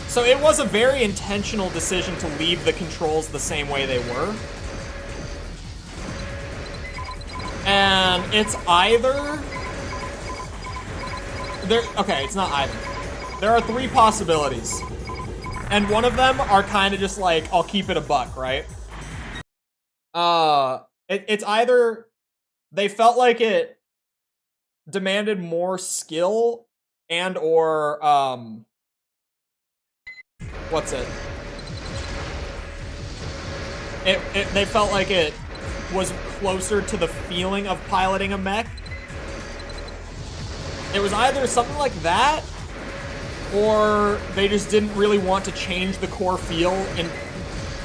S1: So it was a very intentional decision to leave the controls the same way they were. And it's either... Okay, it's not either. There are three possibilities. And one of them are kind of just like, I'll keep it a buck, right? It's either they felt like it demanded more skill and or, what's it? They felt like it was closer to the feeling of piloting a mech. It was either something like that, or they just didn't really want to change the core feel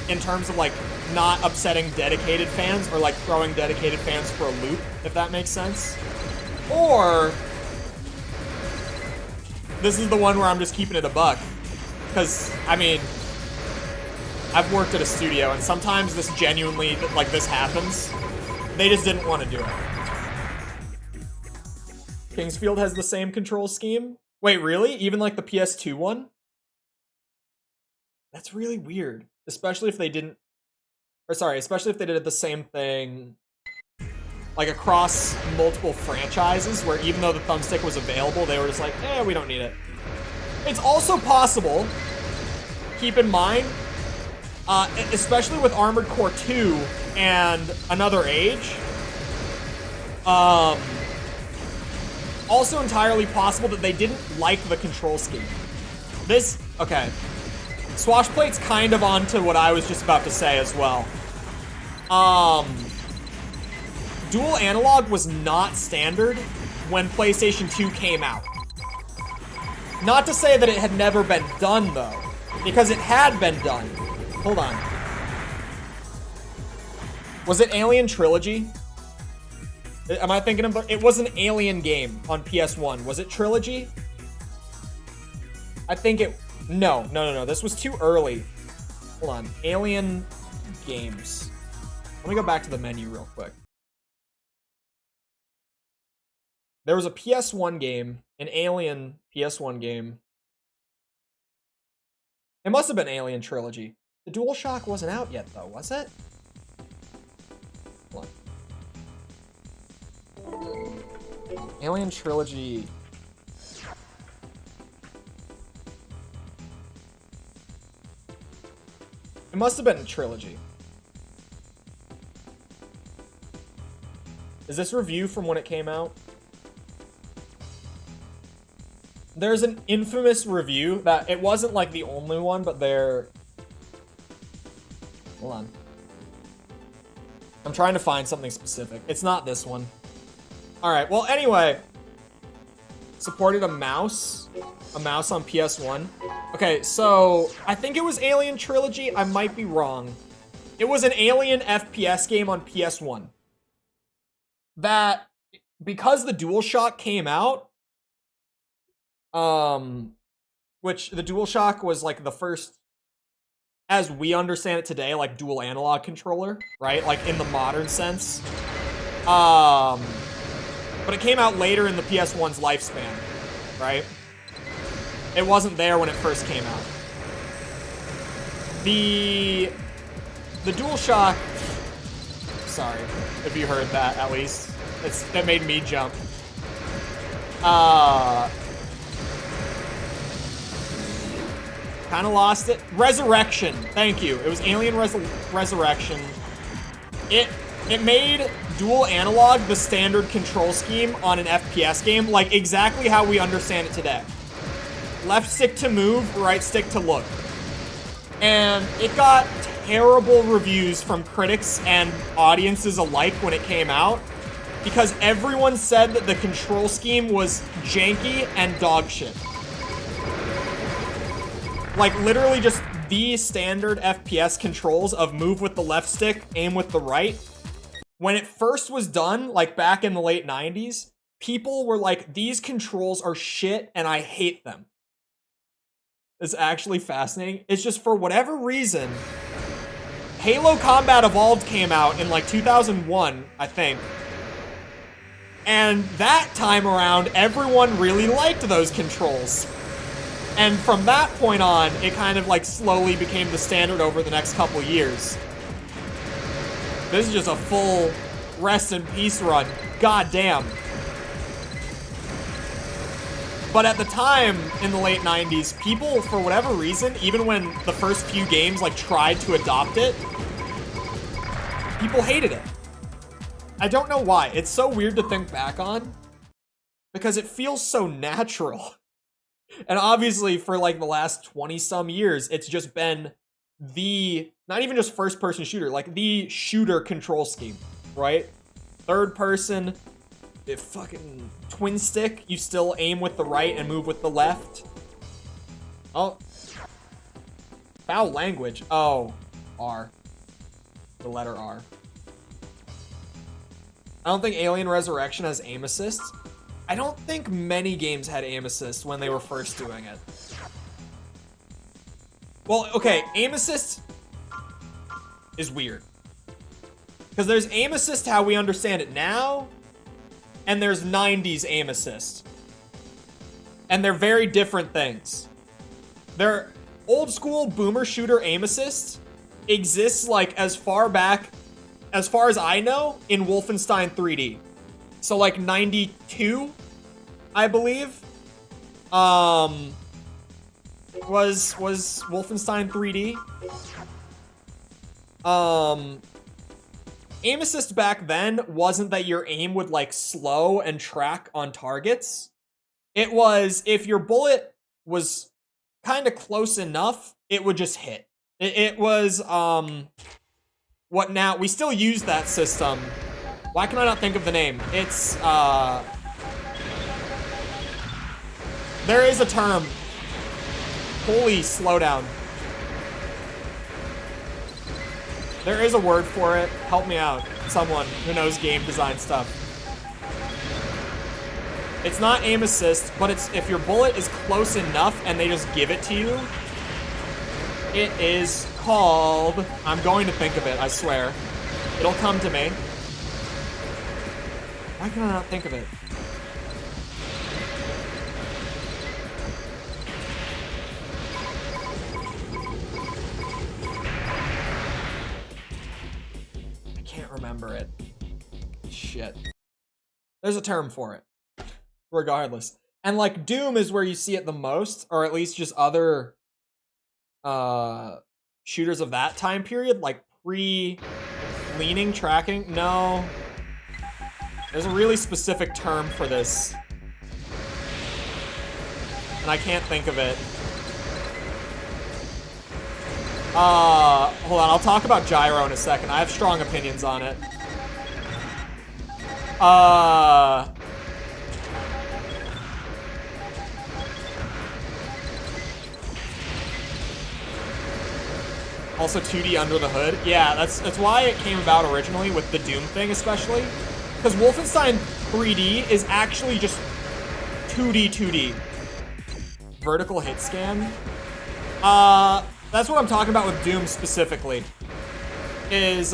S1: in terms of like not upsetting dedicated fans or like throwing dedicated fans for a loop, if that makes sense. Or this is the one where I'm just keeping it a buck. Because, I mean, I've worked at a studio, and sometimes this genuinely, like, this happens. They just didn't want to do it. Kingsfield has the same control scheme? Wait, really? Even, like, the PS2 one? That's really weird. Especially if they didn't... Or, sorry, especially if they did the same thing, like, across multiple franchises, where even though the thumbstick was available, they were just like, we don't need it. It's also possible, keep in mind, especially with Armored Core 2 and Another Age, also entirely possible that they didn't like the control scheme. Okay. Swashplate's kind of onto what I was just about to say as well. Dual analog was not standard when PlayStation 2 came out. Not to say that it had never been done, though, because it had been done. Hold on. Was it Alien Trilogy? Am I thinking of... It was an Alien game on PS1. Was it Trilogy? I think it... No. This was too early. Hold on. Alien games. Let me go back to the menu real quick. There was a PS1 game, an Alien PS1 game. It must have been Alien Trilogy. The DualShock wasn't out yet, though, was it? Hold on. Alien Trilogy. It must have been a Trilogy. Is this review from when it came out? There's an infamous review that it wasn't like the only one, but hold on. I'm trying to find something specific. It's not this one. All right, well, anyway, supported a mouse on PS1. Okay, so I think it was Alien Trilogy. I might be wrong. It was an Alien FPS game on PS1. That, because the DualShock came out, which the DualShock was like the first, as we understand it today, like dual analog controller, right? Like in the modern sense. But it came out later in the PS1's lifespan, right? It wasn't there when it first came out. The DualShock, sorry if you heard that at least. That made me jump. Kind of lost it. Resurrection. Thank you. It was Alien Resurrection. It made dual analog the standard control scheme on an FPS game, like exactly how we understand it today. Left stick to move, right stick to look. And it got terrible reviews from critics and audiences alike when it came out. because everyone said that the control scheme was janky and dog shit. Like, literally just the standard FPS controls of move with the left stick, aim with the right. When it first was done, like back in the late 90s, people were like, these controls are shit and I hate them. It's actually fascinating. It's just for whatever reason, Halo Combat Evolved came out in like 2001, I think. And that time around, everyone really liked those controls. And from that point on, it kind of like slowly became the standard over the next couple years. This is just a full rest in peace run. God damn. But at the time, in the late 90s, people, for whatever reason, even when the first few games like tried to adopt it, people hated it. I don't know why. It's so weird to think back on, because it feels so natural. And obviously, for like the last 20-some years, it's just been the, not even just first-person shooter, like the shooter control scheme, right? Third person, it fucking twin stick, you still aim with the right and move with the left. Oh. Foul language. Oh. R. The letter R. I don't think Alien Resurrection has aim assist. I don't think many games had aim assist when they were first doing it. Well, okay, aim assist is weird. Because there's aim assist how we understand it now, and there's 90s aim assist. And they're very different things. Their old school boomer shooter aim assist exists like as far back, as far as I know, in Wolfenstein 3D. So like 92, I believe, was Wolfenstein 3D. Aim assist back then wasn't that your aim would like slow and track on targets. It was if your bullet was kind of close enough, it would just hit. It was, what now? We still use that system. Why can I not think of the name? It's, there is a term. Holy slowdown. There is a word for it. Help me out. Someone who knows game design stuff. It's not aim assist, but it's if your bullet is close enough and they just give it to you. It is called... I'm going to think of it, I swear. It'll come to me. Why can I not think of it? I can't remember it. Shit. There's a term for it. Regardless. And like Doom is where you see it the most, or at least just other shooters of that time period, like pre-leaning tracking. No. There's a really specific term for this. And I can't think of it. Hold on, I'll talk about gyro in a second. I have strong opinions on it. Also 2D under the hood. Yeah, that's why it came about originally with the Doom thing, especially. Because Wolfenstein 3D is actually just 2D. Vertical hit scan. That's what I'm talking about with Doom specifically. Is,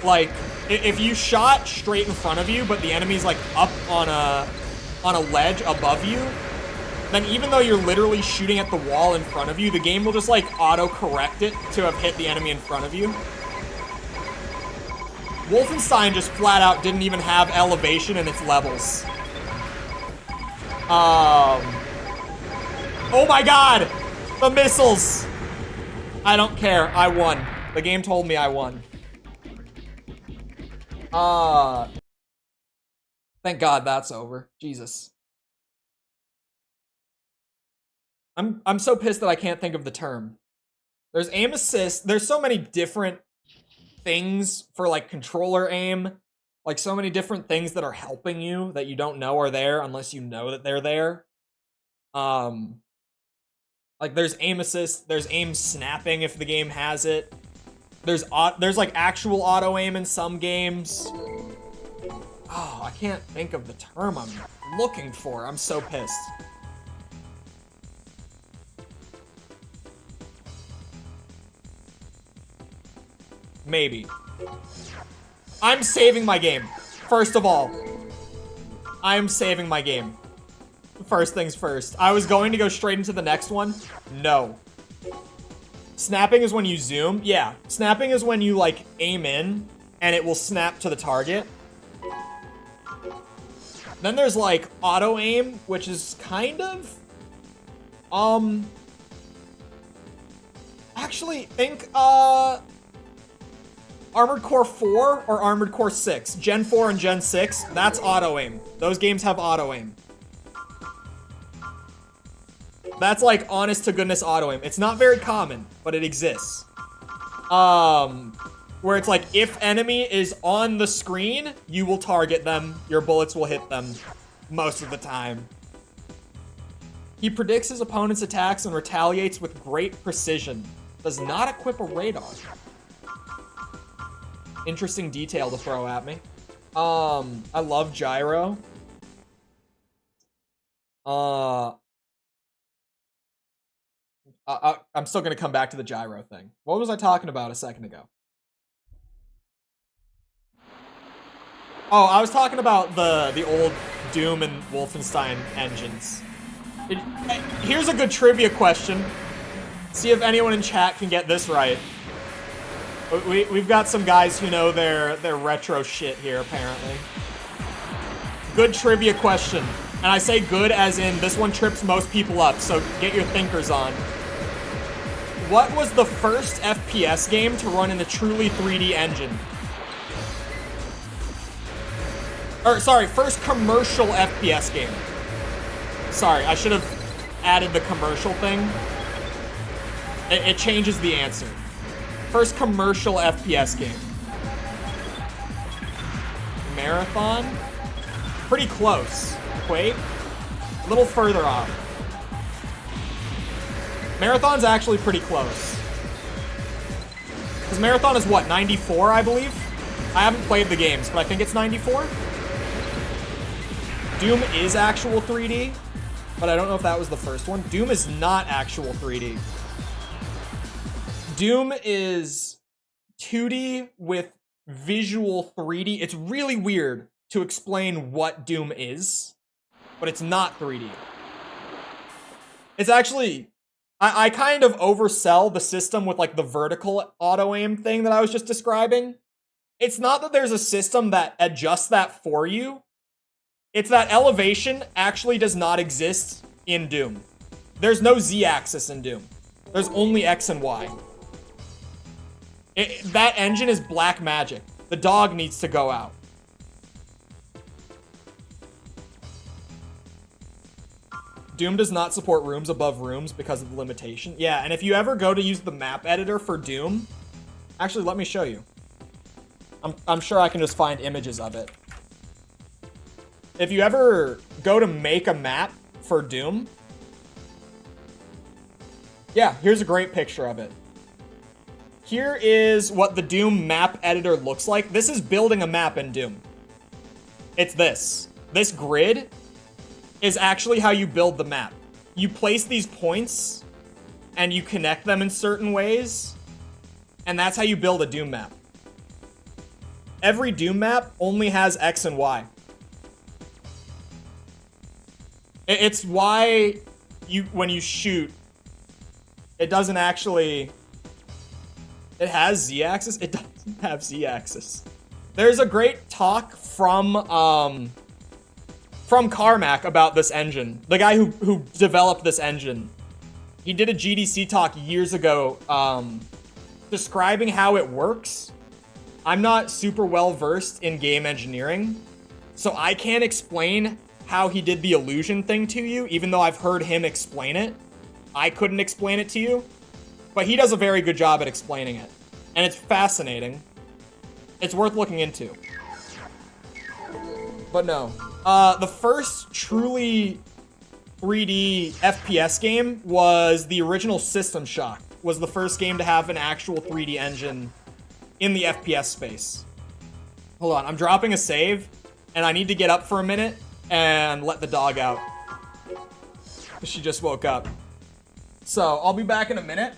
S1: like, if you shot straight in front of you, but the enemy's, like, up on a ledge above you, then even though you're literally shooting at the wall in front of you, the game will just, like, auto-correct it to have hit the enemy in front of you. Wolfenstein just flat out didn't even have elevation in its levels. Oh my god! The missiles! I don't care. I won. The game told me I won. Thank God that's over. Jesus. I'm so pissed that I can't think of the term. There's aim assist. There's so many different things for like controller aim, like so many different things that are helping you that you don't know are there unless you know that they're there. Like there's aim assist, there's aim snapping if the game has it. There's like actual auto aim in some games. Oh, I can't think of the term I'm looking for. I'm so pissed. Maybe. I'm saving my game. First of all, I'm saving my game. First things first. I was going to go straight into the next one. No. Snapping is when you zoom. Yeah. Snapping is when you, like, aim in, and it will snap to the target. Then there's, like, auto aim, which is kind of... Actually, think, Armored Core 4 or Armored Core 6. Gen 4 and Gen 6, that's auto aim. Those games have auto aim. That's like honest to goodness auto aim. It's not very common, but it exists. Where it's like if enemy is on the screen, you will target them. Your bullets will hit them most of the time. He predicts his opponent's attacks and retaliates with great precision. Does not equip a radar. Interesting detail to throw at me. I love gyro. I'm still gonna come back to the gyro thing. What was I talking about a second ago? Oh, I was talking about the old Doom and Wolfenstein engines. Here's a good trivia question. See if anyone in chat can get this right. We've got some guys who know their retro shit here, apparently. Good trivia question. And I say good as in this one trips most people up, so get your thinkers on. What was the first FPS game to run in a truly 3D engine? Or, sorry, first commercial FPS game. Sorry, I should have added the commercial thing. It changes the answer. First commercial FPS game. Marathon? Pretty close. Quake? A little further off. Marathon's actually pretty close. Because Marathon is what, 94, I believe? I haven't played the games, but I think it's 94. Doom is actual 3D, but I don't know if that was the first one. Doom is not actual 3D. Doom is 2D with visual 3D. It's really weird to explain what Doom is, but it's not 3D. It's actually... I kind of oversell the system with like the vertical auto aim thing that I was just describing. It's not that there's a system that adjusts that for you. It's that elevation actually does not exist in Doom. There's no Z-axis in Doom. There's only X and Y. That engine is black magic. The dog needs to go out. Doom does not support rooms above rooms because of the limitation. Yeah, and if you ever go to use the map editor for Doom... Actually, let me show you. I'm sure I can just find images of it. If you ever go to make a map for Doom... Yeah, here's a great picture of it. Here is what the Doom map editor looks like. This is building a map in Doom. It's this. This grid is actually how you build the map. You place these points, and you connect them in certain ways, and that's how you build a Doom map. Every Doom map only has X and Y. It's why when you shoot, it doesn't actually... It has Z-axis? It doesn't have Z-axis. There's a great talk from Carmack about this engine. The guy who developed this engine. He did a GDC talk years ago describing how it works. I'm not super well versed in game engineering, so I can't explain how he did the illusion thing to you, even though I've heard him explain it. I couldn't explain it to you, but he does a very good job at explaining it. And it's fascinating. it's worth looking into. But no. The first truly 3D FPS game was the original System Shock. Was the first game to have an actual 3D engine in the FPS space. Hold on, I'm dropping a save, and I need to get up for a minute and let the dog out. She just woke up. So, I'll be back in a minute.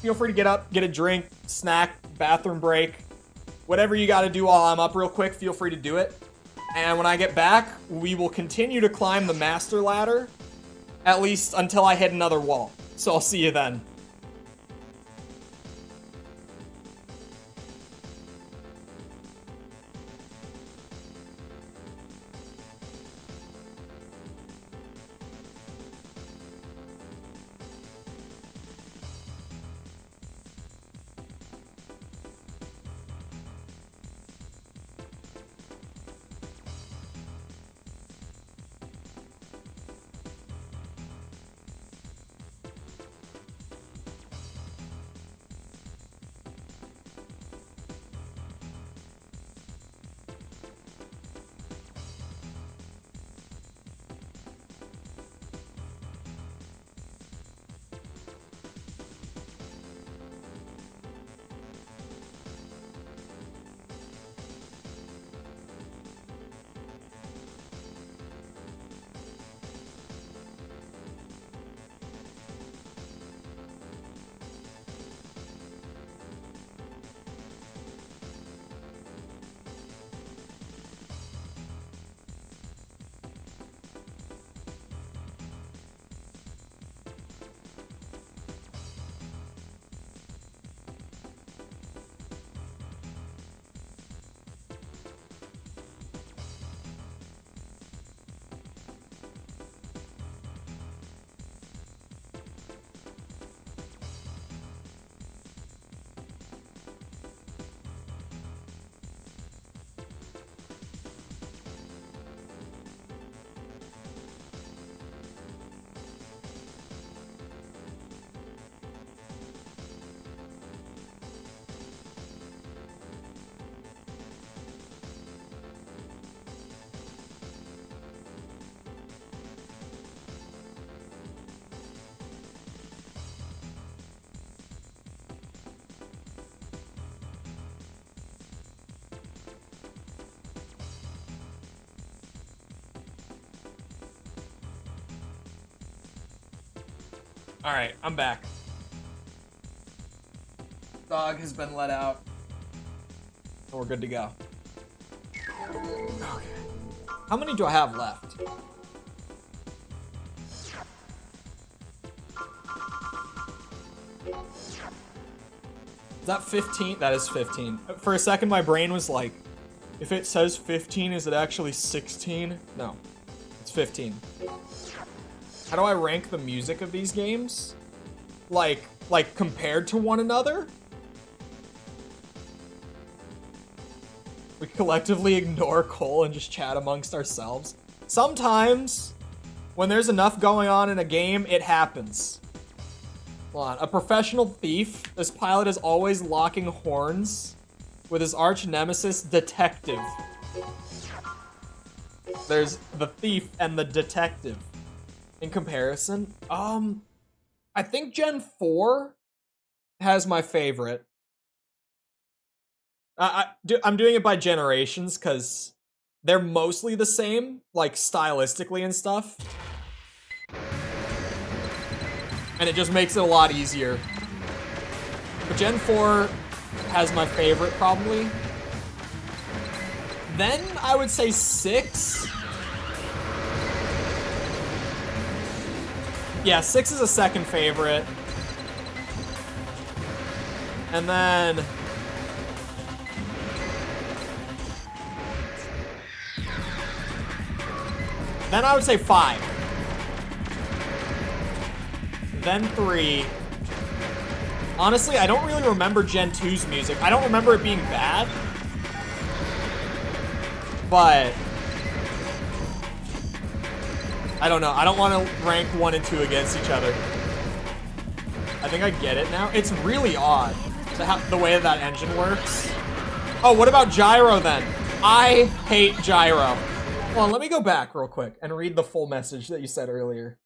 S1: Feel free to get up, get a drink, snack, bathroom break. Whatever you gotta do while I'm up real quick, feel free to do it. And when I get back, we will continue to climb the master ladder, at least until I hit another wall. So I'll see you then. Alright, I'm back. Dog has been let out. And we're good to go. Okay. How many do I have left? Is that 15? That is 15. For a second, my brain was like, if it says 15, is it actually 16? No, it's 15. How do I rank the music of these games? Like compared to one another? We collectively ignore Chole and just chat amongst ourselves. Sometimes, when there's enough going on in a game, it happens. Hold on. A professional thief, this pilot is always locking horns with his arch nemesis, Detective. There's the thief and the detective. In comparison, I think Gen 4 has my favorite. I'm doing it by generations because they're mostly the same, like stylistically and stuff. And it just makes it a lot easier. But Gen 4 has my favorite, probably. Then I would say 6. Yeah, 6 is a second favorite. And then... then I would say 5. Then 3. Honestly, I don't really remember Gen 2's music. I don't remember it being bad. But... I don't know. I don't want to rank 1 and 2 against each other. I think I get it now. It's really odd to have the way that engine works. Oh, what about gyro then? I hate gyro. Hold on, let me go back real quick and read the full message that you said earlier.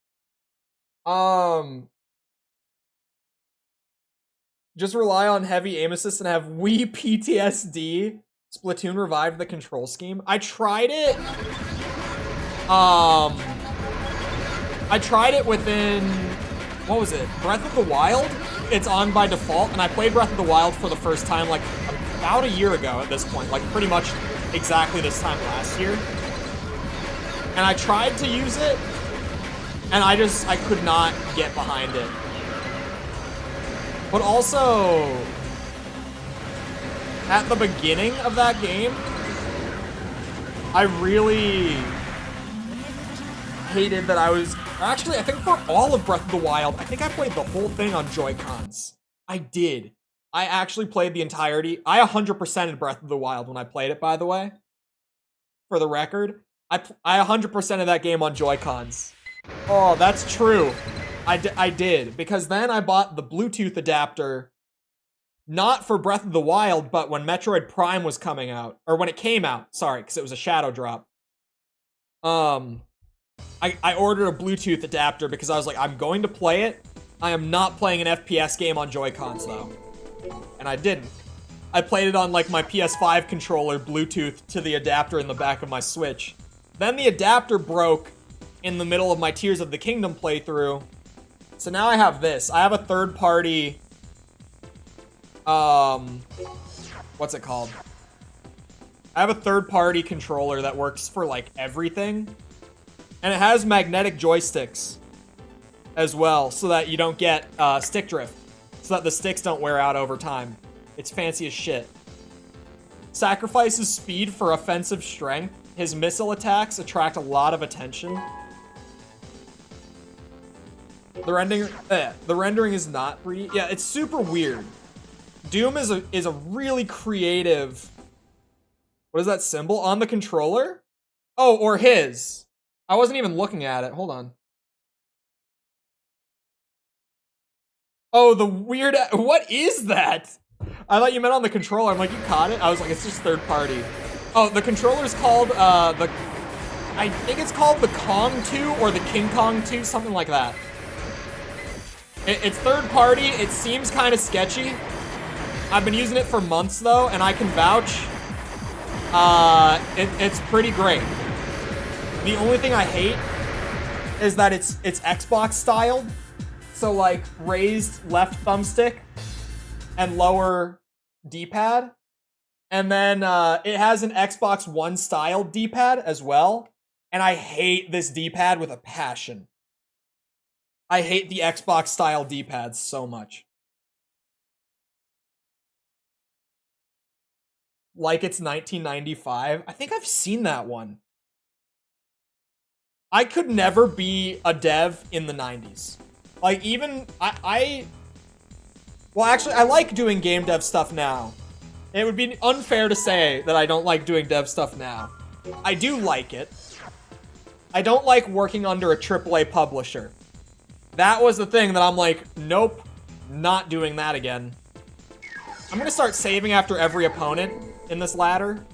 S1: Just rely on heavy aim assist and have Wii PTSD. Splatoon revived the control scheme. I tried it. I tried it within, what was it? Breath of the Wild? It's on by default, and I played Breath of the Wild for the first time like about a year ago at this point, like pretty much exactly this time last year. And I tried to use it, and I could not get behind it. But also, at the beginning of that game, I really hated that I was... Actually, I think for all of Breath of the Wild, I think I played the whole thing on Joy-Cons. I did. I actually played the entirety. I 100%ed Breath of the Wild when I played it, by the way. For the record. I 100%ed that game on Joy-Cons. Oh, that's true. I did. Because then I bought the Bluetooth adapter. Not for Breath of the Wild, but when Metroid Prime was coming out. Or when it came out. Sorry, because it was a shadow drop. I ordered a Bluetooth adapter because I was like, I'm going to play it. I am not playing an FPS game on Joy-Cons, though. And I didn't. I played it on, like, my PS5 controller, Bluetooth, to the adapter in the back of my Switch. Then the adapter broke in the middle of my Tears of the Kingdom playthrough. So now I have this. I have a third-party... what's it called? I have a third-party controller that works for, like, everything. And it has magnetic joysticks as well, so that you don't get stick drift. So that the sticks don't wear out over time. It's fancy as shit. Sacrifices speed for offensive strength. His missile attacks attract a lot of attention. The rendering is not 3D. Yeah, it's super weird. Doom is a really creative... What is that symbol? On the controller? Oh, or his. I wasn't even looking at it. Hold on. Oh, the weird... What is that? I thought you meant on the controller. I'm like, you caught it? I was like, it's just third party. Oh, the controller's called, I think it's called the Kong 2 or the King Kong 2, something like that. It's third party. It seems kind of sketchy. I've been using it for months, though, and I can vouch. It's pretty great. The only thing I hate is that it's Xbox styled. So like raised left thumbstick and lower D-pad. And then it has an Xbox One styled D-pad as well. And I hate this D-pad with a passion. I hate the Xbox style D-pads so much. Like it's 1995. I think I've seen that one. I could never be a dev in the 90s. Like, even, well, actually, I like doing game dev stuff now. It would be unfair to say that I don't like doing dev stuff now. I do like it. I don't like working under a AAA publisher. That was the thing that I'm like, nope, not doing that again. I'm gonna start saving after every opponent in this ladder.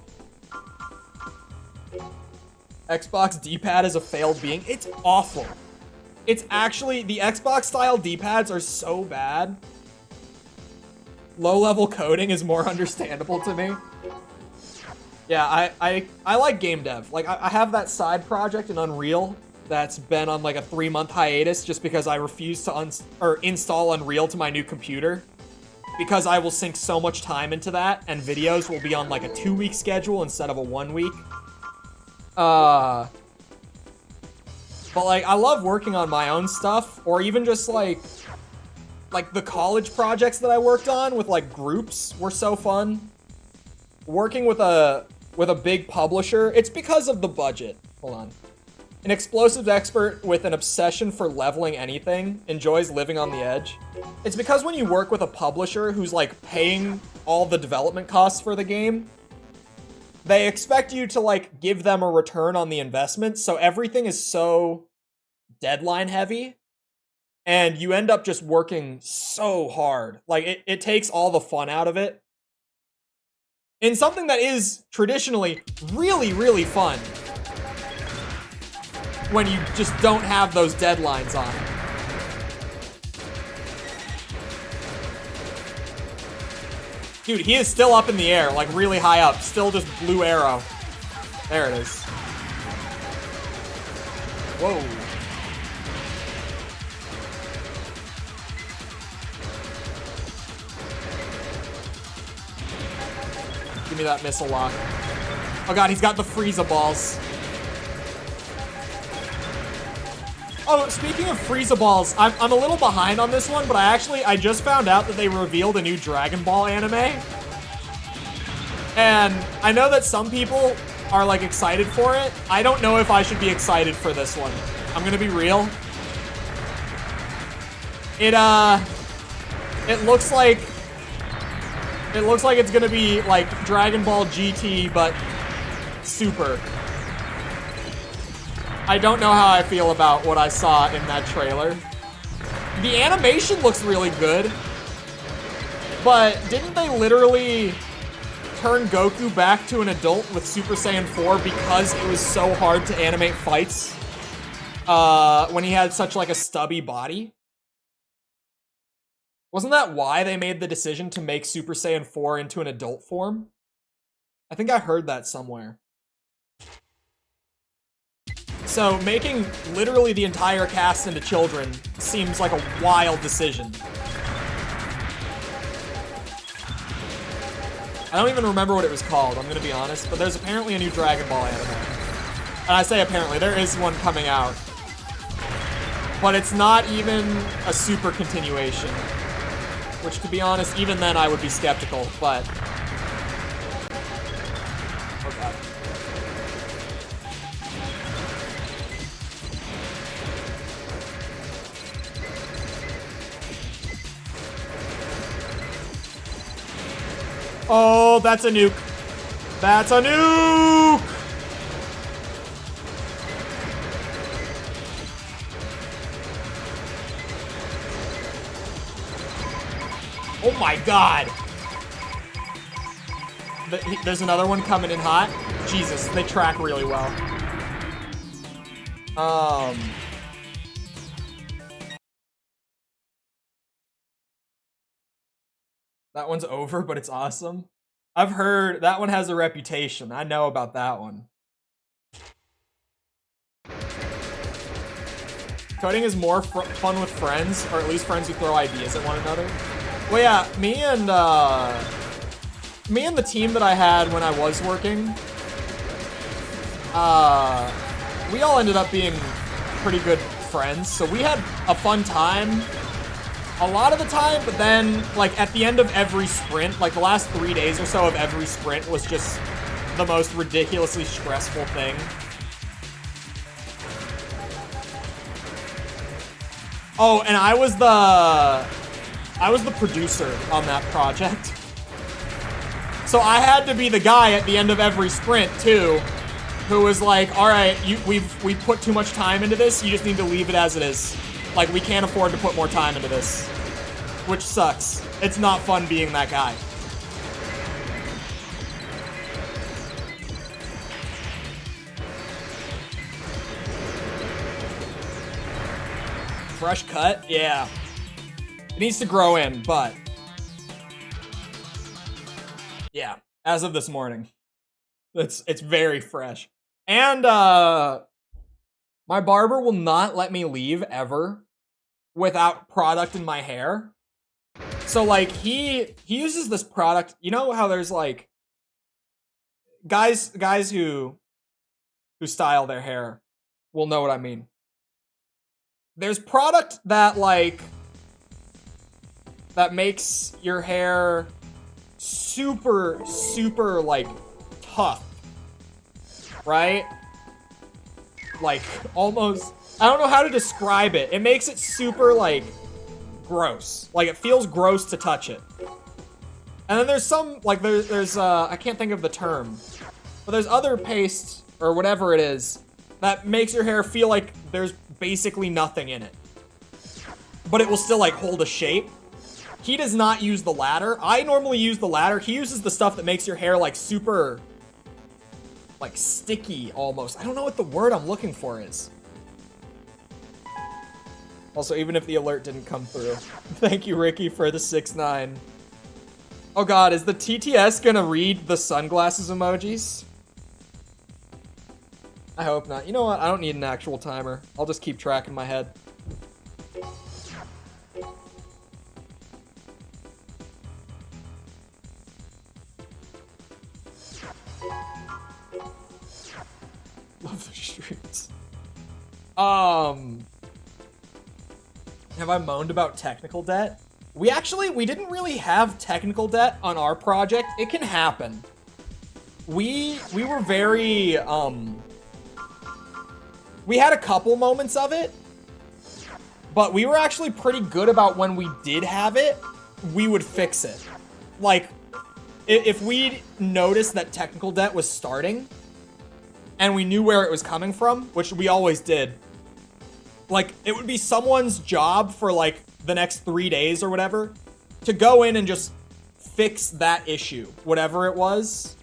S1: Xbox D-pad is a failed being. It's awful. It's actually, the Xbox style D-pads are so bad. Low-level coding is more understandable to me. Yeah, I like game dev. Like, I have that side project in Unreal that's been on like a 3-month hiatus just because I refuse to install Unreal to my new computer. Because I will sink so much time into that, and videos will be on like a 2-week schedule instead of a 1-week. But like, I love working on my own stuff, or even just like the college projects that I worked on with like groups were so fun. Working with a big publisher, it's because of the budget. Hold on. An explosives expert with an obsession for leveling anything enjoys living on the edge. It's because when you work with a publisher who's like paying all the development costs for the game, they expect you to like give them a return on the investment, so everything is so deadline heavy, and you end up just working so hard. Like, it takes all the fun out of it. in something that is traditionally really, really fun when you just don't have those deadlines on it. Dude, he is still up in the air, like really high up. Still just blue arrow. There it is. Whoa. Give me that missile lock. Oh god, he's got the Frieza balls. Oh, speaking of Frieza balls, I'm a little behind on this one, but I just found out that they revealed a new Dragon Ball anime. And I know that some people are like excited for it. I don't know if I should be excited for this one. I'm gonna be real. It looks like it's gonna be like Dragon Ball GT, but Super. I don't know how I feel about what I saw in that trailer. The animation looks really good, but didn't they literally turn Goku back to an adult with Super Saiyan 4 because it was so hard to animate fights when he had such like a stubby body? Wasn't that why they made the decision to make Super Saiyan 4 into an adult form? I think I heard that somewhere. So making literally the entire cast into children seems like a wild decision. I don't even remember what it was called, I'm gonna be honest, but there's apparently a new Dragon Ball anime. And I say apparently, there is one coming out. But it's not even a super continuation. Which, to be honest, even then I would be skeptical, but... Oh god. Oh, that's a nuke. That's a nuke! Oh my god! There's another one coming in hot. Jesus, they track really well. That one's over, but it's awesome. I've heard that one has a reputation. I know about that one. Coding is more fun with friends, or at least friends who throw ideas at one another. Well, yeah, me and the team that I had when I was working, we all ended up being pretty good friends, so we had a fun time a lot of the time, but then, like, at the end of every sprint, like, the last 3 days or so of every sprint was just the most ridiculously stressful thing. Oh, and I was the producer on that project. So I had to be the guy at the end of every sprint, too, who was like, all right, we've put too much time into this, you just need to leave it as it is. Like, we can't afford to put more time into this. Which sucks. It's not fun being that guy. Fresh cut? Yeah. It needs to grow in, but... yeah, as of this morning. It's very fresh. And, my barber will not let me leave, ever, without product in my hair. So, like, he uses this product. You know how there's, like, guys who style their hair will know what I mean. There's product that, like, that makes your hair super, super, like, tough. Right? Like, almost... I don't know how to describe it. It makes it super, like, gross. Like, it feels gross to touch it. And then there's some, like, there's I can't think of the term. But there's other paste, or whatever it is, that makes your hair feel like there's basically nothing in it. But it will still, like, hold a shape. he does not use the ladder. I normally use the ladder. He uses the stuff that makes your hair like super, like sticky almost. I don't know what the word I'm looking for is. Also, even if the alert didn't come through. Thank you, Ricky, for the 6-9. Oh god, is the TTS gonna read the sunglasses emojis? I hope not. You know what? I don't need an actual timer. I'll just keep track in my head. Love the streets. Have I moaned about technical debt? We didn't really have technical debt on our project. It can happen. We were very, we had a couple moments of it, but we were actually pretty good about when we did have it, we would fix it. Like, if we noticed that technical debt was starting, and we knew where it was coming from, which we always did, like, it would be someone's job for, like, the next 3 days or whatever to go in and just fix that issue, whatever it was.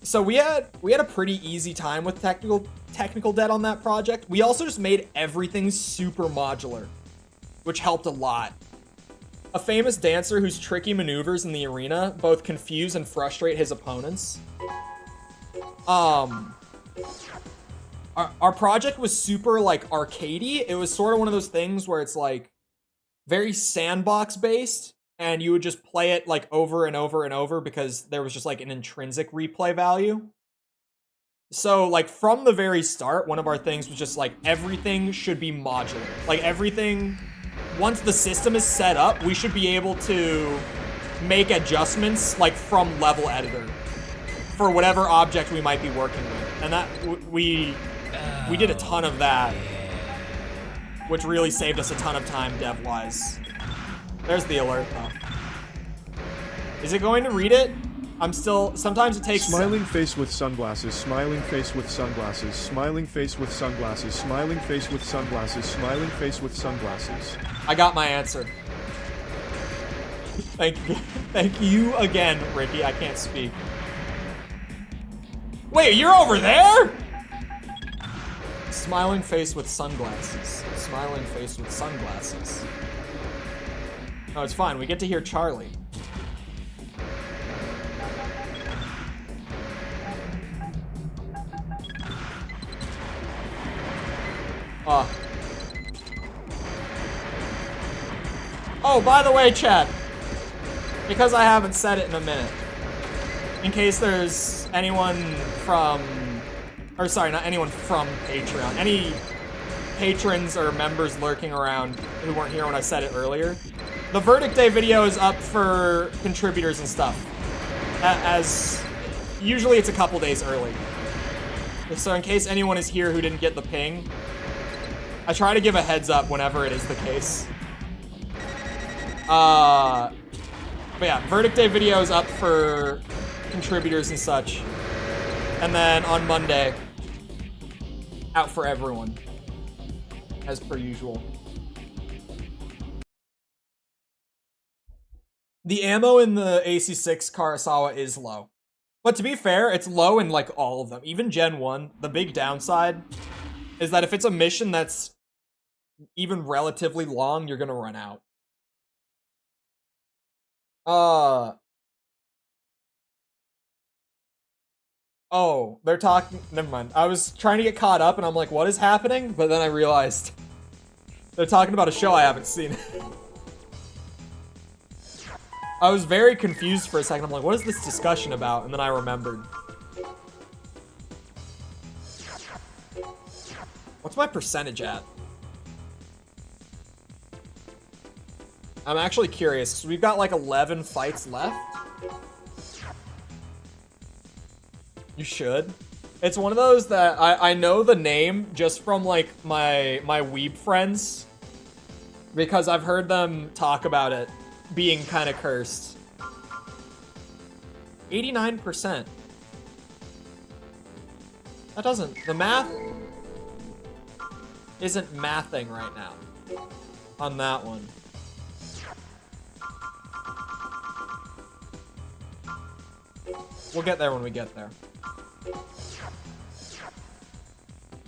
S1: So we had a pretty easy time with technical debt on that project. We also just made everything super modular, which helped a lot. A famous dancer whose tricky maneuvers in the arena both confuse and frustrate his opponents. Our project was super, like, arcadey. It was sort of one of those things where it's, like, very sandbox-based, and you would just play it, like, over and over and over because there was just, like, an intrinsic replay value. So, like, from the very start, one of our things was just, like, everything should be modular. Like, everything, once the system is set up, we should be able to make adjustments, like, from level editor for whatever object we might be working with. And that, we did a ton of that, which really saved us a ton of time dev-wise. There's the alert, though. Is it going to read it? I'm still, sometimes it takes...
S2: Smiling face with sunglasses, smiling face with sunglasses, smiling face with sunglasses, smiling face with sunglasses, smiling face with sunglasses.
S1: I got my answer. Thank you. Thank you again, Ricky. I can't speak. Wait, you're over there? Smiling face with sunglasses. Smiling face with sunglasses. Oh, it's fine. We get to hear Charlie. Oh, by the way, chat, because I haven't said it in a minute, in case there's anyone from, or sorry, not anyone from Patreon, any patrons or members lurking around who weren't here when I said it earlier, the Verdict Day video is up for contributors and stuff, as usually it's a couple days early. So in case anyone is here who didn't get the ping, I try to give a heads up whenever it is the case. But yeah, Verdict Day video is up for contributors and such. And then on Monday, out for everyone, as per usual. The ammo in the AC6 Karasawa is low. But to be fair, it's low in like all of them. Even Gen 1, the big downside is that if it's a mission that's even relatively long, you're gonna run out. Oh, they're talking, never mind. I was trying to get caught up and I'm like, what is happening? But then I realized they're talking about a show I haven't seen. I was very confused for a second. I'm like, what is this discussion about? And then I remembered. What's my percentage at? I'm actually curious, because we've got like 11 fights left. You should. It's one of those that I know the name just from like my weeb friends, because I've heard them talk about it being kind of cursed. 89%. That doesn't, the math isn't mathing right now on that one. We'll get there when we get there.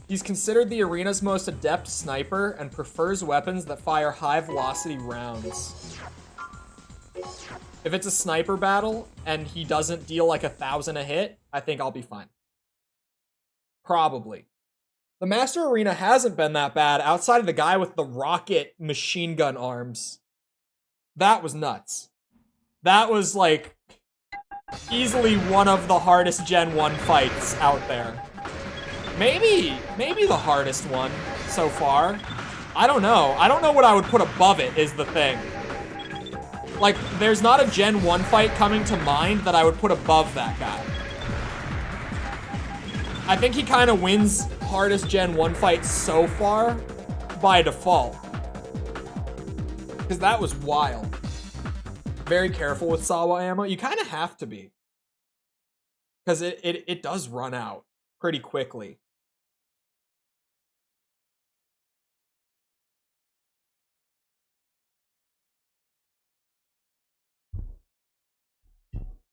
S1: He's considered the arena's most adept sniper and prefers weapons that fire high-velocity rounds. If it's a sniper battle and he doesn't deal like 1,000 a hit, I think I'll be fine. Probably. The Master Arena hasn't been that bad outside of the guy with the rocket machine gun arms. That was nuts. That was, like, easily one of the hardest Gen 1 fights out there. Maybe the hardest one so far. I don't know. I don't know what I would put above it is the thing. Like, there's not a Gen 1 fight coming to mind that I would put above that guy. I think he kind of wins hardest Gen 1 fight so far by default. Because that was wild. Very careful with Sawa ammo. You kind of have to be. Because it does run out pretty quickly.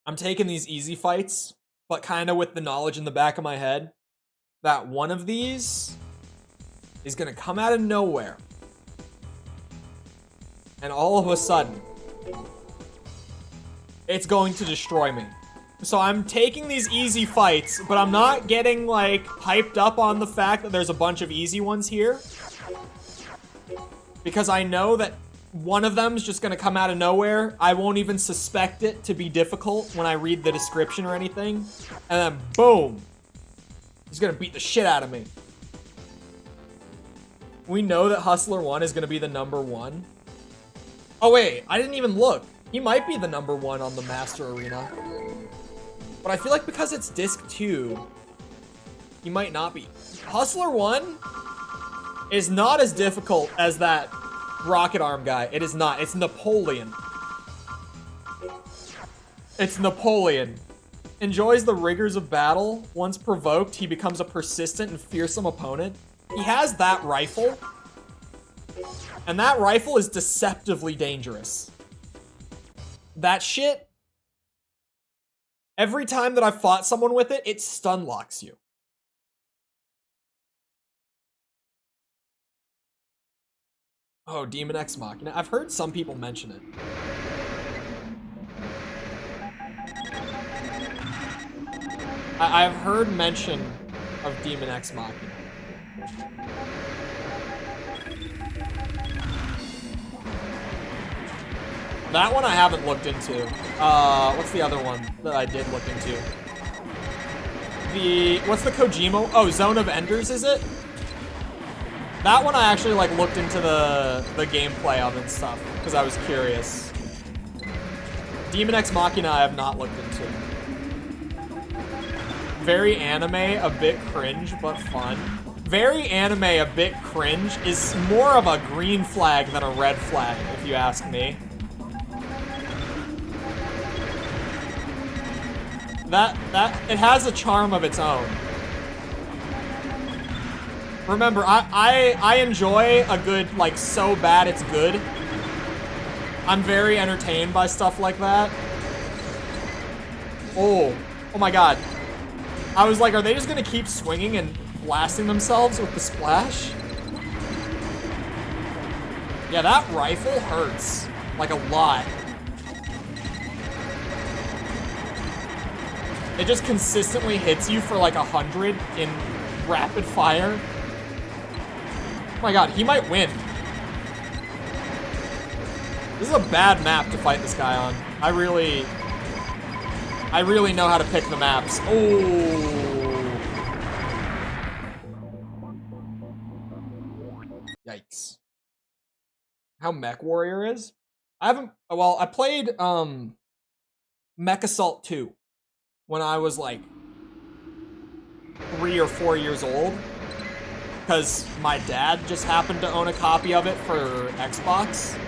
S1: I'm taking these easy fights, but kind of with the knowledge in the back of my head that one of these is going to come out of nowhere. And all of a sudden, it's going to destroy me. So I'm taking these easy fights, but I'm not getting, like, hyped up on the fact that there's a bunch of easy ones here. Because I know that one of them is just going to come out of nowhere. I won't even suspect it to be difficult when I read the description or anything. And then, boom. He's going to beat the shit out of me. We know that Hustler 1 is going to be the #1. Oh, wait. I didn't even look. He might be the #1 on the Master Arena. But I feel like because it's Disc 2, he might not be. Hustler 1 is not as difficult as that rocket arm guy. It is not. It's Napoleon. It's Napoleon. Enjoys the rigors of battle. Once provoked, he becomes a persistent and fearsome opponent. He has that rifle. And that rifle is deceptively dangerous. That shit, every time that I've fought someone with it, it stun locks you. Oh, Demon X Machina. I've heard some people mention it. I've heard mention of Demon X Machina. That one I haven't looked into. What's the other one that I did look into? What's the Kojima? Oh, Zone of Enders, is it? That one I actually, like, looked into the gameplay of and stuff, because I was curious. Demon X Machina I have not looked into. Very anime, a bit cringe, but fun. Very anime, a bit cringe is more of a green flag than a red flag, if you ask me. It has a charm of its own. Remember, I enjoy a good, like, so bad it's good. I'm very entertained by stuff like that. Oh my god. I was like, are they just gonna keep swinging and blasting themselves with the splash? Yeah, that rifle hurts. Like, a lot. It just consistently hits you for like 100 in rapid fire. Oh my god, he might win. This is a bad map to fight this guy on. I really know how to pick the maps. Oh. Yikes. How Mech Warrior is? I played Mech Assault 2 when I was like 3 or 4 years old. Because my dad just happened to own a copy of it for Xbox.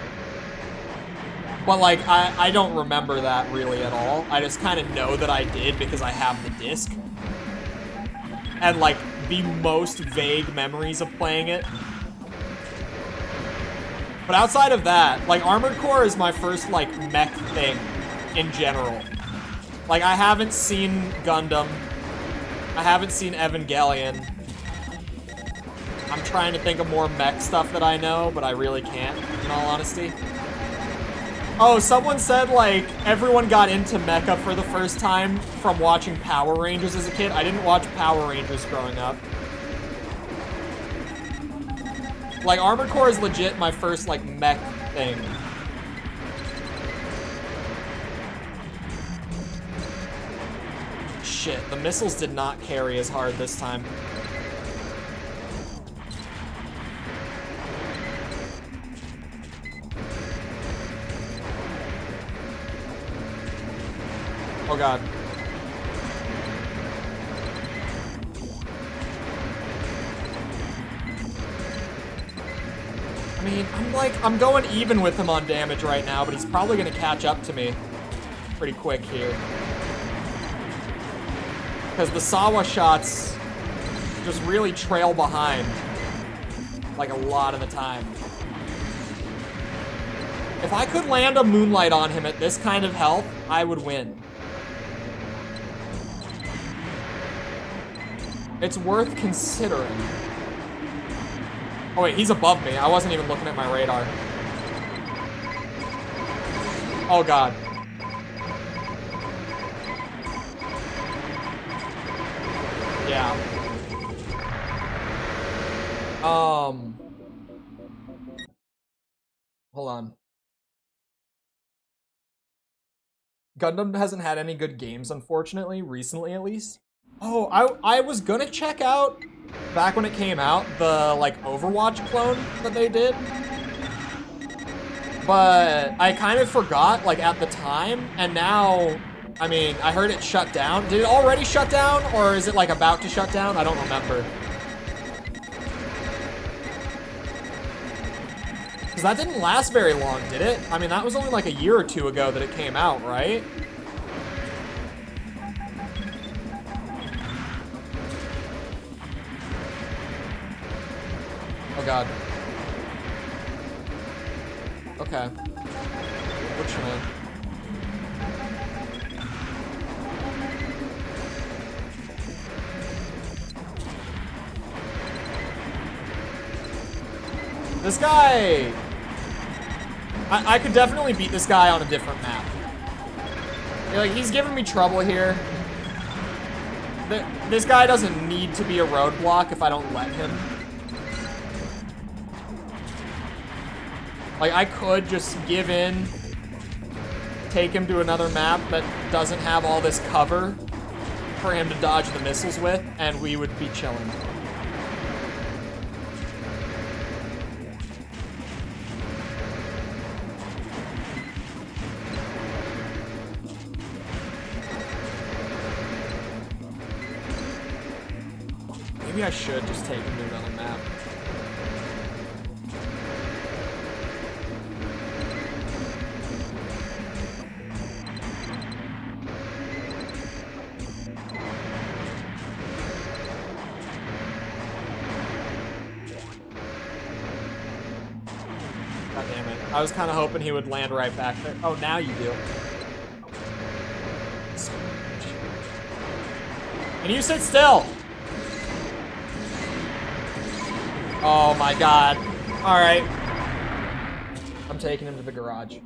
S1: But, like, I don't remember that really at all. I just kind of know that I did because I have the disc. And, like, the most vague memories of playing it. But outside of that, like, Armored Core is my first, like, mech thing in general. Like, I haven't seen Gundam. I haven't seen Evangelion. I'm trying to think of more mech stuff that I know, but I really can't, in all honesty. Oh, someone said, like, everyone got into mecha for the first time from watching Power Rangers as a kid. I didn't watch Power Rangers growing up. Like, Armored Core is legit my first, like, mech thing. Shit, the missiles did not carry as hard this time. Oh god. I mean, I'm going even with him on damage right now, but he's probably gonna catch up to me pretty quick here. Because the Sawa shots just really trail behind, like, a lot of the time. If I could land a Moonlight on him at this kind of health, I would win. It's worth considering. Oh wait, he's above me. I wasn't even looking at my radar. Oh god. Yeah. Hold on. Gundam hasn't had any good games, unfortunately, recently at least. Oh, I was gonna check out, back when it came out, the, like, Overwatch clone that they did. But I kind of forgot, like, at the time, and now, I mean, I heard it shut down. Did it already shut down, or is it, like, about to shut down? I don't remember. Because that didn't last very long, did it? I mean, that was only, like, a year or two ago that it came out, right? Oh god. Okay. Which one? This guy... I could definitely beat this guy on a different map. Like, he's giving me trouble here. This guy doesn't need to be a roadblock if I don't let him. Like, I could just give in, take him to another map that doesn't have all this cover for him to dodge the missiles with, and we would be chilling. Maybe I should just take him to another map. God damn it. I was kind of hoping he would land right back there. Oh, now you do. And you sit still. Oh my god. Alright. I'm taking him to the garage.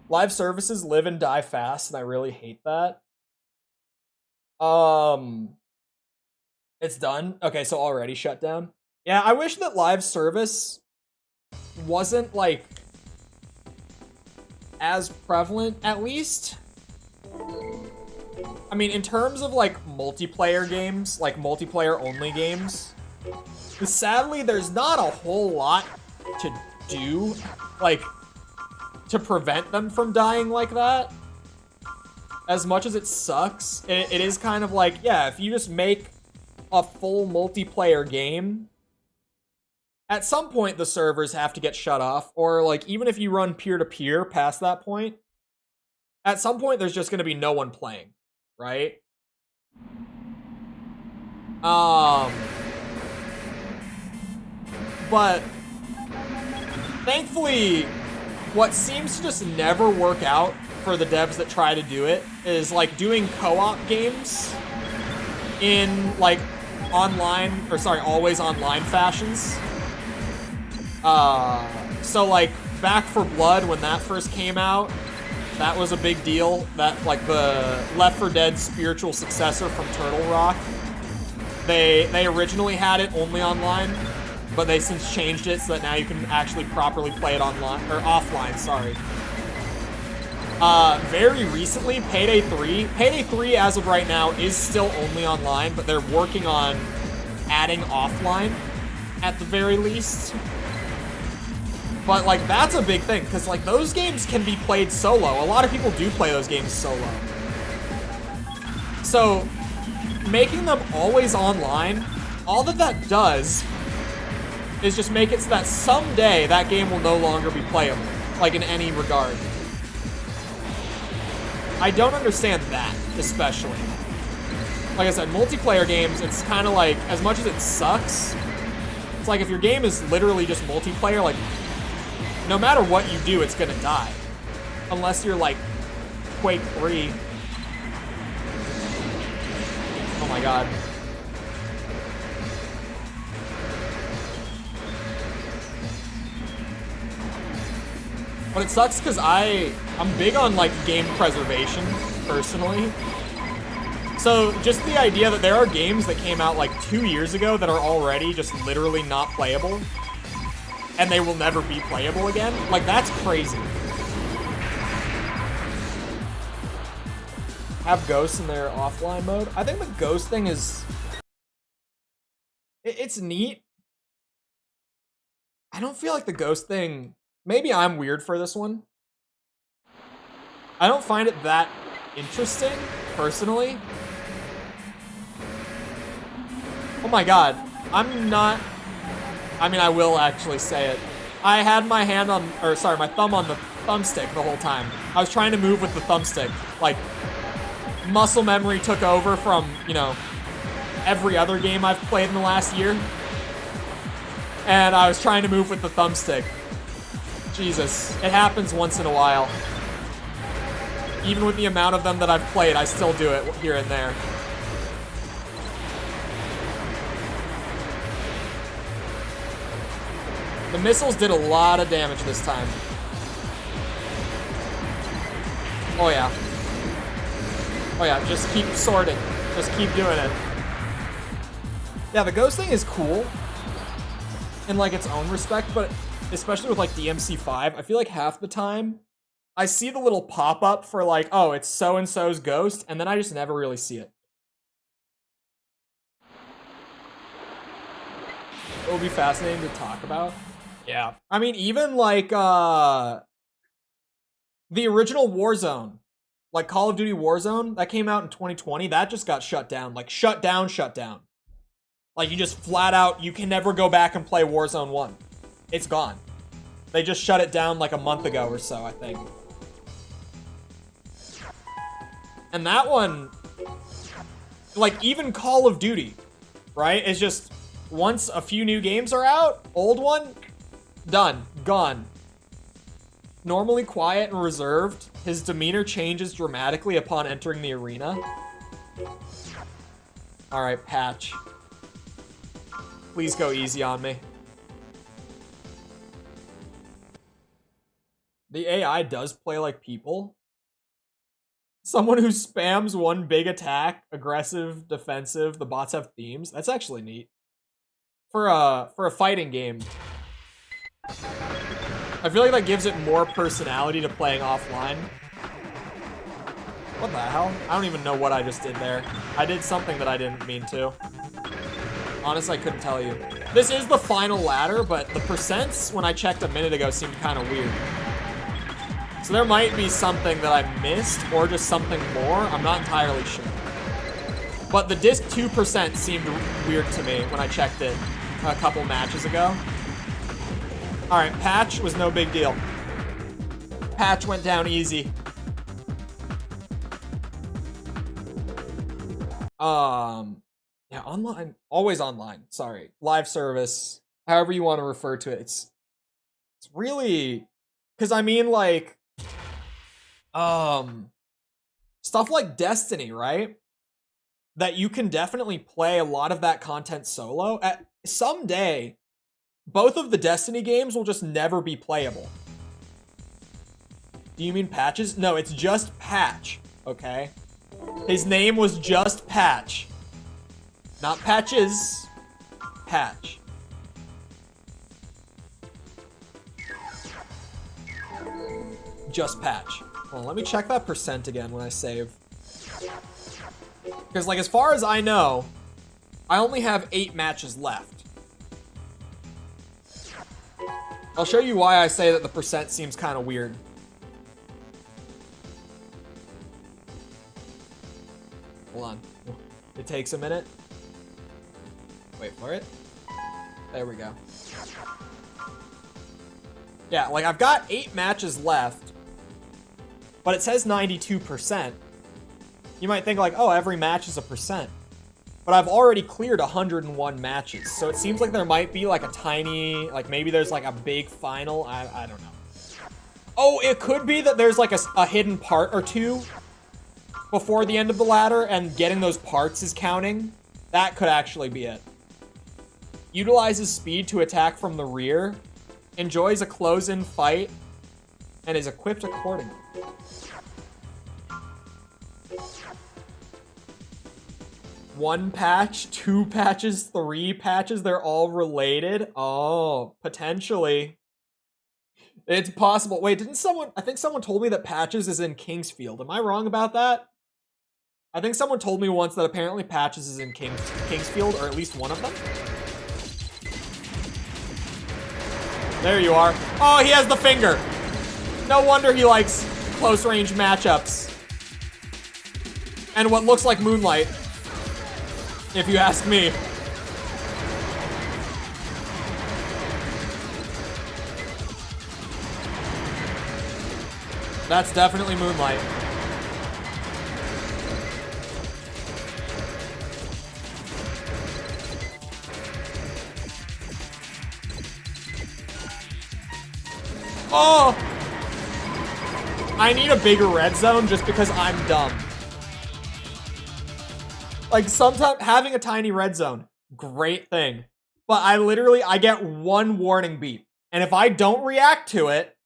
S1: Live services live and die fast, and I really hate that. It's done? Okay, so already shut down? Yeah, I wish that live service wasn't, like, as prevalent, at least. I mean, in terms of, like, multiplayer games, like, multiplayer-only games, sadly, there's not a whole lot to do, like, to prevent them from dying like that. As much as it sucks, it is kind of like, yeah, if you just make a full multiplayer game, at some point the servers have to get shut off, or, like, even if you run peer-to-peer past that point, at some point there's just going to be no one playing. Right? But thankfully what seems to just never work out for the devs that try to do it is like doing co-op games in like always online fashions. So like Back for Blood, when that first came out, that was a big deal. That like the Left 4 Dead spiritual successor from Turtle Rock. They originally had it only online, but they since changed it so that now you can actually properly play it online or offline. Sorry. Very recently, Payday 3. Payday 3, as of right now, is still only online, but they're working on adding offline at the very least. But, like, that's a big thing, because, like, those games can be played solo. A lot of people do play those games solo. So, making them always online, all that does is just make it so that someday that game will no longer be playable, like, in any regard. I don't understand that, especially. Like I said, multiplayer games, it's kind of like, as much as it sucks, it's like if your game is literally just multiplayer, like, no matter what you do, it's gonna die. Unless you're like Quake 3. Oh my god. But it sucks because I'm big on like game preservation, personally. So just the idea that there are games that came out like 2 years ago that are already just literally not playable, and they will never be playable again, like that's crazy. Have ghosts in their offline mode? I think the ghost thing is... It's neat. I don't feel like the ghost thing... Maybe I'm weird for this one. I don't find it that interesting, personally. Oh my god. I'm not... I mean, I will actually say it. I had my hand on... Or, sorry, my thumb on the thumbstick the whole time. I was trying to move with the thumbstick. Like, muscle memory took over from, you know, every other game I've played in the last year. And I was trying to move with the thumbstick. Jesus, it happens once in a while. Even with the amount of them that I've played, I still do it here and there. The missiles did a lot of damage this time. Oh yeah. Oh yeah, just keep sorting. Just keep doing it. Yeah, the ghost thing is cool in like its own respect, but especially with like DMC5, I feel like half the time I see the little pop-up for like, oh, it's so-and-so's ghost, and then I just never really see it. It will be fascinating to talk about. Yeah. I mean, even like the original Warzone, like Call of Duty Warzone, that came out in 2020, that just got shut down. Like, shut down. Like, you just flat out, you can never go back and play Warzone 1. It's gone. They just shut it down like a month ago or so, I think. And that one, like, even Call of Duty, right, is just, once a few new games are out, old one, done, gone. Normally quiet and reserved, his demeanor changes dramatically upon entering the arena. Alright, Patch. Please go easy on me. The AI does play like people. Someone who spams one big attack, aggressive, defensive, the bots have themes. That's actually neat. For a fighting game. I feel like that gives it more personality to playing offline. What the hell? I don't even know what I just did there. I did something that I didn't mean to. Honestly, I couldn't tell you. This is the final ladder, but the percents when I checked a minute ago seemed kind of weird. So there might be something that I missed, or just something more. I'm not entirely sure. But the disc 2% seemed weird to me when I checked it a couple matches ago. Alright, Patch was no big deal. Patch went down easy. Yeah, online, always online, sorry. Live service, however you want to refer to it. It's really Because I mean, like, stuff like Destiny, right? That you can definitely play a lot of that content solo. At someday, both of the Destiny games will just never be playable. Do you mean Patches? No, it's just Patch, okay? His name was just Patch. Not Patches. Patch. Just Patch. Well, let me check that percent again when I save. Because, like, as far as I know, I only have 8 matches left. I'll show you why I say that the percent seems kind of weird. Hold on. It takes a minute. Wait for it. There we go. Yeah, like, I've got 8 matches left, but it says 92%. You might think, like, oh, every match is a percent. But I've already cleared 101 matches, so it seems like there might be, like, a tiny, like, maybe there's, like, a big final. I don't know. Oh, it could be that there's, like, a hidden part or two before the end of the ladder, and getting those parts is counting. That could actually be it. Utilizes speed to attack from the rear. Enjoys a close-in fight. And is equipped accordingly. One patch, 2 patches, 3 patches, they're all related? Oh, potentially. It's possible. Wait, I think someone told me that Patches is in Kingsfield. Am I wrong about that? I think someone told me once that apparently Patches is in Kingsfield, or at least one of them. There you are. Oh, he has the finger. No wonder he likes close-range matchups. And what looks like Moonlight, if you ask me. That's definitely Moonlight. Oh! I need a bigger red zone just because I'm dumb. Like, sometimes having a tiny red zone, great thing. But I get one warning beep. And if I don't react to it,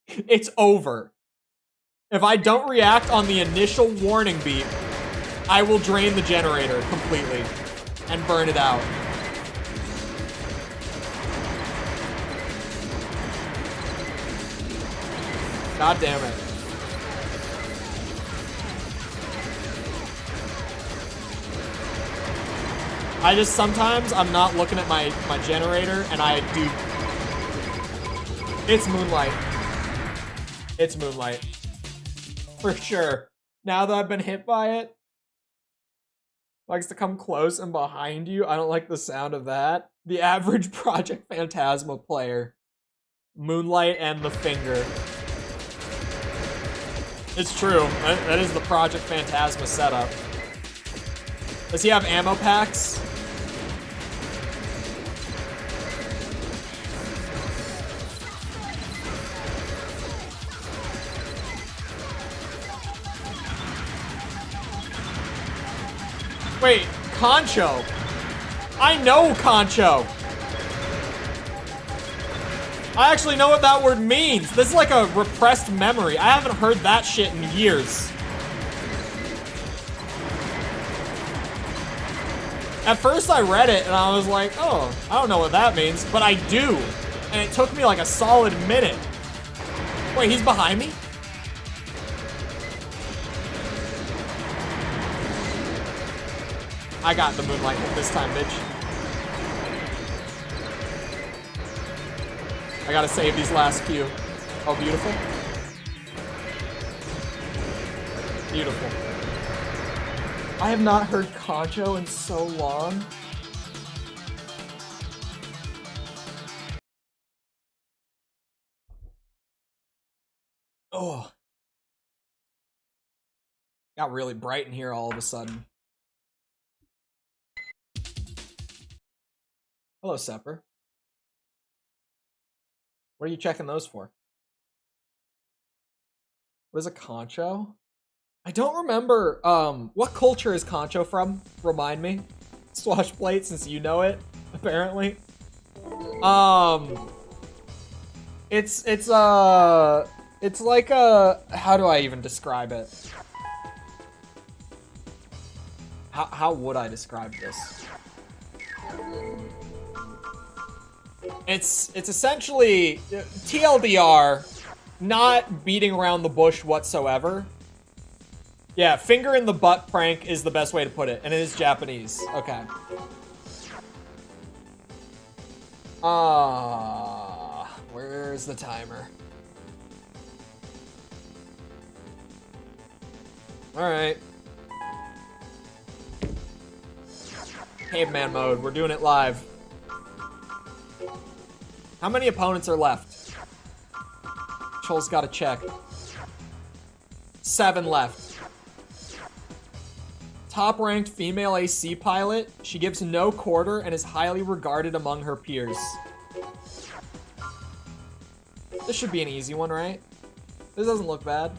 S1: it's over. If I don't react on the initial warning beep, I will drain the generator completely and burn it out. God damn it. Sometimes I'm not looking at my generator and I do. It's Moonlight. It's Moonlight. For sure. Now that I've been hit by it. Likes to come close and behind you. I don't like the sound of that. The average Project Phantasma player. Moonlight and the finger. It's true. That is the Project Phantasma setup. Does he have ammo packs? Wait, Concho. I know Concho. I actually know what that word means. This is like a repressed memory. I haven't heard that shit in years. At first I read it and I was like, oh, I don't know what that means, but I do. And it took me like a solid minute. Wait, he's behind me? I got the Moonlight hit this time, bitch. I gotta save these last few. Oh, beautiful. Beautiful. I have not heard Concho in so long. Oh. Got really bright in here all of a sudden. Hello, Sepper. What are you checking those for? What is a concho? I don't remember. What culture is concho from? Remind me. Swashplate, since you know it, apparently. It's like a, how do I even describe it? How would I describe this? It's essentially TLDR, not beating around the bush whatsoever. Yeah, finger in the butt prank is the best way to put it, and it is Japanese. Okay. Where's the timer? Alright. Caveman mode, we're doing it live. How many opponents are left? Chole's gotta check. 7 left. Top-ranked female AC pilot. She gives no quarter and is highly regarded among her peers. This should be an easy one, right? This doesn't look bad.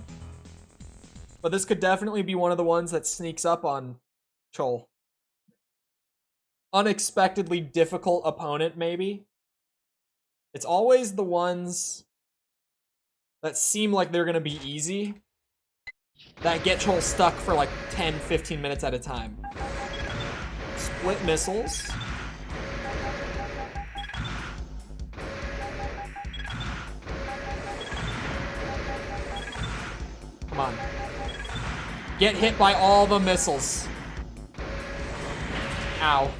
S1: But this could definitely be one of the ones that sneaks up on Chole. Unexpectedly difficult opponent, maybe. It's always the ones that seem like they're gonna be easy that get Chole stuck for like 10, 15 minutes at a time. Split missiles. Come on. Get hit by all the missiles. Ow.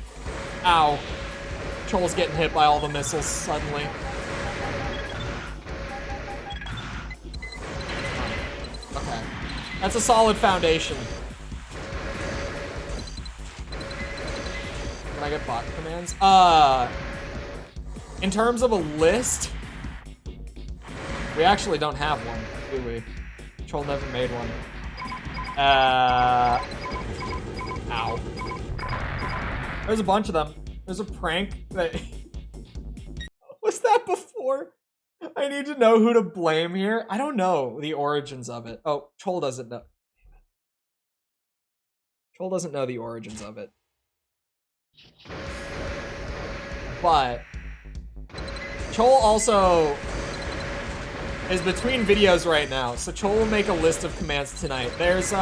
S1: Ow. Chole's getting hit by all the missiles suddenly. Okay. That's a solid foundation. Can I get bot commands? In terms of a list, we actually don't have one, do we? Chole never made one. Ow. There's a bunch of them. There's a prank that... Was that before? I need to know who to blame here. I don't know the origins of it. Oh, Chole doesn't know. Chole doesn't know the origins of it. But Chole also is between videos right now, so Chole will make a list of commands tonight. There's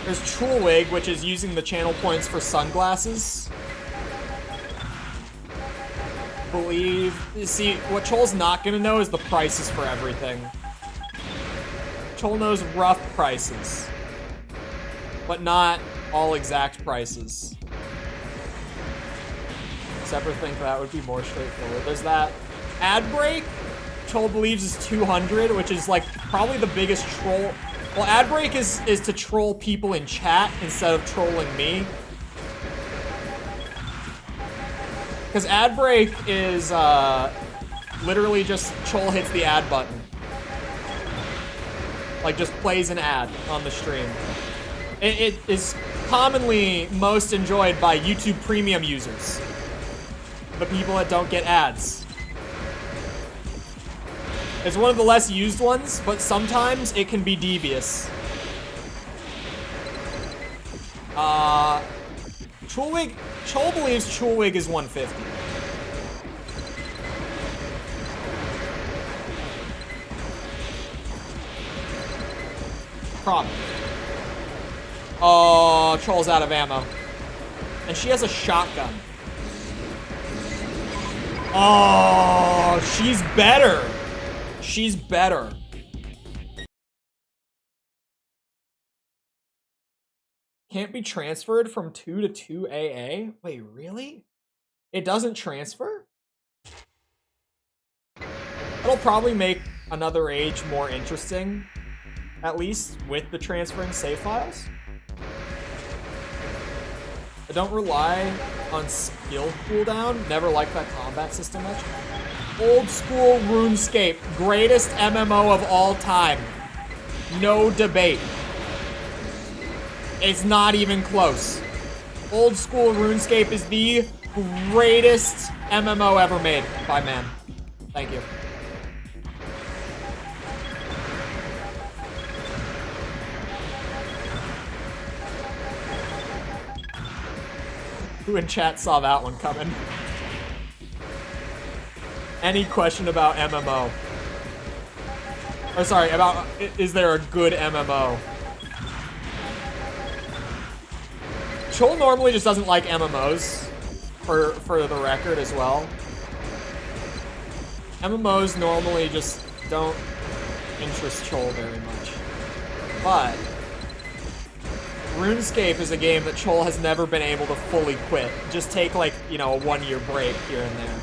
S1: Chole, which is using the channel points for sunglasses. See, what Chole's not gonna know is the prices for everything. Chole knows rough prices, but not all exact prices. Except for think that would be more straightforward. There's that ad break. Chole believes is 200, which is like probably the biggest troll. Well, ad break is to troll people in chat instead of trolling me. Because ad break is literally just Chole hits the ad button. Like just plays an ad on the stream. It is commonly most enjoyed by YouTube Premium users. The people that don't get ads. It's one of the less used ones, but sometimes it can be devious. Chole believes Chulewig is 150. Probably. Oh, Chole's out of ammo. And she has a shotgun. Oh, she's better. She's better. Can't be transferred from 2 to 2 AA? Wait, really? It doesn't transfer? It'll probably make Another Age more interesting, at least with the transferring save files. I don't rely on skill cooldown. Never liked that combat system much. Old school RuneScape, greatest MMO of all time. No debate. It's not even close. Old school RuneScape is the greatest MMO ever made by man. Thank you. Who in chat saw that one coming? Any question about MMO? Or sorry, about is there a good MMO? Chole normally just doesn't like MMOs, for the record as well. MMOs normally just don't interest Chole very much. But RuneScape is a game that Chole has never been able to fully quit. Just take like, you know, a 1-year break here and there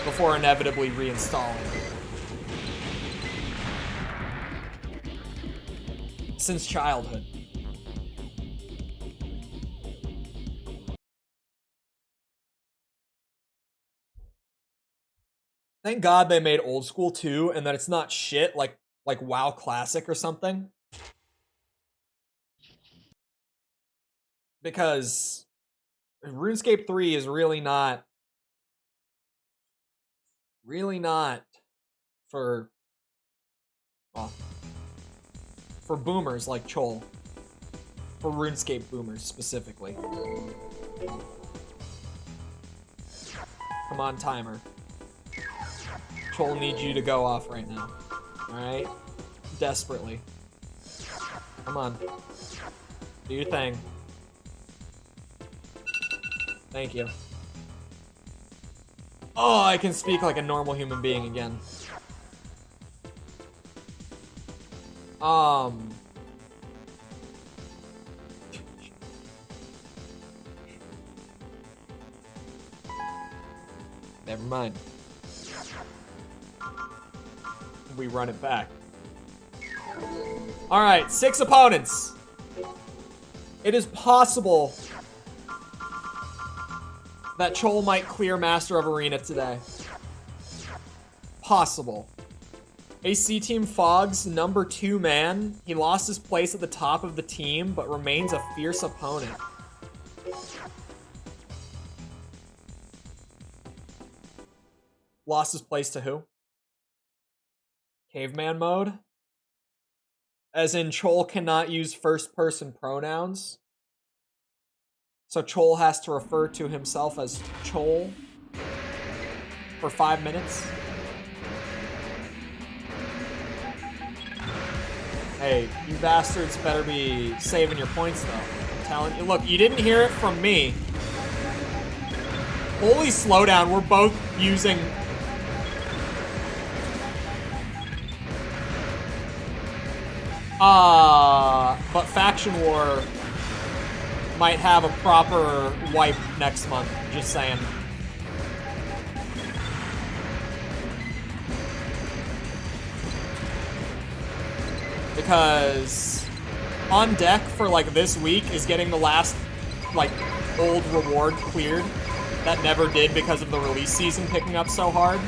S1: before inevitably reinstalling. Since childhood. Thank God they made Old School 2 and that it's not shit like WoW Classic or something. Because RuneScape 3 is really not for, well, for boomers like Chole. For RuneScape boomers specifically. Come on, timer. Chole needs you to go off right now. Alright? Desperately. Come on. Do your thing. Thank you. Oh, I can speak like a normal human being again. Never mind. We run it back. Alright, 6 opponents. It is possible that Chole might clear Master of Arena today. Possible. AC Team Fogg's number 2 man. He lost his place at the top of the team, but remains a fierce opponent. Lost his place to who? Caveman mode? As in Chole cannot use first-person pronouns. So Chole has to refer to himself as Chole for 5 minutes. Hey, you bastards better be saving your points, though. I'm telling you. Look, you didn't hear it from me. Holy slowdown, we're both using... but Faction War might have a proper wipe next month, just saying. Because on deck for like this week is getting the last like old reward cleared that never did because of the release season picking up so hard.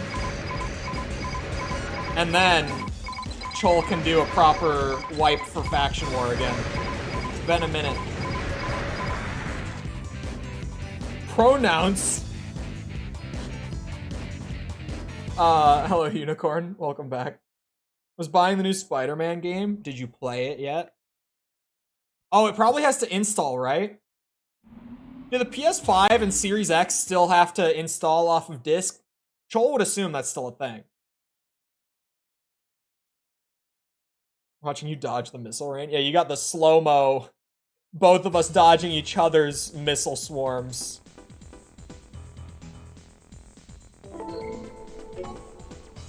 S1: And then Chole can do a proper wipe for Faction War again. It's been a minute. Pronouns. Hello Unicorn, welcome back. Was buying the new Spider-Man game. Did you play it yet? Oh, it probably has to install, right? Do the PS5 and Series X still have to install off of disk? Chole would assume that's still a thing. Watching you dodge the missile rain. Yeah, you got the slow-mo. Both of us dodging each other's missile swarms.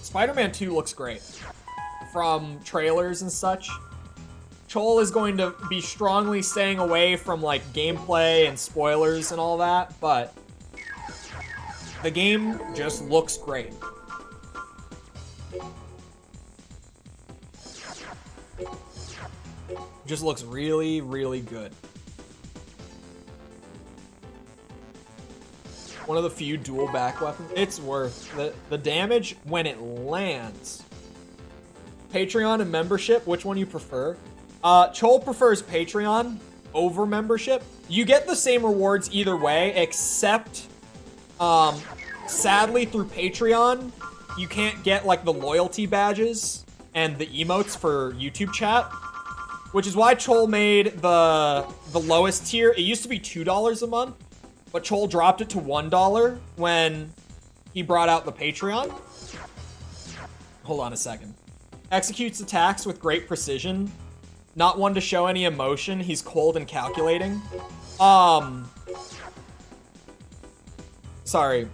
S1: Spider-Man 2 looks great. From trailers and such. Chole is going to be strongly staying away from like gameplay and spoilers and all that, but the game just looks great. Just looks really, really good. One of the few dual back weapons. It's worth the damage when it lands. Patreon and membership, which one you prefer? Chole prefers Patreon over membership. You get the same rewards either way, except, sadly through Patreon, you can't get like the loyalty badges and the emotes for YouTube chat, which is why Chole made the lowest tier. It used to be $2 a month, but Chole dropped it to $1 when he brought out the Patreon. Hold on a second. Executes attacks with great precision. Not one to show any emotion. He's cold and calculating. Sorry.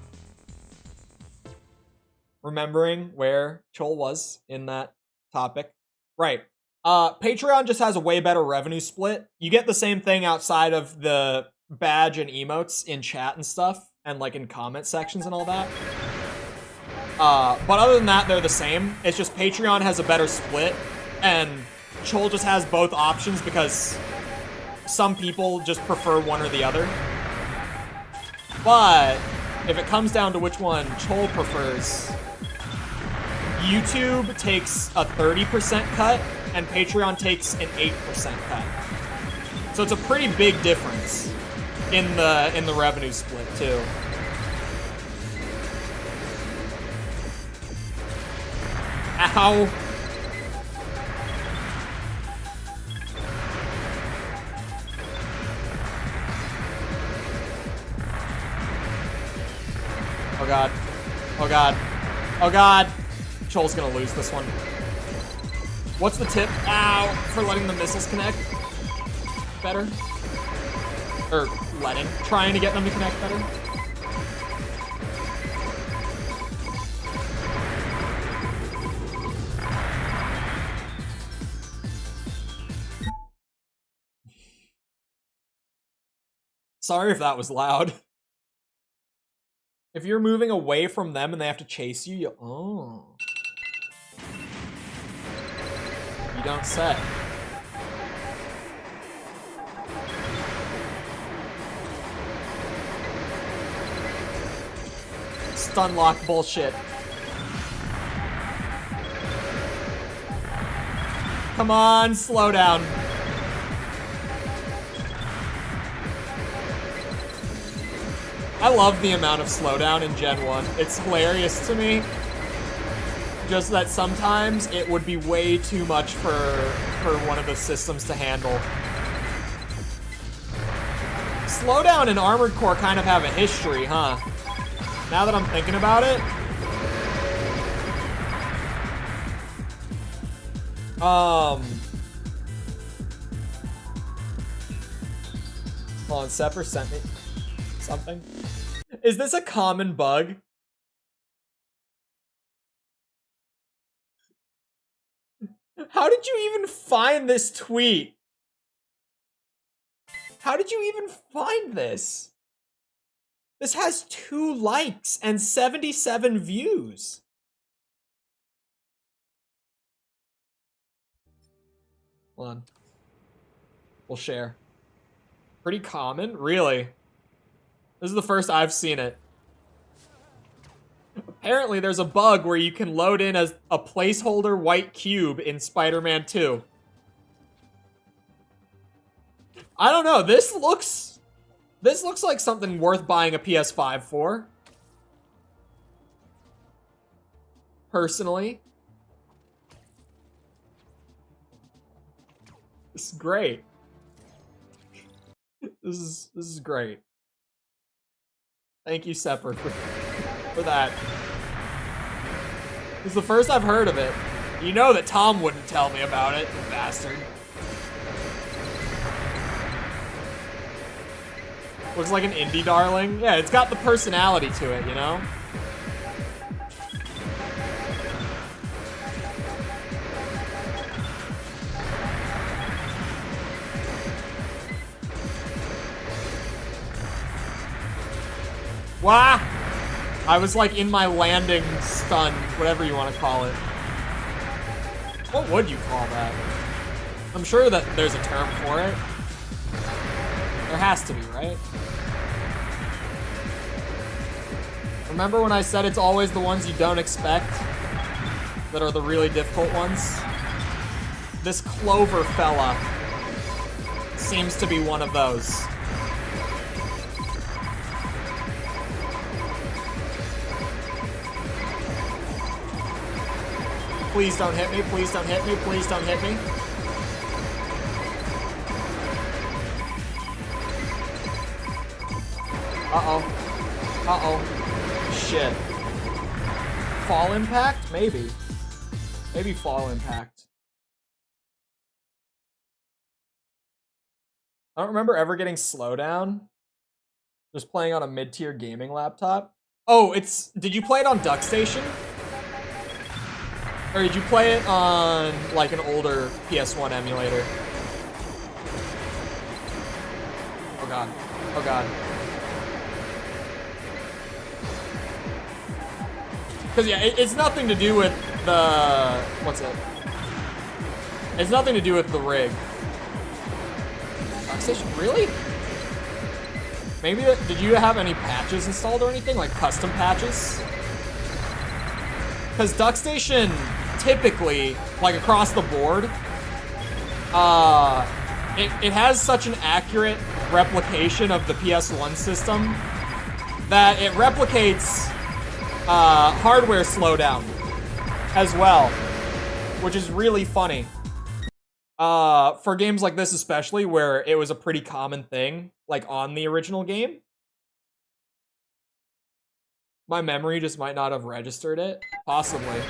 S1: Remembering where Chole was in that topic. Right. Patreon just has a way better revenue split. You get the same thing outside of the badge and emotes in chat and stuff, and like in comment sections and all that. But other than that, they're the same. It's just Patreon has a better split, and Chole just has both options because some people just prefer one or the other. But if it comes down to which one Chole prefers, YouTube takes a 30% cut, and Patreon takes an 8% cut. So it's a pretty big difference in the revenue split too. Ow. Oh god. Oh god. Oh god. Chole's gonna lose this one. What's the tip? Ow, for letting the missiles connect better? Or trying to get them to connect better? Sorry if that was loud. If you're moving away from them and they have to chase you, oh. You don't say. Stun lock bullshit. Come on, slow down. I love the amount of slowdown in Gen 1. It's hilarious to me. Just that sometimes it would be way too much for one of the systems to handle. Slowdown and Armored Core kind of have a history, huh? Now that I'm thinking about it. Hold on, Sepper sent me something. Is this a common bug? How did you even find this tweet? How did you even find this? This has 2 likes and 77 views. Hold on. We'll share. Pretty common? Really? This is the first I've seen it. Apparently there's a bug where you can load in as a placeholder white cube in Spider-Man 2. I don't know, this looks like something worth buying a PS5 for. Personally. This is great. This is great. Thank you, Sepper, for that. This is the first I've heard of it. You know that Tom wouldn't tell me about it, you bastard. Looks like an indie darling. Yeah, it's got the personality to it, you know? Wah! I was like in my landing stun, whatever you want to call it. What would you call that? I'm sure that there's a term for it. There has to be, right? Remember when I said it's always the ones you don't expect that are the really difficult ones? This Clover fella seems to be one of those. Please don't hit me, please don't hit me, please don't hit me. Uh-oh. Uh-oh. Shit. Fall impact? Maybe. Maybe fall impact. I don't remember ever getting slowdown. Just playing on a mid-tier gaming laptop. Oh, did you play it on DuckStation? Or did you play it on, like, an older PS1 emulator? Oh god. Oh god. Because, yeah, it's nothing to do with the... What's it? It's nothing to do with the rig. DuckStation? Really? Maybe, did you have any patches installed or anything? Like, custom patches? Because DuckStation, typically, like, across the board, it has such an accurate replication of the PS1 system that it replicates hardware slowdown as well, which is really funny. For games like this especially, where it was a pretty common thing, like on the original game. My memory just might not have registered it. Possibly.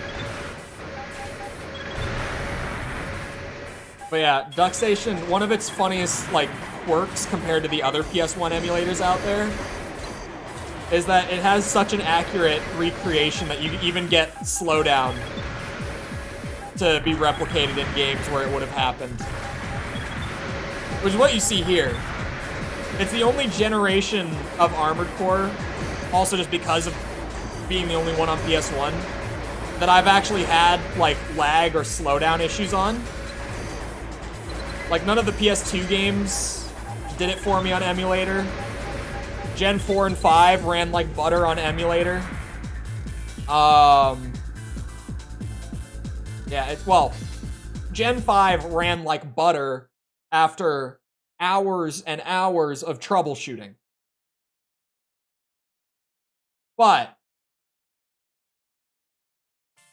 S1: But yeah, DuckStation, one of its funniest, like, quirks compared to the other PS1 emulators out there is that it has such an accurate recreation that you even get slowdown to be replicated in games where it would have happened. Which is what you see here. It's the only generation of Armored Core, also just because of being the only one on PS1, that I've actually had, like, lag or slowdown issues on. Like, none of the PS2 games did it for me on emulator. Gen 4 and 5 ran like butter on emulator. Yeah, well, Gen 5 ran like butter after hours and hours of troubleshooting. But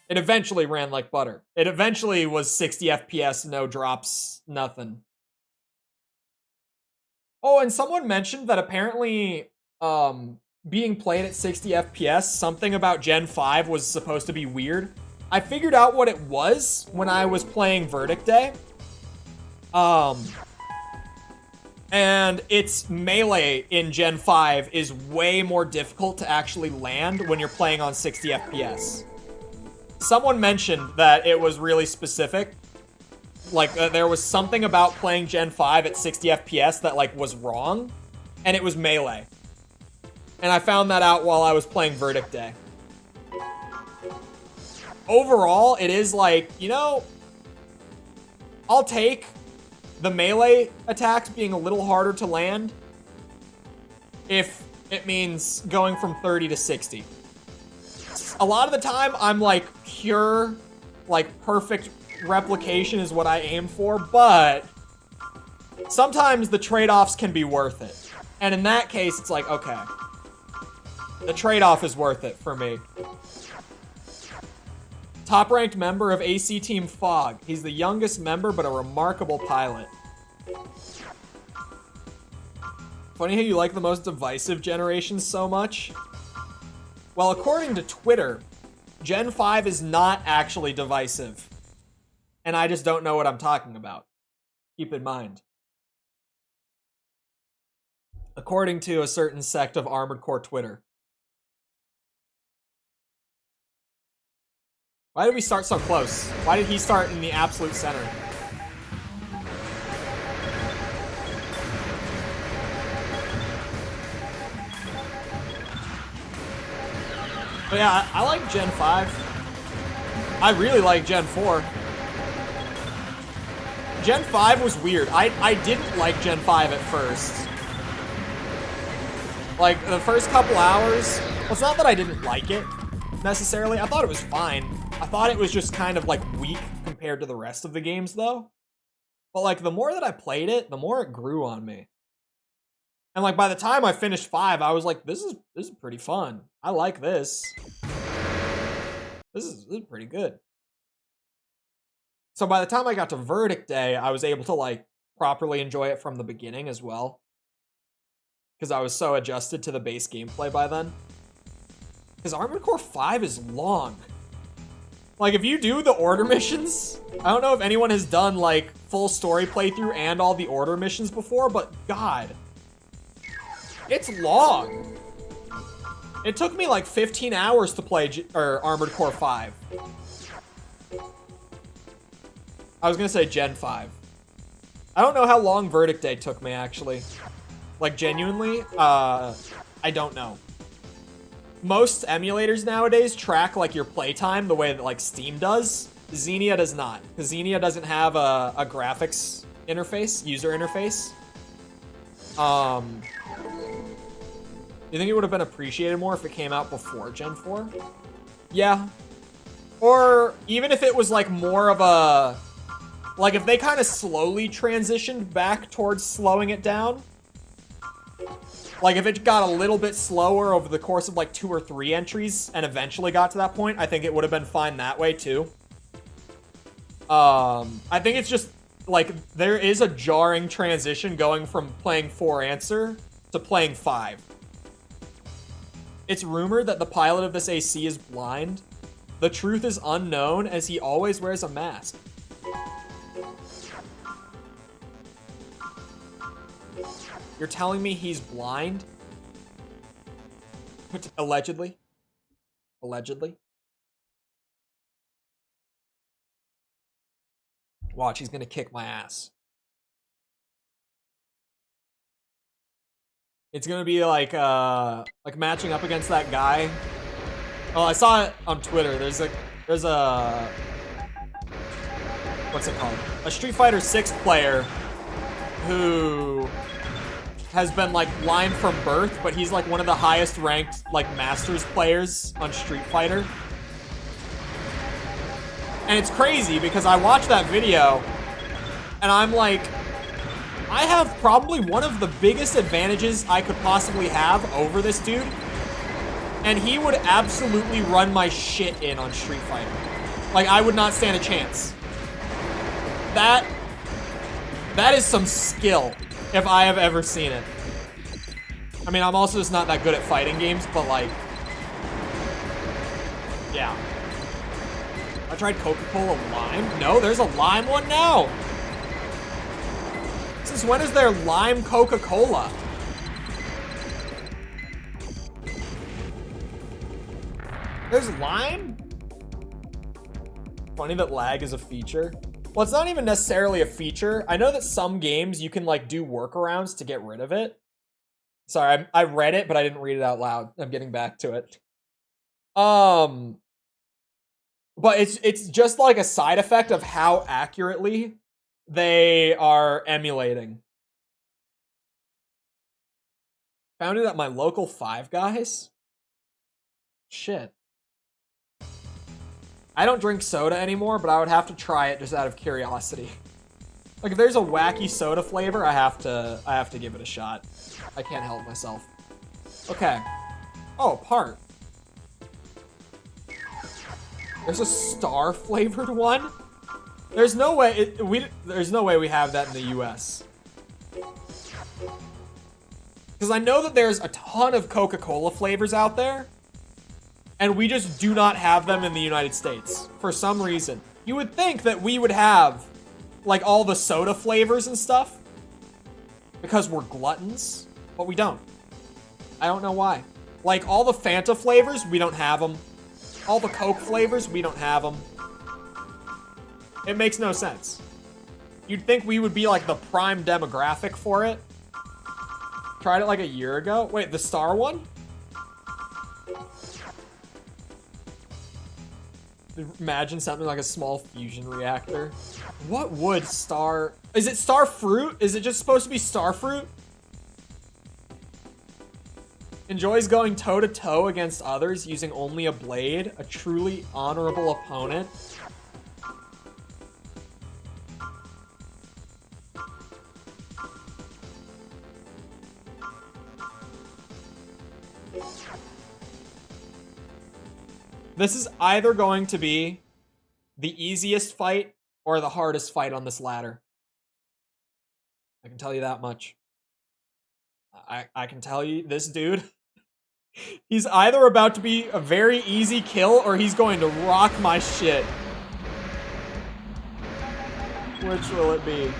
S1: it eventually ran like butter. It eventually was 60 FPS, no drops, nothing. Oh, and someone mentioned that apparently being played at 60 FPS, something about Gen 5 was supposed to be weird. I figured out what it was when I was playing Verdict Day. And its melee in Gen 5 is way more difficult to actually land when you're playing on 60 FPS. Someone mentioned that it was really specific. Like, there was something about playing Gen 5 at 60 FPS that, like, was wrong, and it was melee. And I found that out while I was playing Verdict Day. Overall, it is like, you know, I'll take the melee attacks being a little harder to land if it means going from 30 to 60. A lot of the time, I'm like pure, like perfect replication is what I aim for, but sometimes the trade-offs can be worth it. And in that case, it's like, okay, the trade-off is worth it for me. Top-ranked member of AC Team Fog. He's the youngest member, but a remarkable pilot. Funny how you like the most divisive generation so much. Well, according to Twitter, Gen 5 is not actually divisive. And I just don't know what I'm talking about. Keep in mind. According to a certain sect of Armored Core Twitter. Why did we start so close? Why did he start in the absolute center? But yeah, I like Gen 5. I really like Gen 4. Gen 5 was weird. I didn't like Gen 5 at first. Like, the first couple hours, well, it's not that I didn't like it, necessarily. I thought it was fine. I thought it was just kind of, like, weak compared to the rest of the games, though. But, like, the more that I played it, the more it grew on me. And, like, by the time I finished 5, I was like, this is pretty fun. I like this. This is pretty good. So by the time I got to Verdict Day, I was able to, like, properly enjoy it from the beginning as well. because I was so adjusted to the base gameplay by then. Because Armored Core 5 is long. Like, if you do the order missions, I don't know if anyone has done, like, full story playthrough and all the order missions before, but God. It's long. It took me, like, 15 hours to play Armored Core 5. I was gonna say Gen 5. I don't know how long Verdict Day took me, actually. Like, genuinely, I don't know. Most emulators nowadays track, like, your playtime the way that, like, Steam does. Xenia does not. Because Xenia doesn't have a graphics interface, user interface. You think it would have been appreciated more if it came out before Gen 4? Yeah. Or even if it was, like, more of a... Like, if they kind of slowly transitioned back towards slowing it down. Like, if it got a little bit slower over the course of, like, 2 or 3 entries and eventually got to that point, I think it would have been fine that way, too. I think it's just, like, there is a jarring transition going from playing 4 Answer to playing 5. It's rumored that the pilot of this AC is blind. The truth is unknown, as he always wears a mask. You're telling me he's blind? Allegedly? Allegedly? Watch, he's gonna kick my ass. It's gonna be like matching up against that guy. Oh, I saw it on Twitter. There's a what's it called? A Street Fighter 6 player who has been, like, blind from birth, but he's, like, one of the highest ranked, like, Masters players on Street Fighter. And it's crazy because I watched that video and I'm like, I have probably one of the biggest advantages I could possibly have over this dude. And he would absolutely run my shit in on Street Fighter. Like, I would not stand a chance. That is some skill, if I have ever seen it. I mean, I'm also just not that good at fighting games, but, like, yeah. I tried Coca-Cola Lime. No, there's a lime one now. Since when is there lime Coca-Cola? There's lime? Funny that lag is a feature. Well, it's not even necessarily a feature. I know that some games you can, like, do workarounds to get rid of it. Sorry, I read it, but I didn't read it out loud. I'm getting back to it. But it's just like a side effect of how accurately they are emulating. Found it at my local Five Guys. Shit. I don't drink soda anymore, but I would have to try it just out of curiosity. Like, if there's a wacky soda flavor, I have to give it a shot. I can't help myself. Okay. Oh, part. There's a star flavored one? There's no way there's no way we have that in the US. Because I know that there's a ton of Coca-Cola flavors out there, and we just do not have them in the United States for some reason. You would think that we would have, like, all the soda flavors and stuff because we're gluttons, but we don't. I don't know why. Like, all the Fanta flavors, we don't have them. All the Coke flavors, we don't have them. It makes no sense. You'd think we would be, like, the prime demographic for it. Tried it, like, a year ago. Wait, the Star one? Imagine something like a small fusion reactor. What would Star... Is it Star Fruit? Is it just supposed to be Star Fruit? Enjoys going toe-to-toe against others using only a blade. A truly honorable opponent. This is either going to be the easiest fight or the hardest fight on this ladder. I can tell you that much. I can tell you, this dude, he's either about to be a very easy kill or he's going to rock my shit. Which will it be?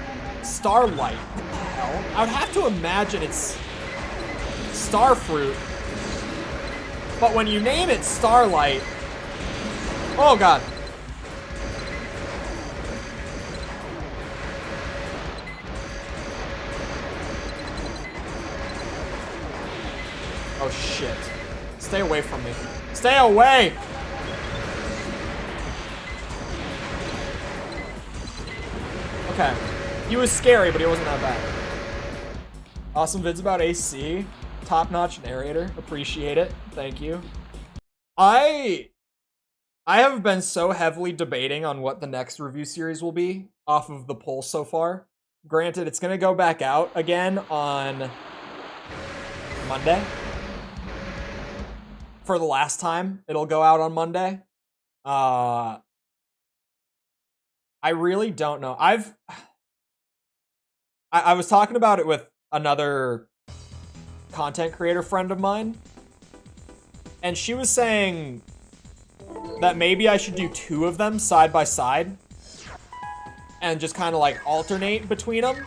S1: Starlight. What the hell? I would have to imagine it's Starfruit. But when you name it Starlight... Oh god. Oh shit. Stay away from me. Stay away! Okay. He was scary, but he wasn't that bad. Awesome vids about AC. Top-notch narrator. Appreciate it. Thank you. I have been so heavily debating on what the next review series will be off of the poll so far. Granted, it's going to go back out again on Monday. For the last time, it'll go out on Monday. I really don't know. I was talking about it with another content creator friend of mine, and she was saying that maybe I should do 2 of them side by side and just kind of like alternate between them.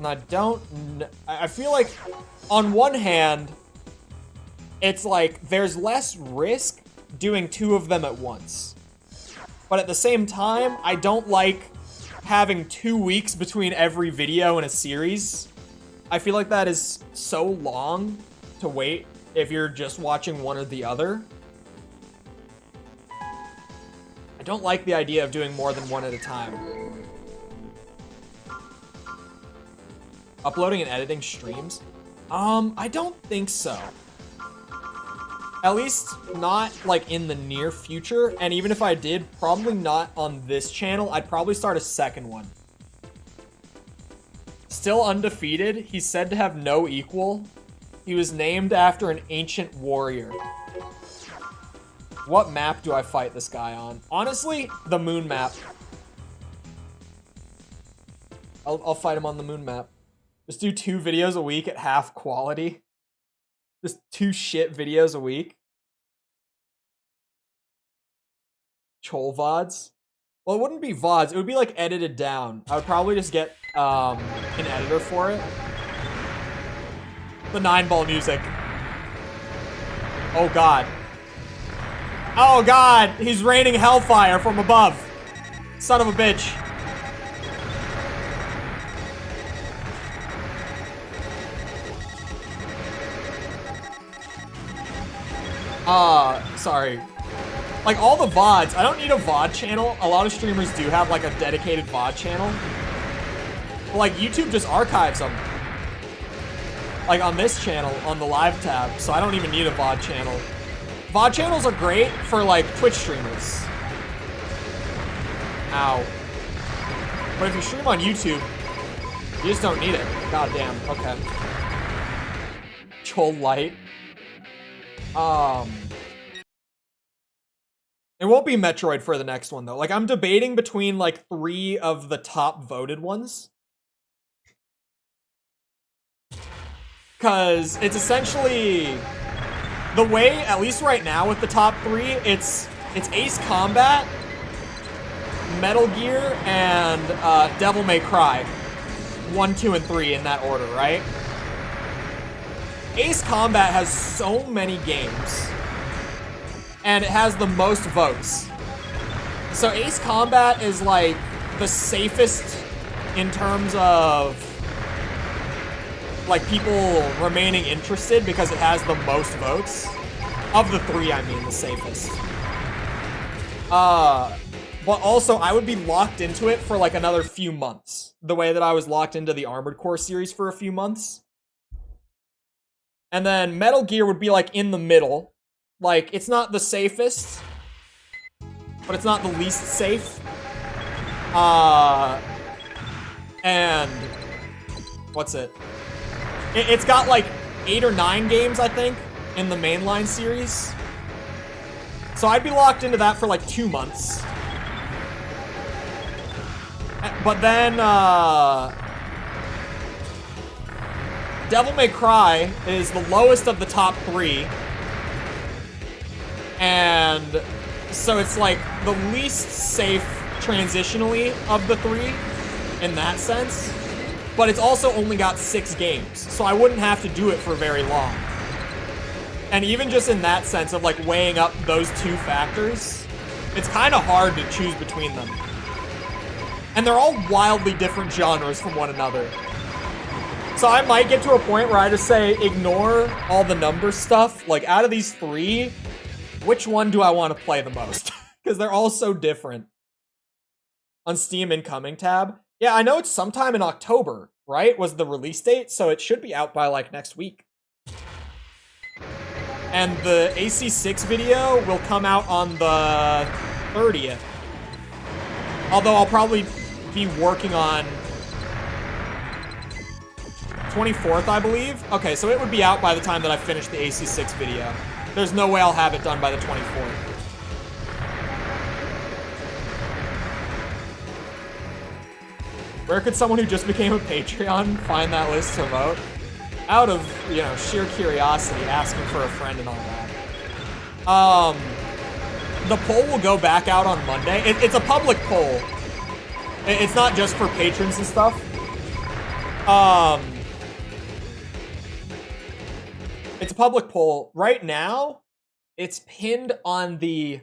S1: And I feel like on one hand, it's like there's less risk doing 2 of them at once. But at the same time, I don't like having 2 weeks between every video in a series. I feel like that is so long to wait if you're just watching one or the other. I don't like the idea of doing more than one at a time. Uploading and editing streams? I don't think so. At least not like in the near future, and even if I did, probably not on this channel. I'd probably start a second one. Still undefeated, he's said to have no equal. He was named after an ancient warrior. What map do I fight this guy on? Honestly, the moon map. I'll fight him on the moon map. Just do 2 videos a week at half quality. Just 2 shit videos a week. Chole VODs? Well, it wouldn't be VODs. It would be like edited down. I would probably just get an editor for it. The 9-ball music. Oh god. Oh god! He's raining hellfire from above. Son of a bitch. Sorry. Like, all the VODs, I don't need a VOD channel. A lot of streamers do have, like, a dedicated VOD channel. But, like, YouTube just archives them. Like, on this channel, on the live tab, so I don't even need a VOD channel. VOD channels are great for, like, Twitch streamers. Ow. But if you stream on YouTube, you just don't need it. God damn, okay. Chole Light. It won't be Metroid for the next one, though. Like, I'm debating between, like, 3 of the top voted ones. Because it's essentially... The way, at least right now with the top 3, it's Ace Combat, Metal Gear, and Devil May Cry. 1, 2, and 3 in that order, right? Ace Combat has so many games. And it has the most votes. So Ace Combat is like the safest in terms of like people remaining interested because it has the most votes. Of the 3, I mean the safest. But also I would be locked into it for like another few months. The way that I was locked into the Armored Core series for a few months. And then Metal Gear would be like in the middle. Like, it's not the safest, but it's not the least safe. And what's it? It's got like 8 or 9 games, I think, in the mainline series. So I'd be locked into that for like 2 months. But then, Devil May Cry is the lowest of the top 3. And so it's like the least safe transitionally of the 3 in that sense. But it's also only got 6 games, so I wouldn't have to do it for very long. And even just in that sense of like weighing up those 2 factors, it's kind of hard to choose between them. And they're all wildly different genres from one another. So I might get to a point where I just say, ignore all the number stuff. Like, out of these 3, which one do I want to play the most? Because they're all so different. On Steam Incoming tab. Yeah, I know it's sometime in October, right? Was the release date, so it should be out by, like, next week. And the AC6 video will come out on the 30th. Although I'll probably be working on 24th, I believe. Okay, so it would be out by the time that I finish the AC6 video. There's no way I'll have it done by the 24th. Where could someone who just became a Patreon find that list to vote? Out of, you know, sheer curiosity, asking for a friend and all that. The poll will go back out on Monday. It's a public poll. It's not just for patrons and stuff. It's a public poll. Right now, it's pinned on the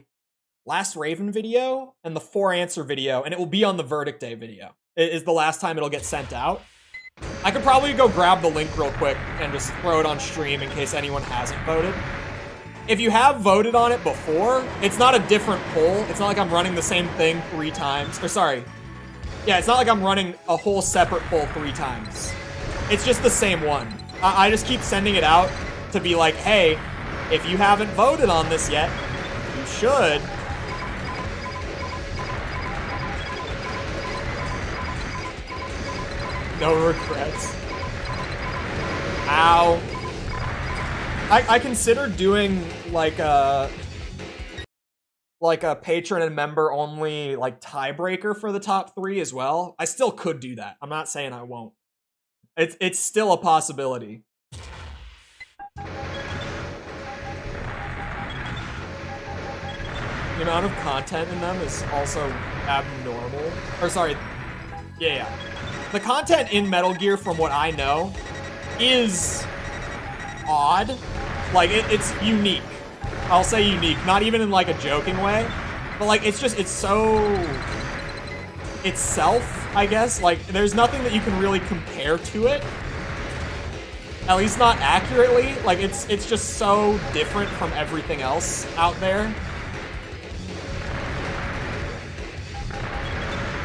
S1: Last Raven video and the 4Answer video, and it will be on the Verdict Day video. It is the last time it'll get sent out. I could probably go grab the link real quick and just throw it on stream in case anyone hasn't voted. If you have voted on it before, it's not a different poll. It's not like I'm running the same thing 3 times. Or sorry. Yeah, it's not like I'm running a whole separate poll 3 times. It's just the same one. I just keep sending it out to be like, hey, if you haven't voted on this yet, you should. No regrets. Ow. I considered doing like a patron and member only like tiebreaker for the top 3 as well. I still could do that. I'm not saying I won't. It's still a possibility. The amount of content in them is also abnormal. Or sorry, yeah. The content in Metal Gear, from what I know, is odd. Like, it's unique. I'll say unique, not even in like a joking way, but like it's so itself, I guess. Like, there's nothing that you can really compare to it. At least not accurately. Like, it's just so different from everything else out there.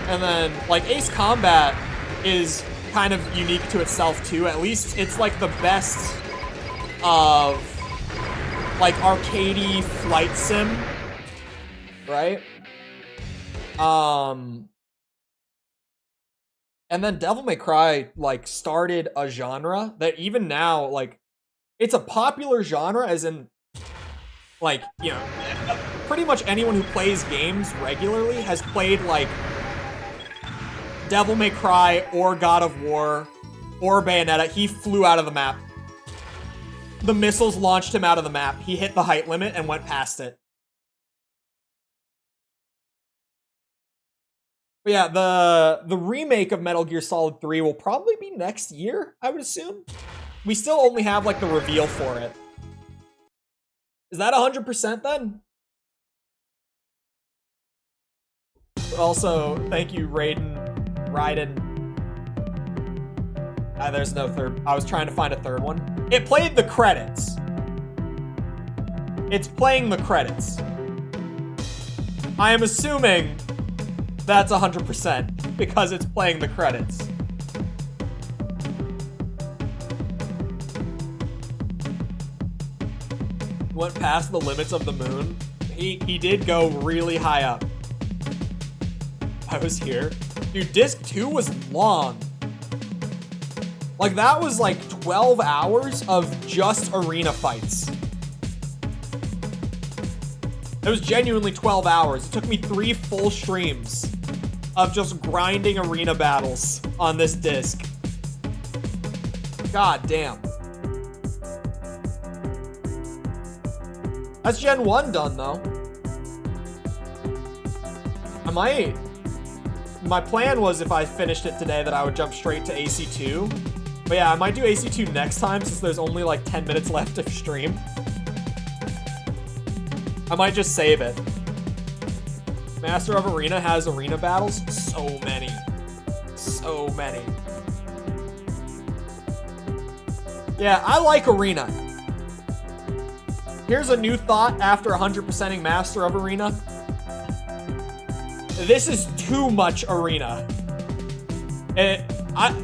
S1: And then, like, Ace Combat is kind of unique to itself, too. At least it's, like, the best of, like, arcadey flight sim, right? And then Devil May Cry, like, started a genre that even now, like, it's a popular genre, as in, like, you know, pretty much anyone who plays games regularly has played, like, Devil May Cry or God of War or Bayonetta. He flew out of the map. The missiles launched him out of the map. He hit the height limit and went past it. But yeah, the remake of Metal Gear Solid 3 will probably be next year, I would assume. We still only have, like, the reveal for it. Is that 100% then? Also, thank you, Raiden. There's no third. I was trying to find a third one. It played the credits. It's playing the credits. I am assuming that's 100% because it's playing the credits. Went past the limits of the moon. He did go really high up. I was here. Dude, disc 2 was long. Like, that was like 12 hours of just arena fights. It was genuinely 12 hours. It took me 3 full streams of just grinding arena battles on this disc. God damn. That's Gen 1 done, though. I might... My plan was if I finished it today that I would jump straight to AC2. But yeah, I might do AC2 next time since there's only like 10 minutes left of stream. I might just save it. Master of Arena has arena battles? So many. So many. Yeah, I like arena. Here's a new thought after 100%ing Master of Arena. This is too much arena.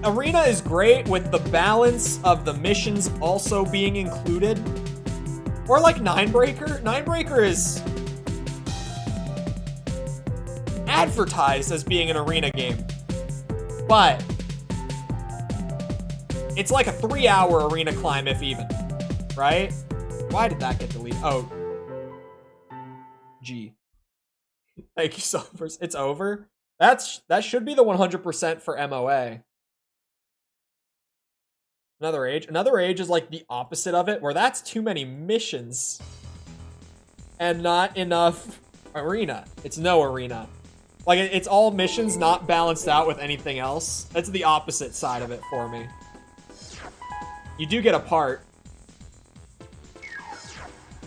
S1: Arena is great with the balance of the missions also being included. Or like Ninebreaker. Ninebreaker is advertised as being an arena game. But it's like a 3-hour arena climb, if even. Right? Why did that get deleted? Oh. G. Thank you, Suffers. It's over? That should be the 100% for MOA. Another Age. Another Age is like the opposite of it, where that's too many missions. And not enough arena. It's no arena. Like, it's all missions not balanced out with anything else. That's the opposite side of it for me. You do get a part.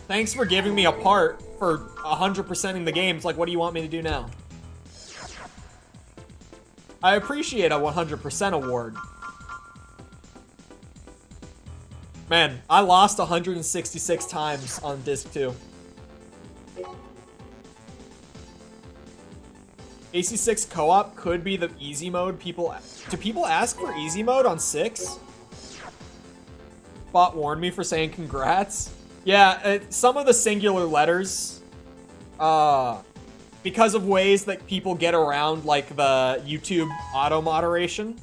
S1: Thanks for giving me a part for 100%ing the games. Like, what do you want me to do now? I appreciate a 100% award. Man, I lost 166 times on disc 2. AC6 co-op could be the easy mode. Do people ask for easy mode on 6? Bot warned me for saying congrats. Yeah, some of the singular letters, because of ways that people get around, like, the YouTube auto-moderation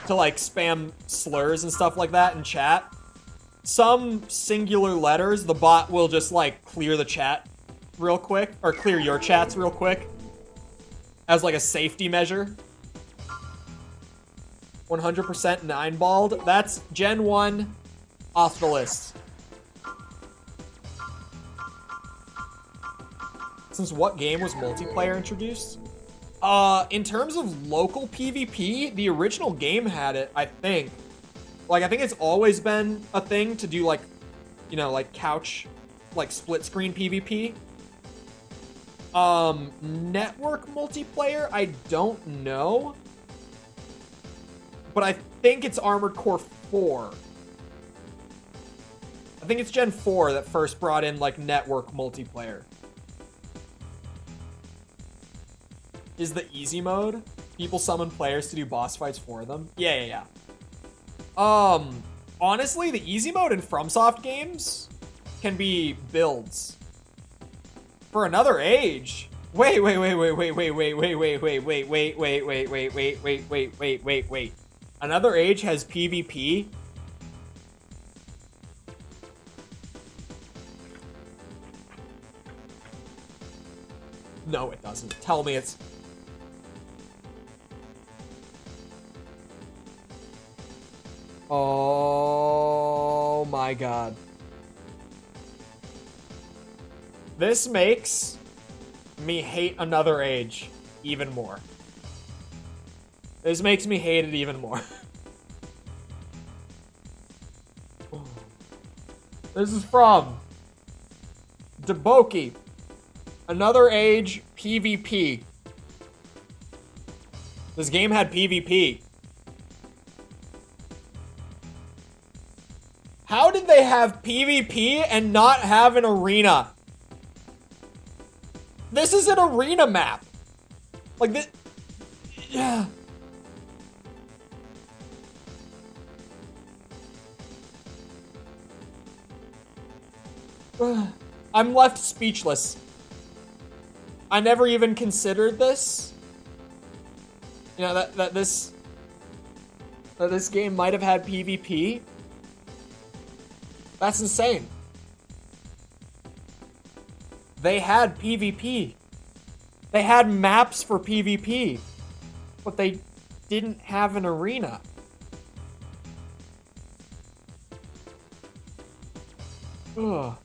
S1: to, like, spam slurs and stuff like that in chat. Some singular letters, the bot will just, like, clear the chat real quick, or clear your chats real quick, as, like, a safety measure. 100% 9-balled. That's Gen 1 off the list. Since what game was multiplayer introduced? In terms of local PvP, the original game had it, I think. Like, I think it's always been a thing to do, like, you know, like, couch, like, split-screen PvP. Network multiplayer, I don't know. But I think it's Armored Core 4. I think it's Gen 4 that first brought in, like, network multiplayer. Is the easy mode? People summon players to do boss fights for them? Yeah. Honestly, the easy mode in FromSoft games can be builds. For Another Age. Wait. Another Age has PvP? No, it doesn't. Tell me it's... Oh my god. This makes me hate Another Age even more. This makes me hate it even more. This is from Deboki. Another Age PvP. This game had PvP. How did they have PvP and not have an arena? This is an arena map. Like this. Yeah. I'm left speechless. I never even considered this. You know, that this game might have had PvP. That's insane. They had PvP. They had maps for PvP. But they didn't have an arena. Ugh.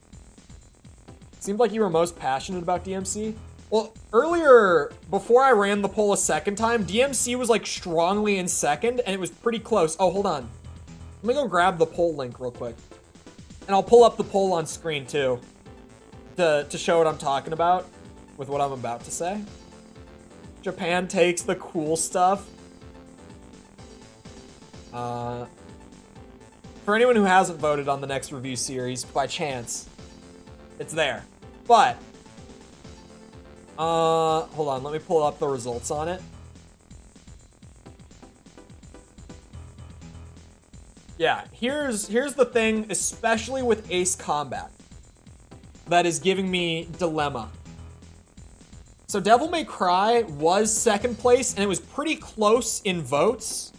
S1: Seemed like you were most passionate about DMC. Well, earlier, before I ran the poll a second time, DMC was like strongly in second, and it was pretty close. Oh, hold on. Let me go grab the poll link real quick. And I'll pull up the poll on screen too, to show what I'm talking about with what I'm about to say. Japan takes the cool stuff. For anyone who hasn't voted on the next review series, by chance, it's there. But, hold on, let me pull up the results on it. Yeah, here's the thing, especially with Ace Combat, that is giving me dilemma. So Devil May Cry was second place, and it was pretty close in votes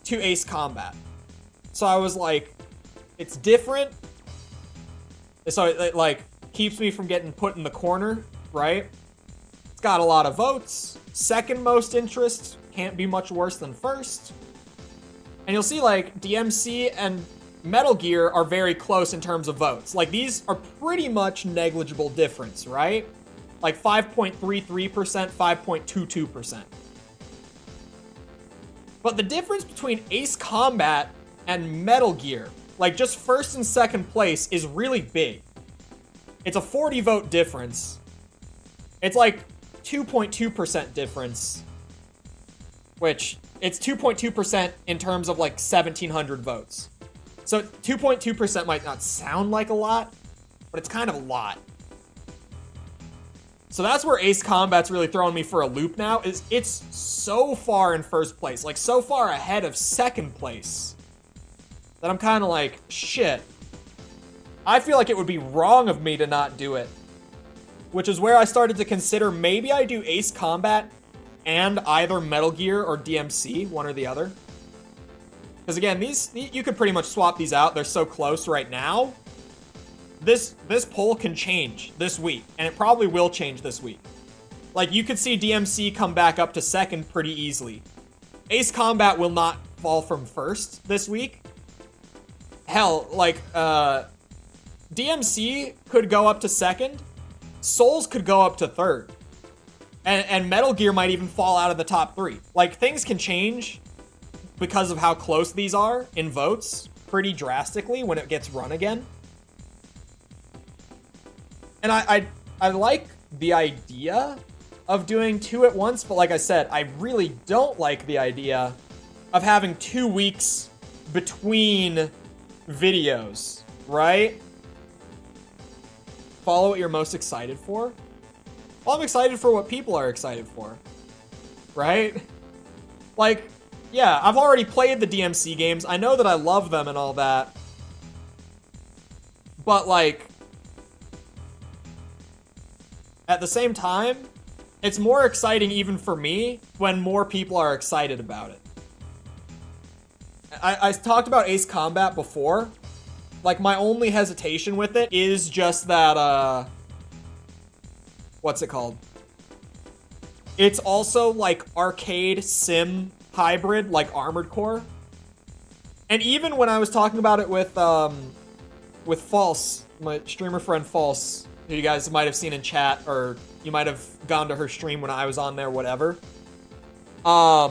S1: to Ace Combat. So I was like, it's different. So it like keeps me from getting put in the corner, right? It's got a lot of votes. Second most interest, can't be much worse than first. And you'll see like DMC and Metal Gear are very close in terms of votes. Like these are pretty much negligible difference, right? Like 5.33%, 5.22%. But the difference between Ace Combat and Metal Gear, like just first and second place, is really big. It's a 40 vote difference. It's like 2.2% difference, which it's 2.2% in terms of like 1,700 votes. So 2.2% might not sound like a lot, but it's kind of a lot. So that's where Ace Combat's really throwing me for a loop now, is it's so far in first place, like so far ahead of second place, that I'm kind of like, shit. I feel like it would be wrong of me to not do it. Which is where I started to consider maybe I do Ace Combat and either Metal Gear or DMC, one or the other. Because again, these you could pretty much swap these out. They're so close right now. This poll can change this week, and it probably will change this week. Like, you could see DMC come back up to second pretty easily. Ace Combat will not fall from first this week. Hell, like, DMC could go up to second. Souls could go up to third. And Metal Gear might even fall out of the top 3. Like, things can change because of how close these are in votes pretty drastically when it gets run again. And I like the idea of doing 2 at once, but like I said, I really don't like the idea of having 2 weeks between videos, right? Follow what you're most excited for? Well, I'm excited for what people are excited for, right? Like, yeah, I've already played the DMC games. I know that I love them and all that. But, like, at the same time, it's more exciting even for me when more people are excited about it. I talked about Ace Combat before. Like, my only hesitation with it is just that, what's it called? It's also, like, arcade sim hybrid, like Armored Core. And even when I was talking about it with False, my streamer friend False, who you guys might have seen in chat, or you might have gone to her stream when I was on there, whatever. I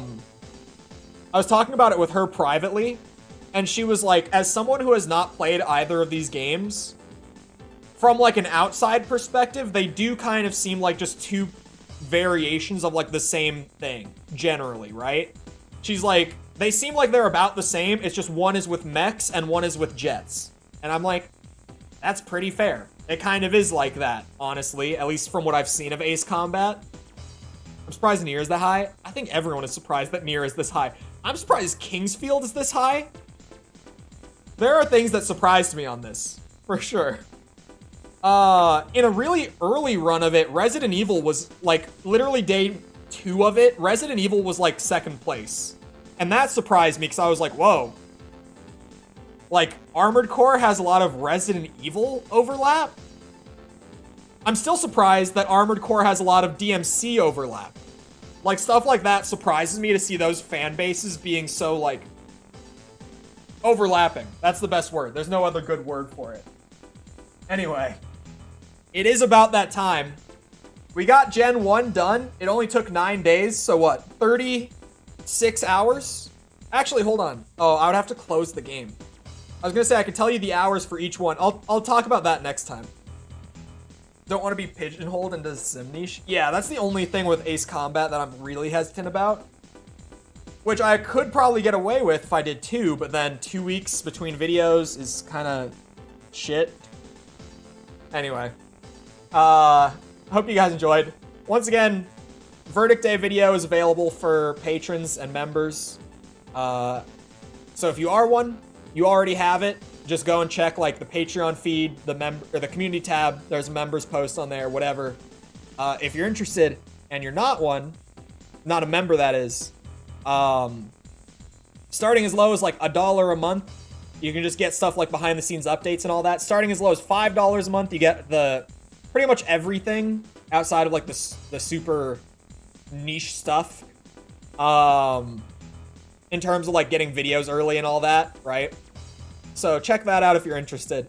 S1: was talking about it with her privately, and she was like, as someone who has not played either of these games, from like an outside perspective, they do kind of seem like just 2 variations of like the same thing, generally, right? She's like, they seem like they're about the same, it's just one is with mechs and one is with jets. And I'm like, that's pretty fair. It kind of is like that, honestly, at least from what I've seen of Ace Combat. I'm surprised Nier is that high. I think everyone is surprised that Nier is this high. I'm surprised Kingsfield is this high. There are things that surprised me on this, for sure. In a really early run of it, Resident Evil was, like, literally day 2 of it, Resident Evil was, like, second place. And that surprised me, because I was like, whoa. Like, Armored Core has a lot of Resident Evil overlap. I'm still surprised that Armored Core has a lot of DMC overlap. Like, stuff like that surprises me to see those fan bases being so, like, overlapping. That's the best word. There's no other good word for it. Anyway, it is about that time. We got Gen 1 done. It only took 9 days, so what? 36 hours? Actually, hold on. Oh, I would have to close the game. I was gonna say I could tell you the hours for each one. I'll talk about that next time. Don't want to be pigeonholed into sim niche. Yeah, that's the only thing with Ace Combat that I'm really hesitant about. Which I could probably get away with if I did 2, but then 2 weeks between videos is kind of shit. Anyway, hope you guys enjoyed. Once again, Verdict Day video is available for patrons and members. So if you are one, you already have it. Just go and check like the Patreon feed, the community tab. There's a members post on there, whatever. If you're interested and you're not one, not a member that is, starting as low as like $1 a month, you can just get stuff like behind the scenes updates and all that. Starting as low as $5 a month, you get the pretty much everything outside of like the super niche stuff. In terms of like getting videos early and all that, right? So check that out if you're interested.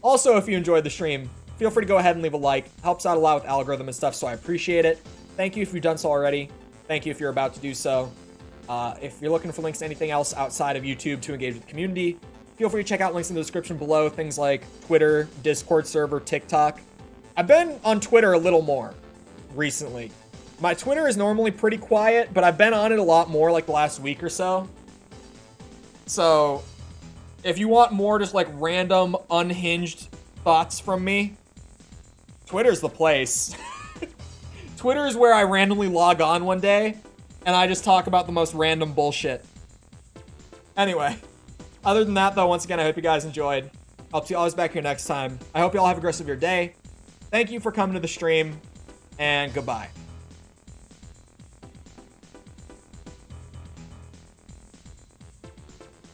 S1: Also, if you enjoyed the stream, feel free to go ahead and leave a like. Helps out a lot with algorithm and stuff, so I appreciate it. Thank you if you've done so already. Thank you if you're about to do so. If you're looking for links to anything else outside of YouTube to engage with the community, feel free to check out links in the description below. Things like Twitter, Discord server, TikTok. I've been on Twitter a little more recently. My Twitter is normally pretty quiet, but I've been on it a lot more like the last week or so. So if you want more just like random unhinged thoughts from me, Twitter's the place. Twitter is where I randomly log on one day and I just talk about the most random bullshit. Anyway, other than that though, once again, I hope you guys enjoyed. I'll see you always back here next time. I hope you all have a great rest of your day. Thank you for coming to the stream, and goodbye.